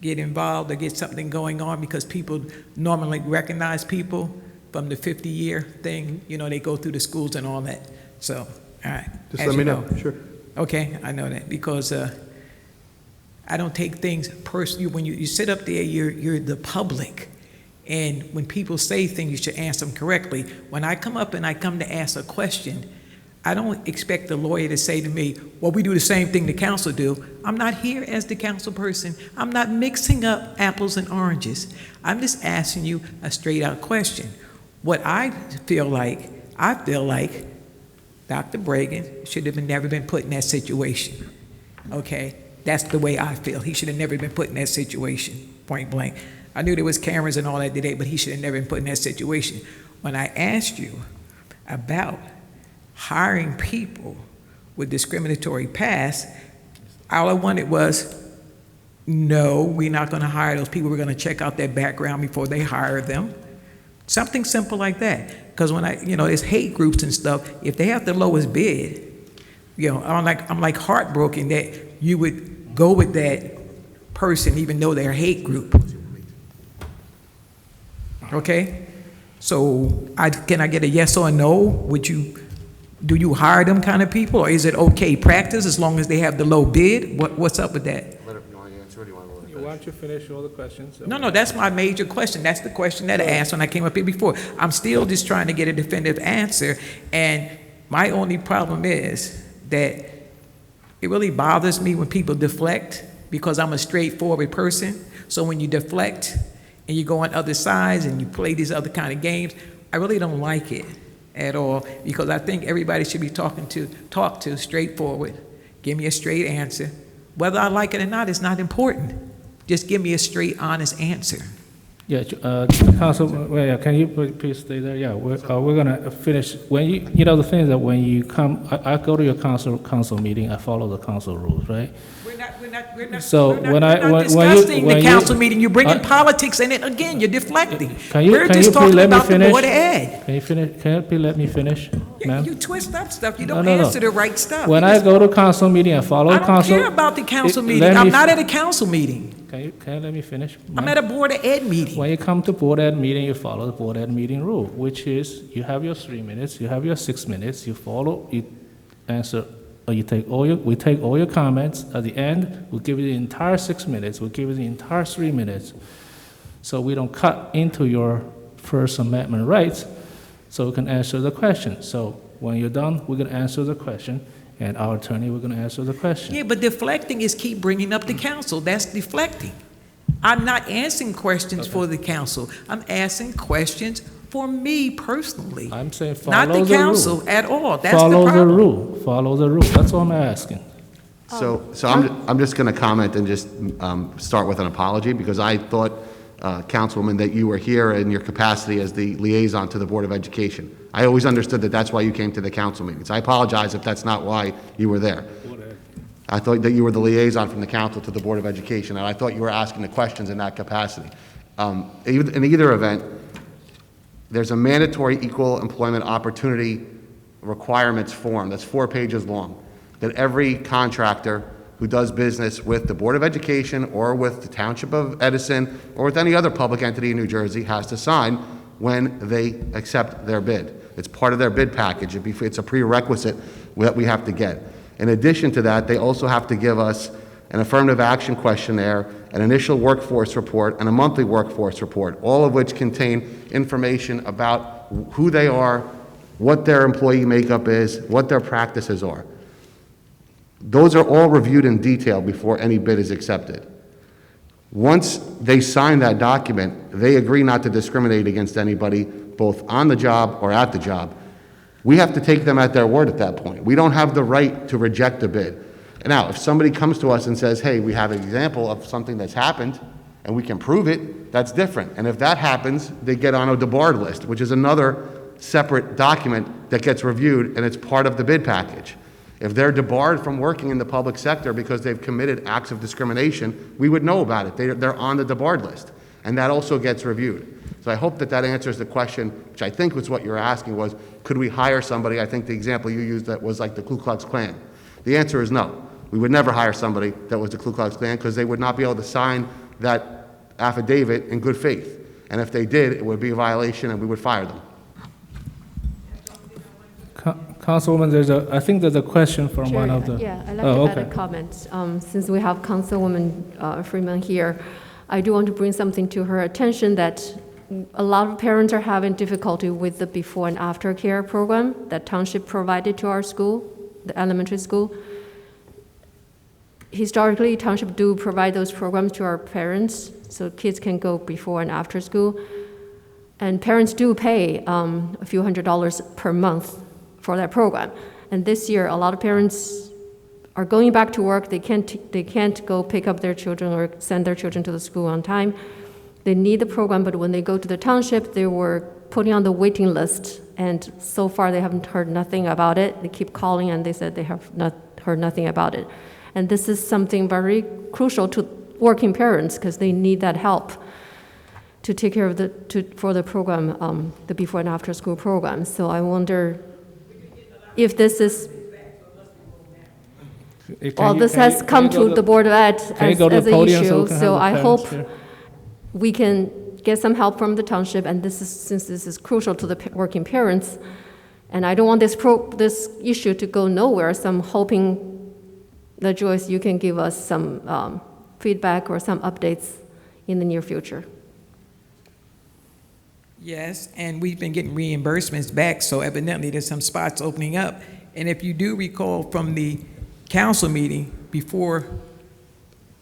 get involved or get something going on, because people normally recognize people from the 50-year thing. They go through the schools and all that. So, all right. Just let me know. Sure. Okay, I know that because I don't take things personally. When you sit up there, you're the public. And when people say things, you should answer them correctly. When I come up and I come to ask a question, I don't expect the lawyer to say to me, well, we do the same thing the council do. I'm not here as the council person. I'm not mixing up apples and oranges. I'm just asking you a straight out question. What I feel like Dr. Bragan should have never been put in that situation, okay? That's the way I feel. He should have never been put in that situation, point blank. I knew there was cameras and all that today, but he should have never been put in that situation. When I asked you about hiring people with discriminatory past, all I wanted was, no, we're not going to hire those people. We're going to check out their background before they hire them. Something simple like that. Because when there's hate groups and stuff, if they have the lowest bid, I'm like heartbroken that you would go with that person even though they're a hate group. Okay? So can I get a yes or a no? Do you hire them kind of people, or is it okay practice as long as they have the low bid? What's up with that? You want to answer, or do you want to let it Why don't you finish all the questions? No, that's my major question. That's the question that I asked when I came up here before. I'm still just trying to get a definitive answer, and my only problem is that it really bothers me when people deflect, because I'm a straightforward person. So when you deflect and you go on other sides and you play these other kind of games, I really don't like it at all, because I think everybody should be talked to straightforward. Give me a straight answer. Whether I like it or not is not important. Just give me a straight, honest answer. Yeah, Council, can you please stay there? Yeah, we're gonna finish. When the thing is that when you come, I go to your council meeting, I follow the council rules, right? We're not discussing the council meeting. You bring in politics in it again. You're deflecting. We're just talking about the Board of Ed. You twist up stuff. You don't answer the right stuff. When I go to council meeting, I follow the council. I don't care about the council meeting. I'm not at a council meeting. Can you let me finish? I'm at a Board of Ed meeting. When you come to Board Ed meeting, you follow the Board Ed meeting rule, which is you have your 3 minutes, you have your 6 minutes, you answer, or we take all your comments. At the end, we'll give you the entire 6 minutes, we'll give you the entire 3 minutes. So we don't cut into your First Amendment rights, so we can answer the question. So when you're done, we're gonna answer the question, and our attorney, we're going to answer the question. Yeah, but deflecting is keep bringing up the council. That's deflecting. I'm not answering questions for the council. I'm asking questions for me personally. I'm saying follow not the council rule. At all. That's follow the problem. The rule. Follow the rule. That's all I'm asking. So I'm just going to comment and just start with an apology, because I thought, Councilwoman, that you were here in your capacity as the liaison to the Board of Education. I always understood that that's why you came to the council meetings. I apologize if that's not why you were there. I thought that you were the liaison from the council to the Board of Education, and I thought you were asking the questions in that capacity. In either event, there's a mandatory equal employment opportunity requirements form that's 4 pages long that every contractor who does business with the Board of Education or with the Township of Edison or with any other public entity in New Jersey has to sign when they accept their bid. It's part of their bid package. It's a prerequisite that we have to get. In addition to that, they also have to give us an affirmative action questionnaire, an initial workforce report, and a monthly workforce report, all of which contain information about who they are, what their employee makeup is, what their practices are. Those are all reviewed in detail before any bid is accepted. Once they sign that document, they agree not to discriminate against anybody, both on the job or at the job. We have to take them at their word at that point. We don't have the right to reject a bid. Now, if somebody comes to us and says, hey, we have an example of something that's happened, and we can prove it, that's different. And if that happens, they get on a debarred list, which is another separate document that gets reviewed, and it's part of the bid package. If they're debarred from working in the public sector because they've committed acts of discrimination, we would know about it. They're on the debarred list, and that also gets reviewed. So I hope that that answers the question, which I think was what you're asking was, could we hire somebody? I think the example you used that was like the Ku Klux Klan. The answer is no. We would never hire somebody that was the Ku Klux Klan because they would not be able to sign that affidavit in good faith. And if they did, it would be a violation and we would fire them. Councilwoman, I think there's a question from one of the... Yeah, I'd like to add a comment. Since we have Councilwoman Freeman here, I do want to bring something to her attention that a lot of parents are having difficulty with the before and after care program that Township provided to our school, the elementary school. Historically, Township do provide those programs to our parents so kids can go before and after school. And parents do pay a few $100s per month for that program. And this year, a lot of parents are going back to work. They can't go pick up their children or send their children to the school on time. They need the program, but when they go to the Township, they were putting on the waiting list. And so far, they haven't heard nothing about it. They keep calling, and they said they have not heard nothing about it. And this is something very crucial to working parents because they need that help to take care of for the program, the before and after school program. So I wonder if this is, this has come to the Board of Ed as an issue. So I hope we can get some help from the Township, and since this is crucial to the working parents, and I don't want this issue to go nowhere, so I'm hoping that Joyce, you can give us some feedback or some updates in the near future. Yes, and we've been getting reimbursements back, so evidently there's some spots opening up. And if you do recall from the council meeting, before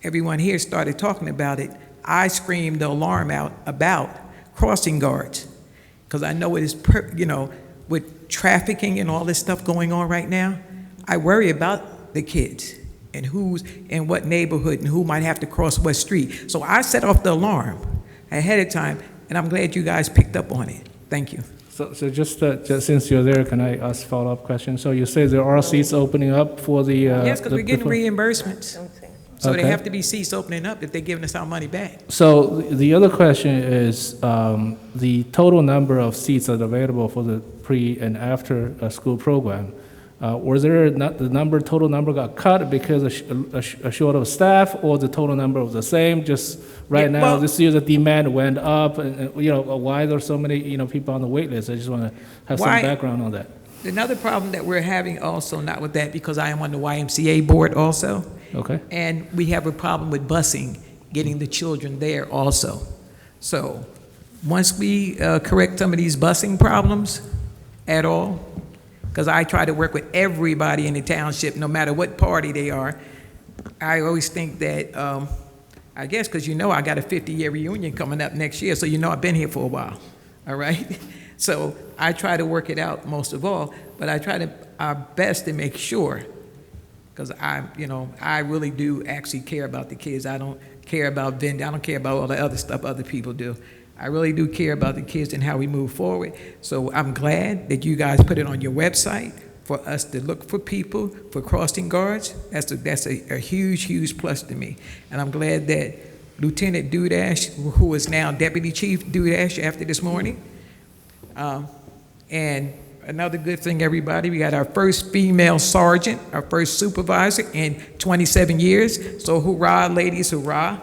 everyone here started talking about it, I screamed the alarm out about crossing guards, because I know it is, with trafficking and all this stuff going on right now, I worry about the kids and who's in what neighborhood and who might have to cross what street. So I set off the alarm ahead of time, and I'm glad you guys picked up on it. Thank you. So just since you're there, can I ask a follow-up question? So you say there are seats opening up for the... yes, because we're getting reimbursements. So Okay. there have to be seats opening up if they're giving us our money back. So the other question is the total number of seats that are available for the pre and after school program. Was there not the total number got cut because a short of staff, or the total number was the same? Just right now, this year the demand went up, and why there are so many people on the wait list? I just want to have some background on that. Another problem that we're having also, not with that, because I am on the YMCA board also. Okay. And we have a problem with busing, getting the children there also. So once we correct some of these busing problems at all, because I try to work with everybody in the township, no matter what party they are, I always think that, I guess because I got a 50-year reunion coming up next year, so I've been here for a while, all right? So I try to work it out most of all, but I try our best to make sure, because I really do actually care about the kids. I don't care about vending. I don't care about all the other stuff other people do. I really do care about the kids and how we move forward. So I'm glad that you guys put it on your website for us to look for people, for crossing guards. That's a huge, huge plus to me. And I'm glad that Lieutenant Dudash, who is now Deputy Chief Dudash after this morning, and another good thing, everybody, we got our first female sergeant, our first supervisor in 27 years. So hurrah, ladies, hurrah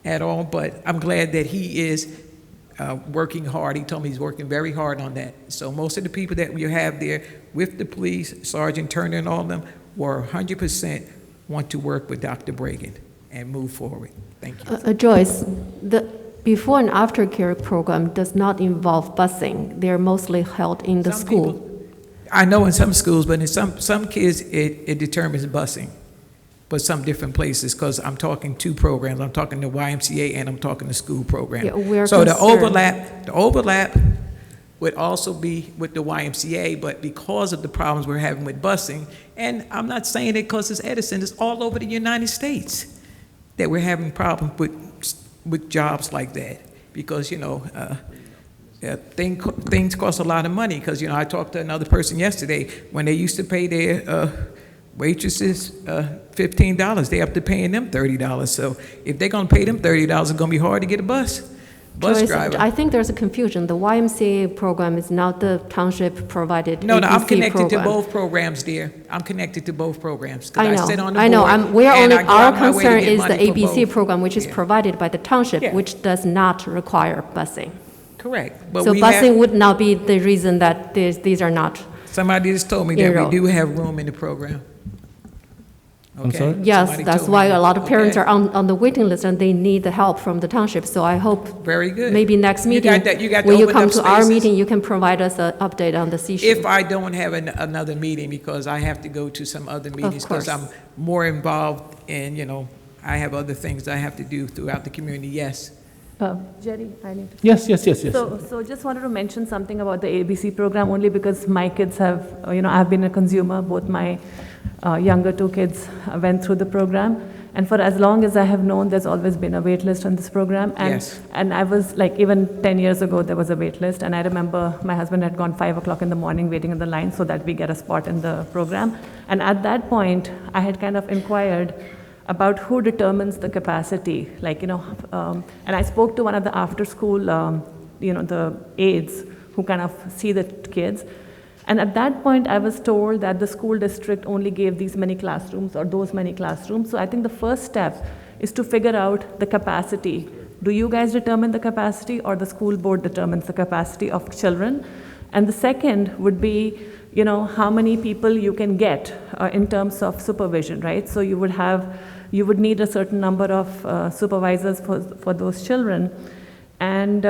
at all. But I'm glad that he is working hard. He told me he's working very hard on that. So most of the people that we have there with the police, Sergeant Turner and all of them, were 100% want to work with Dr. Bragan and move forward. Thank you. Joyce, the before and after care program does not involve busing. They're mostly held in the school. I know in some schools, but in some kids, it determines busing. But some different places, because I'm talking two programs. I'm talking the YMCA and I'm talking the school program. Yeah, so the overlap would also be with the YMCA, but because of the problems we're having with busing, and I'm not saying it because it's Edison, it's all over the United States that we're having problems with jobs like that. Because, you know, things cost a lot of money. Because, you know, I talked to another person yesterday, when they used to pay their waitresses $15, they're up to paying them $30. So if they're going to pay them $30, it's going to be hard to get a bus Joyce, driver. I think there's a confusion. The YMCA program is not the township provided No, ABC I'm connected program. to both programs, dear. I'm connected to both programs. 'Cause I know. sit on the I know. board, We're and only I go our out my way to concern get is the money for ABC both. program, which is provided by the township, Yeah. which does not require busing. Correct. But So we busing have, would not be the reason that these are not. somebody just told me that enrolled. we do have room in the program. I'm sorry? Yes, Somebody that's told why me a lot of parents okay. are on the waiting list and they need the help from the township. So I hope Very good. maybe next You meeting, got that- you got the when you opened come up to our spaces? meeting, you can provide us an update on this issue. If I don't have another meeting, because I have to go to some other meetings, because course. I'm more involved in, you know, I have other things I have to do throughout the community, yes. Jerry, I need to. Yes. So just wanted to mention something about the ABC program only because my kids have, I've been a consumer. Both my younger two kids went through the program. And for as long as I have known, there's always been a wait list on this program. And, Yes. and I was like, even 10 years ago, there was a wait list. And I remember my husband had gone 5 o'clock in the morning waiting in the line so that we get a spot in the program. And at that point, I had kind of inquired about who determines the capacity. And I spoke to one of the after-school, the aides who kind of see the kids. And at that point, I was told that the school district only gave these many classrooms or those many classrooms. So I think the first step is to figure out the capacity. Do you guys determine the capacity or the school board determines the capacity of children? And the second would be, how many people you can get in terms of supervision, right? So you would need a certain number of supervisors for those children. And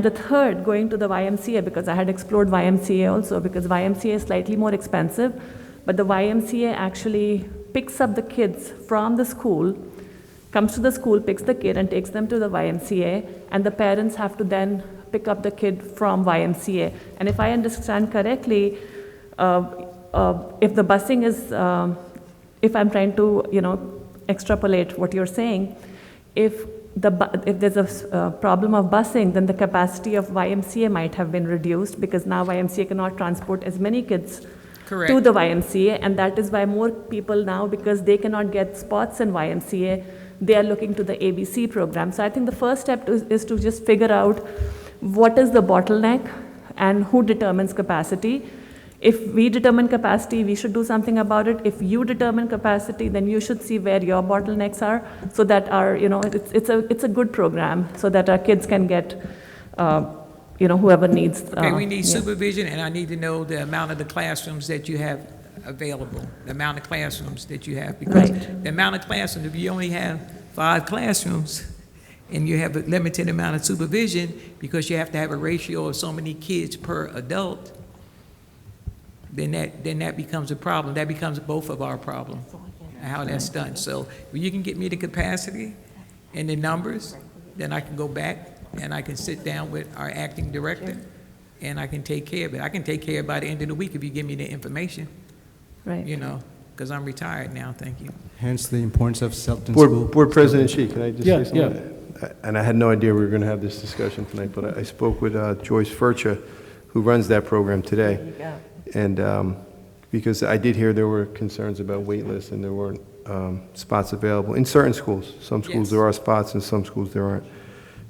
the third, going to the YMCA, because I had explored YMCA also, because YMCA is slightly more expensive, but the YMCA actually picks up the kids from the school, comes to the school, picks the kid and takes them to the YMCA, and the parents have to then pick up the kid from YMCA. And if I understand correctly, if the busing is, if I'm trying to, extrapolate what you're saying, if there's a problem of busing, then the capacity of YMCA might have been reduced because now YMCA cannot transport as many kids Correct. to the YMCA, and that is why more people now, because they cannot get spots in YMCA, they are looking to the ABC program. So I think the first step is to just figure out what is the bottleneck and who determines capacity. If we determine capacity, we should do something about it. If you determine capacity, then you should see where your bottlenecks are, so that it's a good program, so that our kids can get, whoever needs. Okay, we need supervision, and I need to know the amount of the classrooms that you have available, the amount of classrooms that you have. Because the amount of classrooms, if you only have 5 classrooms, and you have a limited amount of supervision, because you have to have a ratio of so many kids per adult, then that becomes a problem. That becomes both of our problems, how that's done. So when you can get me the capacity and the numbers, then I can go back and I can sit down with our acting director and I can take care of it. I can take care of it by the end of the week if you give me the information. Right. Because I'm retired now, thank you. Hence the importance of Selton School. Board President Shi, can I just say Yeah, something? And I had no idea we were going to have this discussion tonight, but I spoke with Joyce Furcha, who runs that program today. And because I did hear there were concerns about wait lists and there weren't spots available in certain schools. Some schools there are spots and some schools there aren't.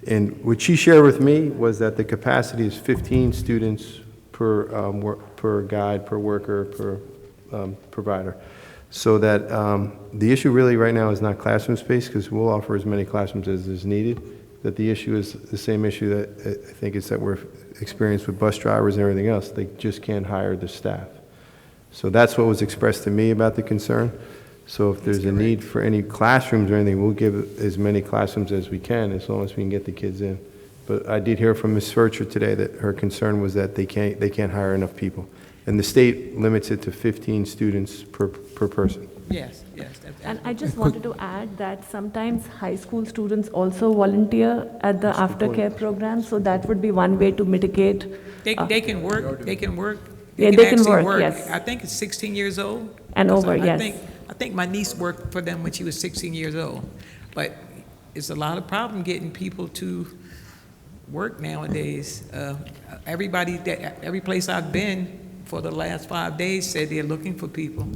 And what she shared with me was that the capacity is 15 students per guide, per worker, per provider. So that the issue really right now is not classroom space, because we'll offer as many classrooms as is needed. That the issue is the same issue that I think is that we're experienced with bus drivers and everything else. They just can't hire the staff. So that's what was expressed to me about the concern. So if there's a need for any classrooms or anything, we'll give as many classrooms as we can, as long as we can get the kids in. But I did hear from Ms. Furcher today that her concern was that they can't hire enough people. And the state limits it to 15 students per person. Yes. And I just wanted to add that sometimes high school students also volunteer at the aftercare program, so that would be one way to mitigate. They can work. They can work. Yeah, they can actually work, yes. I think it's 16 years old. And over, I yes. think my niece worked for them when she was 16 years old. But it's a lot of problem getting people to work nowadays. Every place I've been for the last 5 days said they're looking for people.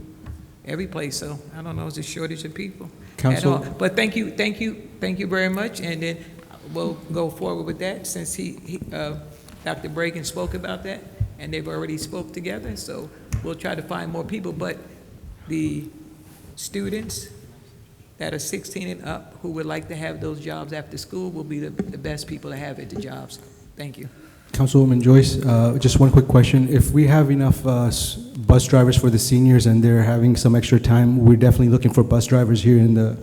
Every place, so I don't know, it's a shortage of people at all. But thank you very much, and then we'll go forward with that since Dr. Bragan spoke about that, and they've already spoke together, so we'll try to find more people. But the students that are 16 and up who would like to have those jobs after school will be the best people to have at the jobs. Thank you. Councilwoman Joyce, just one quick question. If we have enough bus drivers for the seniors and they're having some extra time, we're definitely looking for bus drivers here in the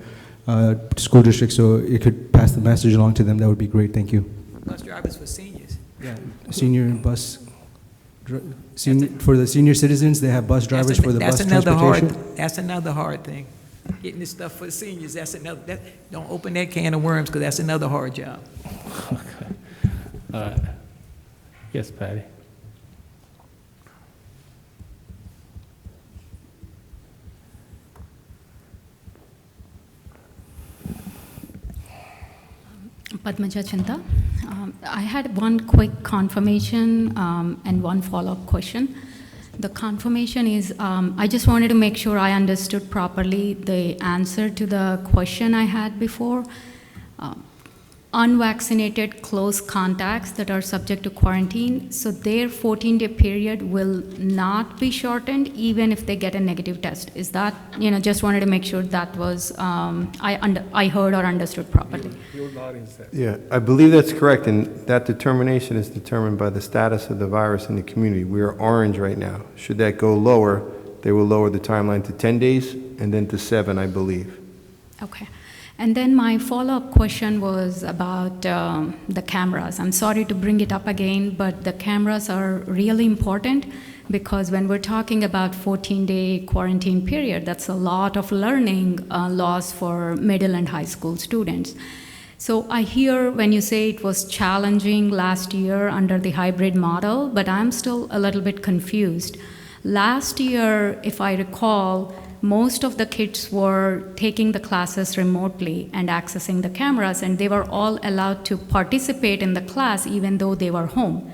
school district, so it could pass the message along to them. That would be great. Thank you. Bus drivers for seniors. Yeah. Senior bus, for the senior citizens, they have bus drivers for the bus transportation. That's another hard thing. Getting this stuff for the seniors, don't open that can of worms, because that's another hard job. Yes, Patty. Padmaja Chinta. I had one quick confirmation and one follow-up question. The confirmation is, I just wanted to make sure I understood properly the answer to the question I had before. Unvaccinated close contacts that are subject to quarantine, so their 14-day period will not be shortened even if they get a negative test. Is that, just wanted to make sure that was, I heard or understood properly. Yeah, I believe that's correct, and that determination is determined by the status of the virus in the community. We are orange right now. Should that go lower, they will lower the timeline to 10 days and then to 7, I believe. Okay. And then my follow-up question was about the cameras. I'm sorry to bring it up again, but the cameras are really important because when we're talking about 14-day quarantine period, that's a lot of learning loss for middle and high school students. So I hear when you say it was challenging last year under the hybrid model, but I'm still a little bit confused. Last year, if I recall, most of the kids were taking the classes remotely and accessing the cameras, and they were all allowed to participate in the class even though they were home.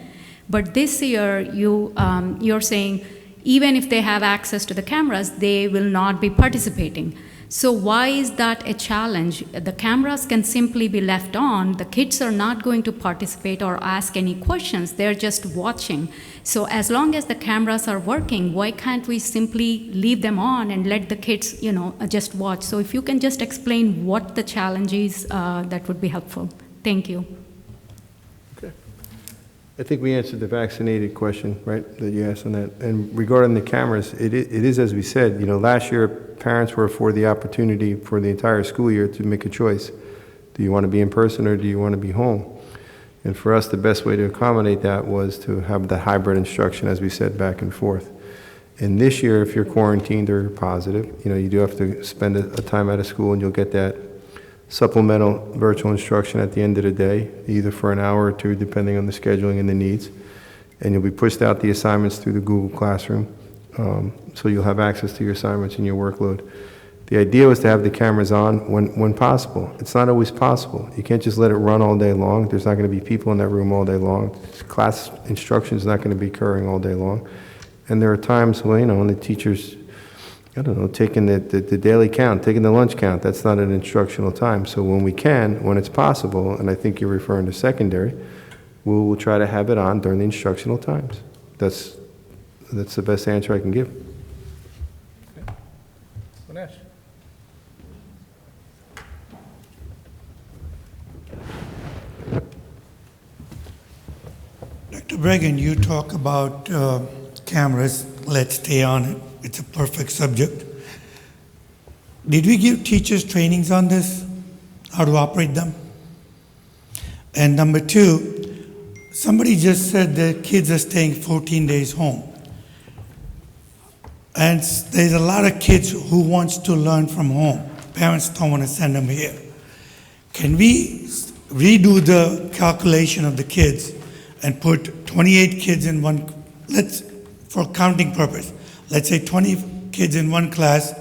But this year, you're saying even if they have access to the cameras, they will not be participating. So why is that a challenge? The cameras can simply be left on. The kids are not going to participate or ask any questions. They're just watching. So as long as the cameras are working, why can't we simply leave them on and let the kids, just watch? So if you can just explain what the challenge is, that would be helpful. Thank you. Okay. I think we answered the vaccinated question, right, that you asked on that. And regarding the cameras, it is as we said, last year parents were afforded the opportunity for the entire school year to make a choice. Do you want to be in person or do you want to be home? And for us, the best way to accommodate that was to have the hybrid instruction, as we said, back and forth. And this year, if you're quarantined or positive, you do have to spend a time out of school, and you'll get that supplemental virtual instruction at the end of the day, either for an hour or two, depending on the scheduling and the needs. And you'll be pushed out the assignments through the Google Classroom, so you'll have access to your assignments and your workload. The idea was to have the cameras on when possible. It's not always possible. You can't just let it run all day long. There's not going to be people in that room all day long. Class instruction is not going to be occurring all day long. And there are times when the teacher's, taking the daily count, taking the lunch count. That's not an instructional time. So when we can, when it's possible, and I think you're referring to secondary, we'll try to have it on during the instructional times. That's the best answer I can give. Ganesh. Dr. Bragan, you talk about cameras let's stay on it. It's a perfect subject. Did we give teachers trainings on this, how to operate them? And number two, somebody just said that kids are staying 14 days home. And there's a lot of kids who wants to learn from home. Parents don't want to send them here. Can we redo the calculation of the kids and put 28 kids in one, for counting purpose, let's say 20 kids in one class,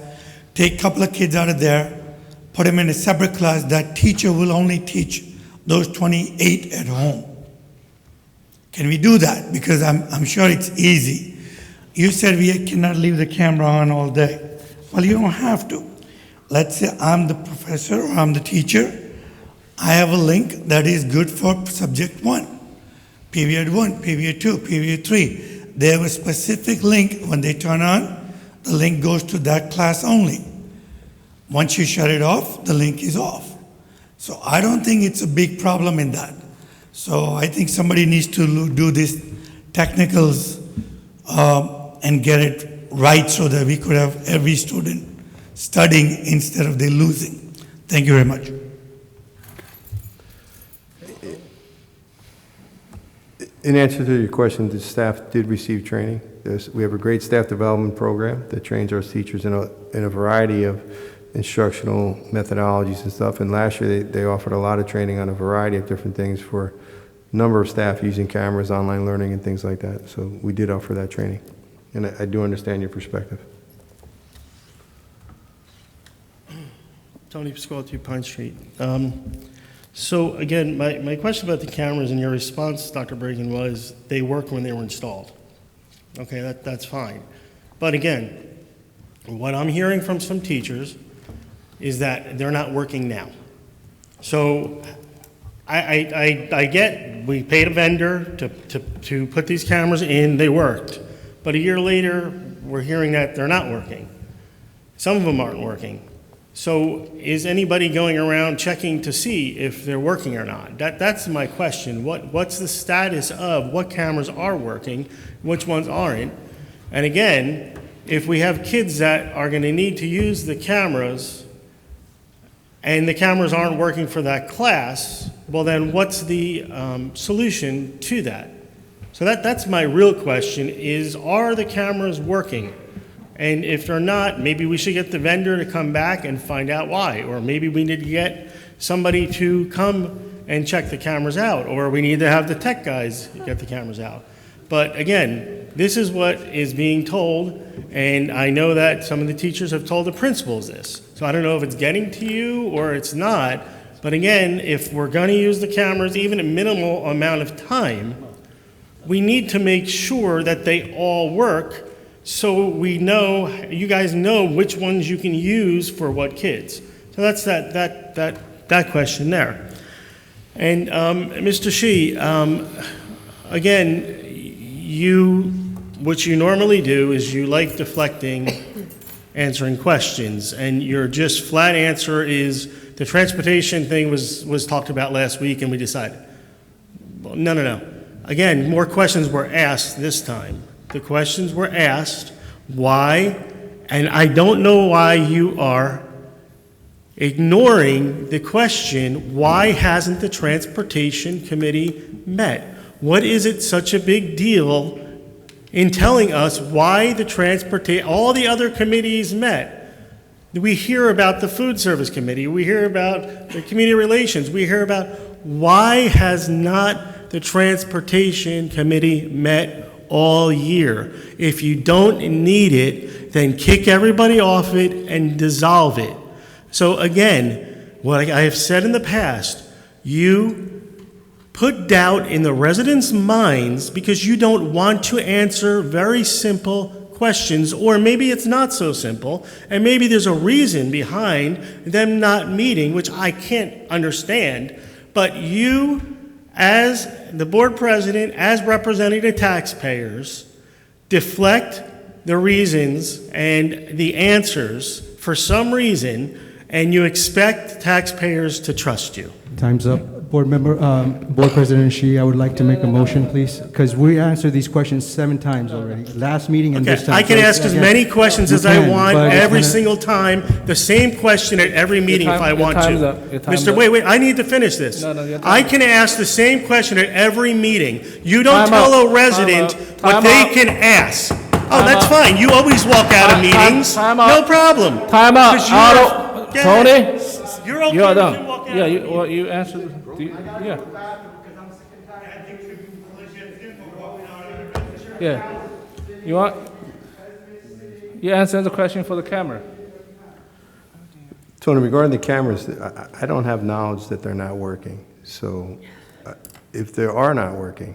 take a couple of kids out of there, put them in a separate class, that teacher will only teach those 28 at home. Can we do that? Because I'm sure it's easy. You said we cannot leave the camera on all day. Well, you don't have to. Let's say I'm the professor or I'm the teacher. I have a link that is good for subject 1, period 1, period 2, period 3. They have a specific link. When they turn on, the link goes to that class only. Once you shut it off, the link is off. So I don't think it's a big problem in that. So I think somebody needs to do this technicals and get it right so that we could have every student studying instead of they losing. Thank you very much. In answer to your question, the staff did receive training. We have a great staff development program that trains our teachers in a variety of instructional methodologies and stuff. And last year, they offered a lot of training on a variety of different things for a number of staff using cameras, online learning, and things like that. So we did offer that training. And I do understand your perspective. Tony Piscotti, Pine Street. So again, my question about the cameras and your response, Dr. Bragan, was they work when they were installed. Okay, that's fine. But again, what I'm hearing from some teachers is that they're not working now. So I get, we paid a vendor to put these cameras in, they worked. But a year later, we're hearing that they're not working. Some of them aren't working. So is anybody going around checking to see if they're working or not? That's my question. What's the status of what cameras are working, which ones aren't? And again, if we have kids that are going to need to use the cameras and the cameras aren't working for that class, well then what's the solution to that? So that's my real question is, are the cameras working? And if they're not, maybe we should get the vendor to come back and find out why. Or maybe we need to get somebody to come and check the cameras out. Or we need to have the tech guys get the cameras out. But again, this is what is being told. And I know that some of the teachers have told the principals this. So I don't know if it's getting to you or it's not. But again, if we're going to use the cameras, even a minimal amount of time, we need to make sure that they all work. So we know, you guys know which ones you can use for what kids. So that's that question there. And Mr. Shi, again, what you normally do is you like deflecting, answering questions, and your just flat answer is the transportation thing was talked about last week and we decided. Well, no. Again, more questions were asked this time. The questions were asked, why, and I don't know why you are ignoring the question, why hasn't the Transportation Committee met? What is it such a big deal in telling us why all the other committees met? We hear about the Food Service Committee, we hear about the Community Relations, we hear about why has not the Transportation Committee met all year? If you don't need it, then kick everybody off it and dissolve it. So again, what I have said in the past, you put doubt in the residents' minds because you don't want to answer very simple questions, or maybe it's not so simple, and maybe there's a reason behind them not meeting, which I can't understand, but you, as the board president, as representing the taxpayers, deflect the reasons and the answers for some reason, and you expect taxpayers to trust you. Time's up. Board President Shi, I would like to make a motion, please, because we answered these questions 7 times already, last meeting and Okay, this time. I can So, ask as again, many questions you as I can, want but it's every gonna- single time, the same question at every meeting if I Your want time's to. up. Your time's Mr. up. Wait, I need to finish this. No, your I time's can ask the same question at every meeting. You don't Time tell out. a resident Time out. what Time they out. can ask. Oh, Time that's out. fine. You always walk out of meetings. Time out. No problem. Time out. 'Cause you're- Auto. Go Tony? ahead. You're okay You're if done. you walk out. Yeah, you answered, yeah. Yeah. You want, you answer the question for the camera. Tony, regarding the cameras, I don't have knowledge that they're not working. So if they are not working,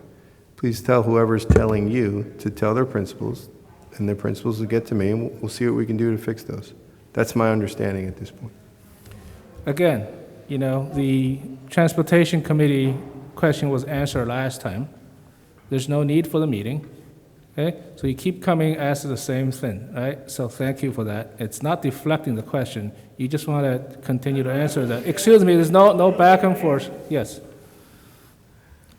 please tell whoever's telling you to tell their principals, and their principals will get to me, and we'll see what we can do to fix those. That's my understanding at this point. Again, you know, the Transportation Committee question was answered last time. There's no need for the meeting, okay? So you keep coming, asking the same thing, right? So thank you for that. It's not deflecting the question. You just want to continue to answer that. Excuse me, there's no back and forth. Yes.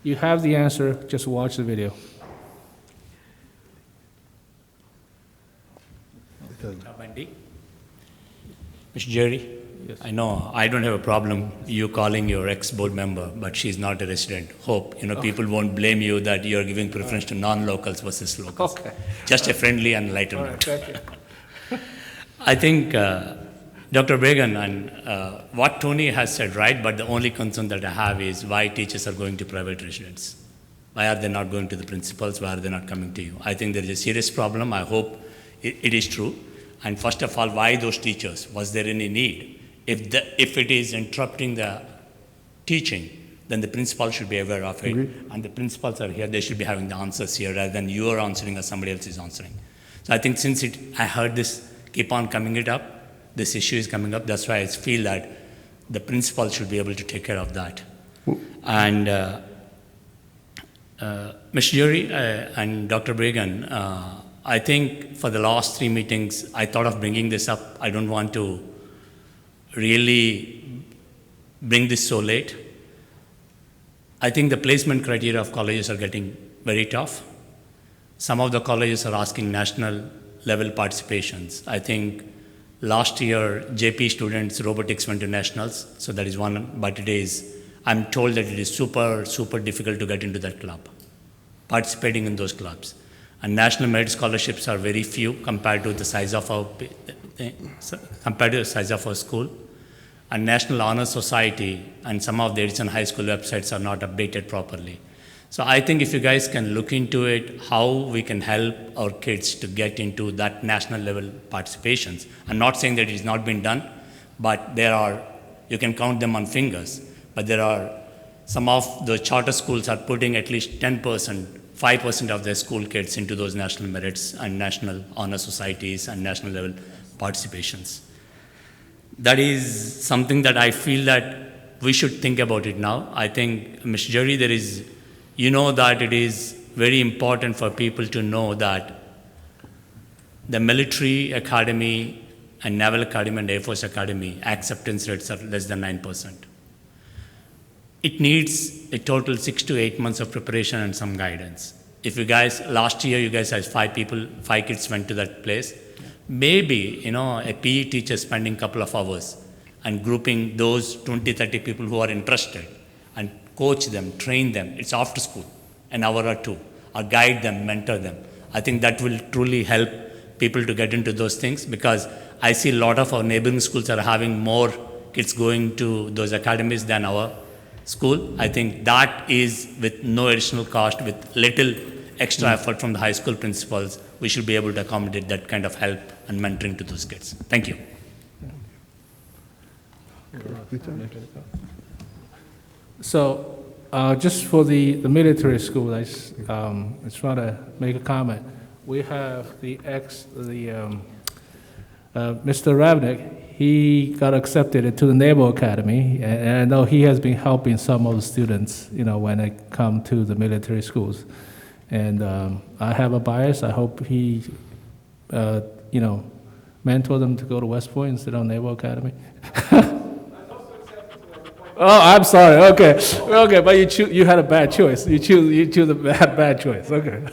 You have the answer, just watch the video. Wendy? Mr. Jerry? I know I don't have a problem you calling your ex-board member, but she's not a resident. Hope, people won't blame you that you're giving preference to non-locals versus locals. Okay. Just a friendly and lighter All note. right, thank you. I think Dr. Bregan and what Tony has said, right, but the only concern that I have is why teachers are going to private residents. Why are they not going to the principals? Why are they not coming to you? I think there is a serious problem. I hope it is true. And first of all, why those teachers? Was there any need? If it is interrupting the teaching, then the principal should be aware of it. Agreed. And the principals are here, they should be having the answers here rather than you are answering or somebody else is answering. So I think since I heard this keep on coming it up, this issue is coming up, that's why I feel that the principal should be able to take care of that. And Mr. Jury and Dr. Bregan, I think for the last 3 meetings, I thought of bringing this up. I don't want to really bring this so late. I think the placement criteria of colleges are getting very tough. Some of the colleges are asking national level participations. I think last year, JP students robotics went to nationals, so that is one, but I'm told that it is super, super difficult to get into that club, participating in those clubs. And national merit scholarships are very few compared to the size of our school. And National Honor Society and some of the Edison High School websites are not updated properly. So I think if you guys can look into it, how we can help our kids to get into that national level participations. I'm not saying that it's not been done, but you can count them on fingers. But there are some of the charter schools are putting at least 10%, 5% of their school kids into those national merits and national honor societies and national level participations. That is something that I feel that we should think about it now. I think, Mr. Jerry, that it is very important for people to know that the military academy and Naval Academy and Air Force Academy acceptance rates are less than 9%. It needs a total 6 to 8 months of preparation and some guidance. If you guys, last year you guys had 5 kids went to that place, maybe, a PE teacher spending a couple of hours and grouping those 20, 30 people who are interested and coach them, train them. It's after school, an hour or 2, or guide them, mentor them. I think that will truly help people to get into those things, because I see a lot of our neighboring schools are having more kids going to those academies than our school. I think that is with no additional cost, with little extra effort from the high school principals, we should be able to accommodate that kind of help and mentoring to those kids. Thank you. So, just for the military school, I just want to make a comment. We have Mr. Ravnik. He got accepted into the Naval Academy, and I know he has been helping some of the students, when they come to the military schools. And I have a bias. I hope he, mentor them to go to West Point instead of Naval Academy. Oh, I'm sorry. Okay, okay, but you had a bad choice. You choose a bad choice. Okay.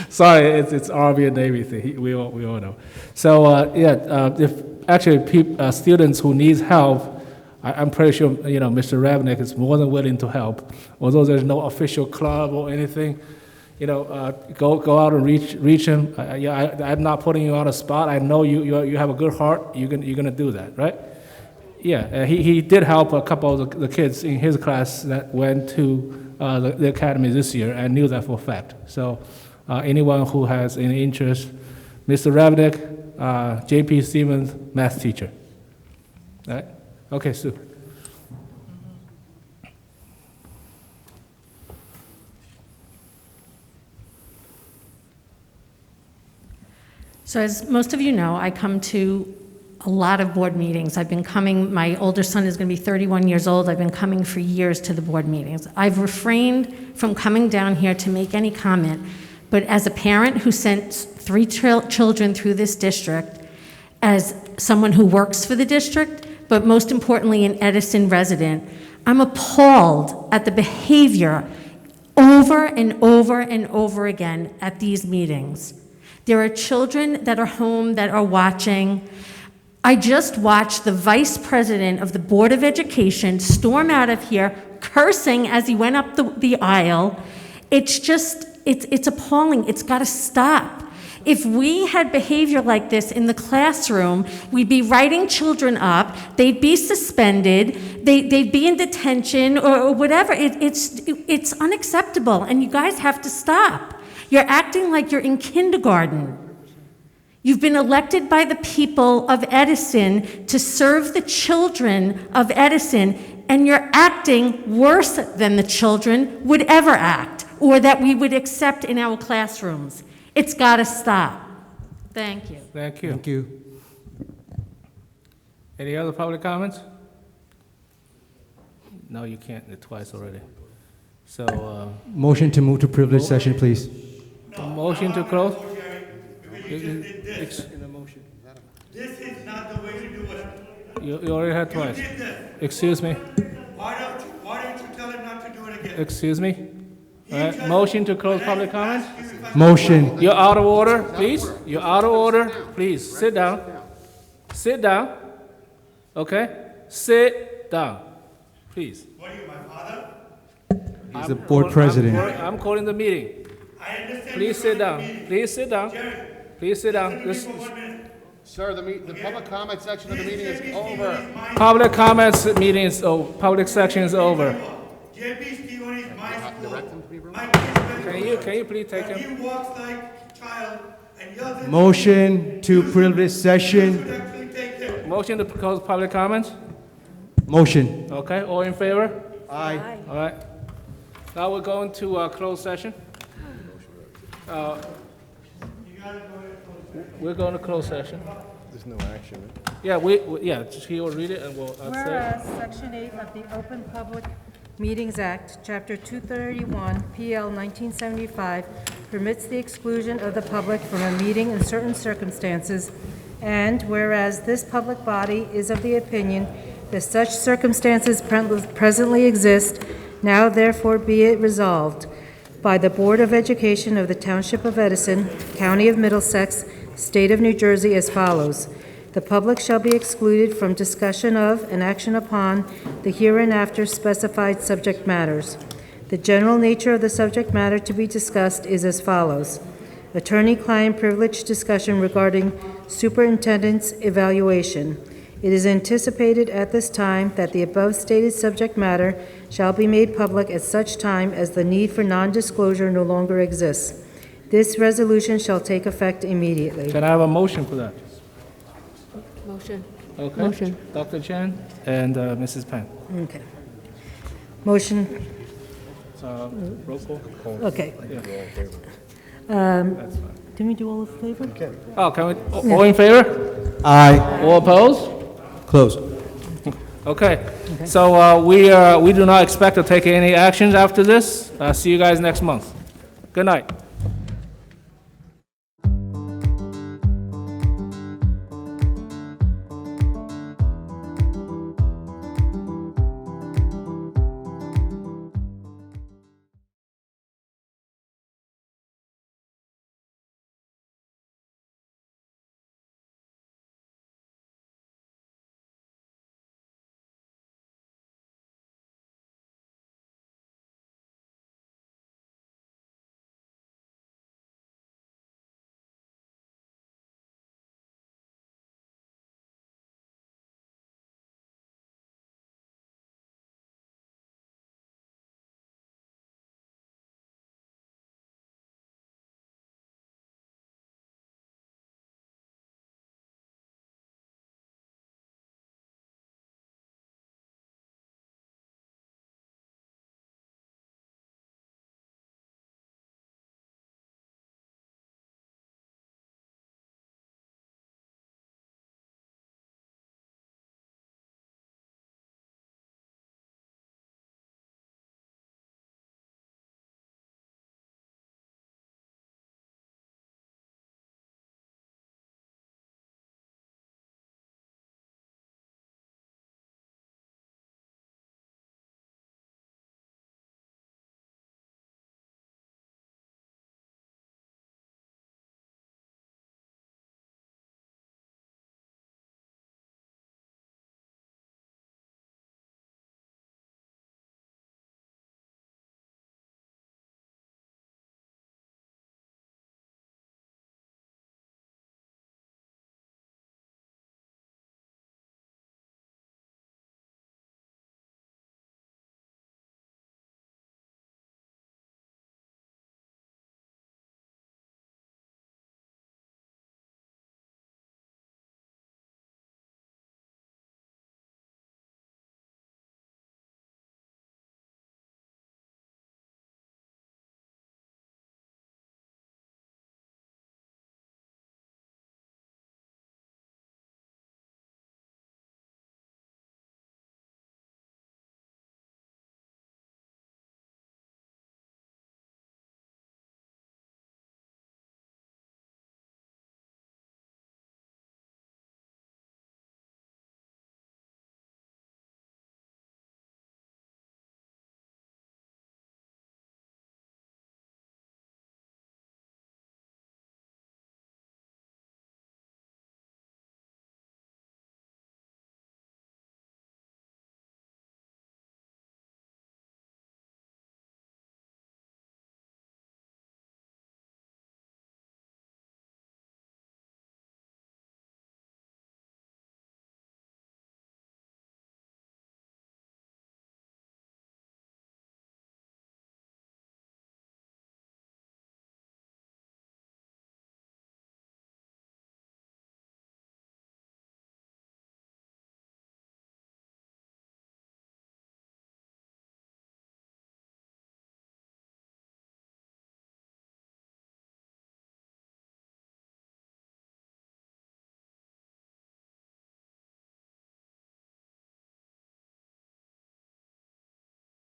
Sorry, it's Army and Navy thing. We all know. So if actually students who need help, I'm pretty sure Mr. Ravnik is more than willing to help. Although there's no official club or anything, go out and reach him. I'm not putting you on a spot. I know you have a good heart. You're gonna do that, right? Yeah, he did help a couple of the kids in his class that went to the academy this year and knew that for a fact. So anyone who has any interest, Mr. Ravnik, J.P. Stevens, math teacher. All right? Okay, Sue. So as most of you know, I come to a lot of board meetings. I've been coming, my older son is going to be 31 years old. I've been coming for years to the board meetings. I've refrained from coming down here to make any comment, but as a parent who sent 3 children through this district, as someone who works for the district, but most importantly an Edison resident, I'm appalled at the behavior over and over and over again at these meetings. There are children that are home that are watching. I just watched the vice president of the Board of Education storm out of here cursing as he went up the aisle. It's appalling. It's got to stop. If we had behavior like this in the classroom, we'd be writing children up, they'd be suspended, they'd be in detention or whatever. It's unacceptable, and you guys have to stop. You're acting like you're in kindergarten. You've been elected by the people of Edison to serve the children of Edison, and you're acting worse than the children would ever act, or that we would accept in our classrooms. It's got to stop. Thank you. Thank you. Thank you. Any other public comments? No, you can't. Twice already. So. Motion to move to privileged session, please. Motion to close? This is not the way to do it. You already had twice. You did this. Excuse me. Why don't you tell him not to do it again? Excuse me. All right. Motion to close public comments? Motion. You're out of order, please. You're out of order. Please, sit down. Sit down. Okay? Sit down. Please. What are you, my father? He's the board president. I'm calling the meeting. I understand. Please sit down. Please sit down. Please sit down. Sir, the public comment section of the meeting is over. Public comments meeting is over. Public section is over. J.P. Stevens is my school. Can you please take him? He walks like a child and yells at Motion to privileged session. Motion to close public comments? Motion. Okay, all in favor? Aye. All right. Now we're going to closed session. We're going to closed session. There's no action. Yeah, he will read it and we'll say. Whereas Section 8 of the Open Public Meetings Act, Chapter 231, PL 1975, permits the exclusion of the public from a meeting in certain circumstances, and whereas this public body is of the opinion that such circumstances presently exist, now therefore be it resolved by the Board of Education of the Township of Edison, County of Middlesex, State of New Jersey as follows. The public shall be excluded from discussion of and action upon the hereinafter specified subject matters. The general nature of the subject matter to be discussed is as follows. Attorney-client privilege discussion regarding superintendent's evaluation. It is anticipated at this time that the above stated subject matter shall be made public at such time as the need for non-disclosure no longer exists. This resolution shall take effect immediately. Can I have a motion for that? Motion. Okay. Motion. Dr. Chen and Mrs. Pan. Okay. Motion, Roll call? okay. Yeah. That's fine. Didn't we do all in favor? Oh, can we, all in favor? Aye. All opposed? Close. Okay. So we do not expect to take any actions after this. See you guys next month. Good night.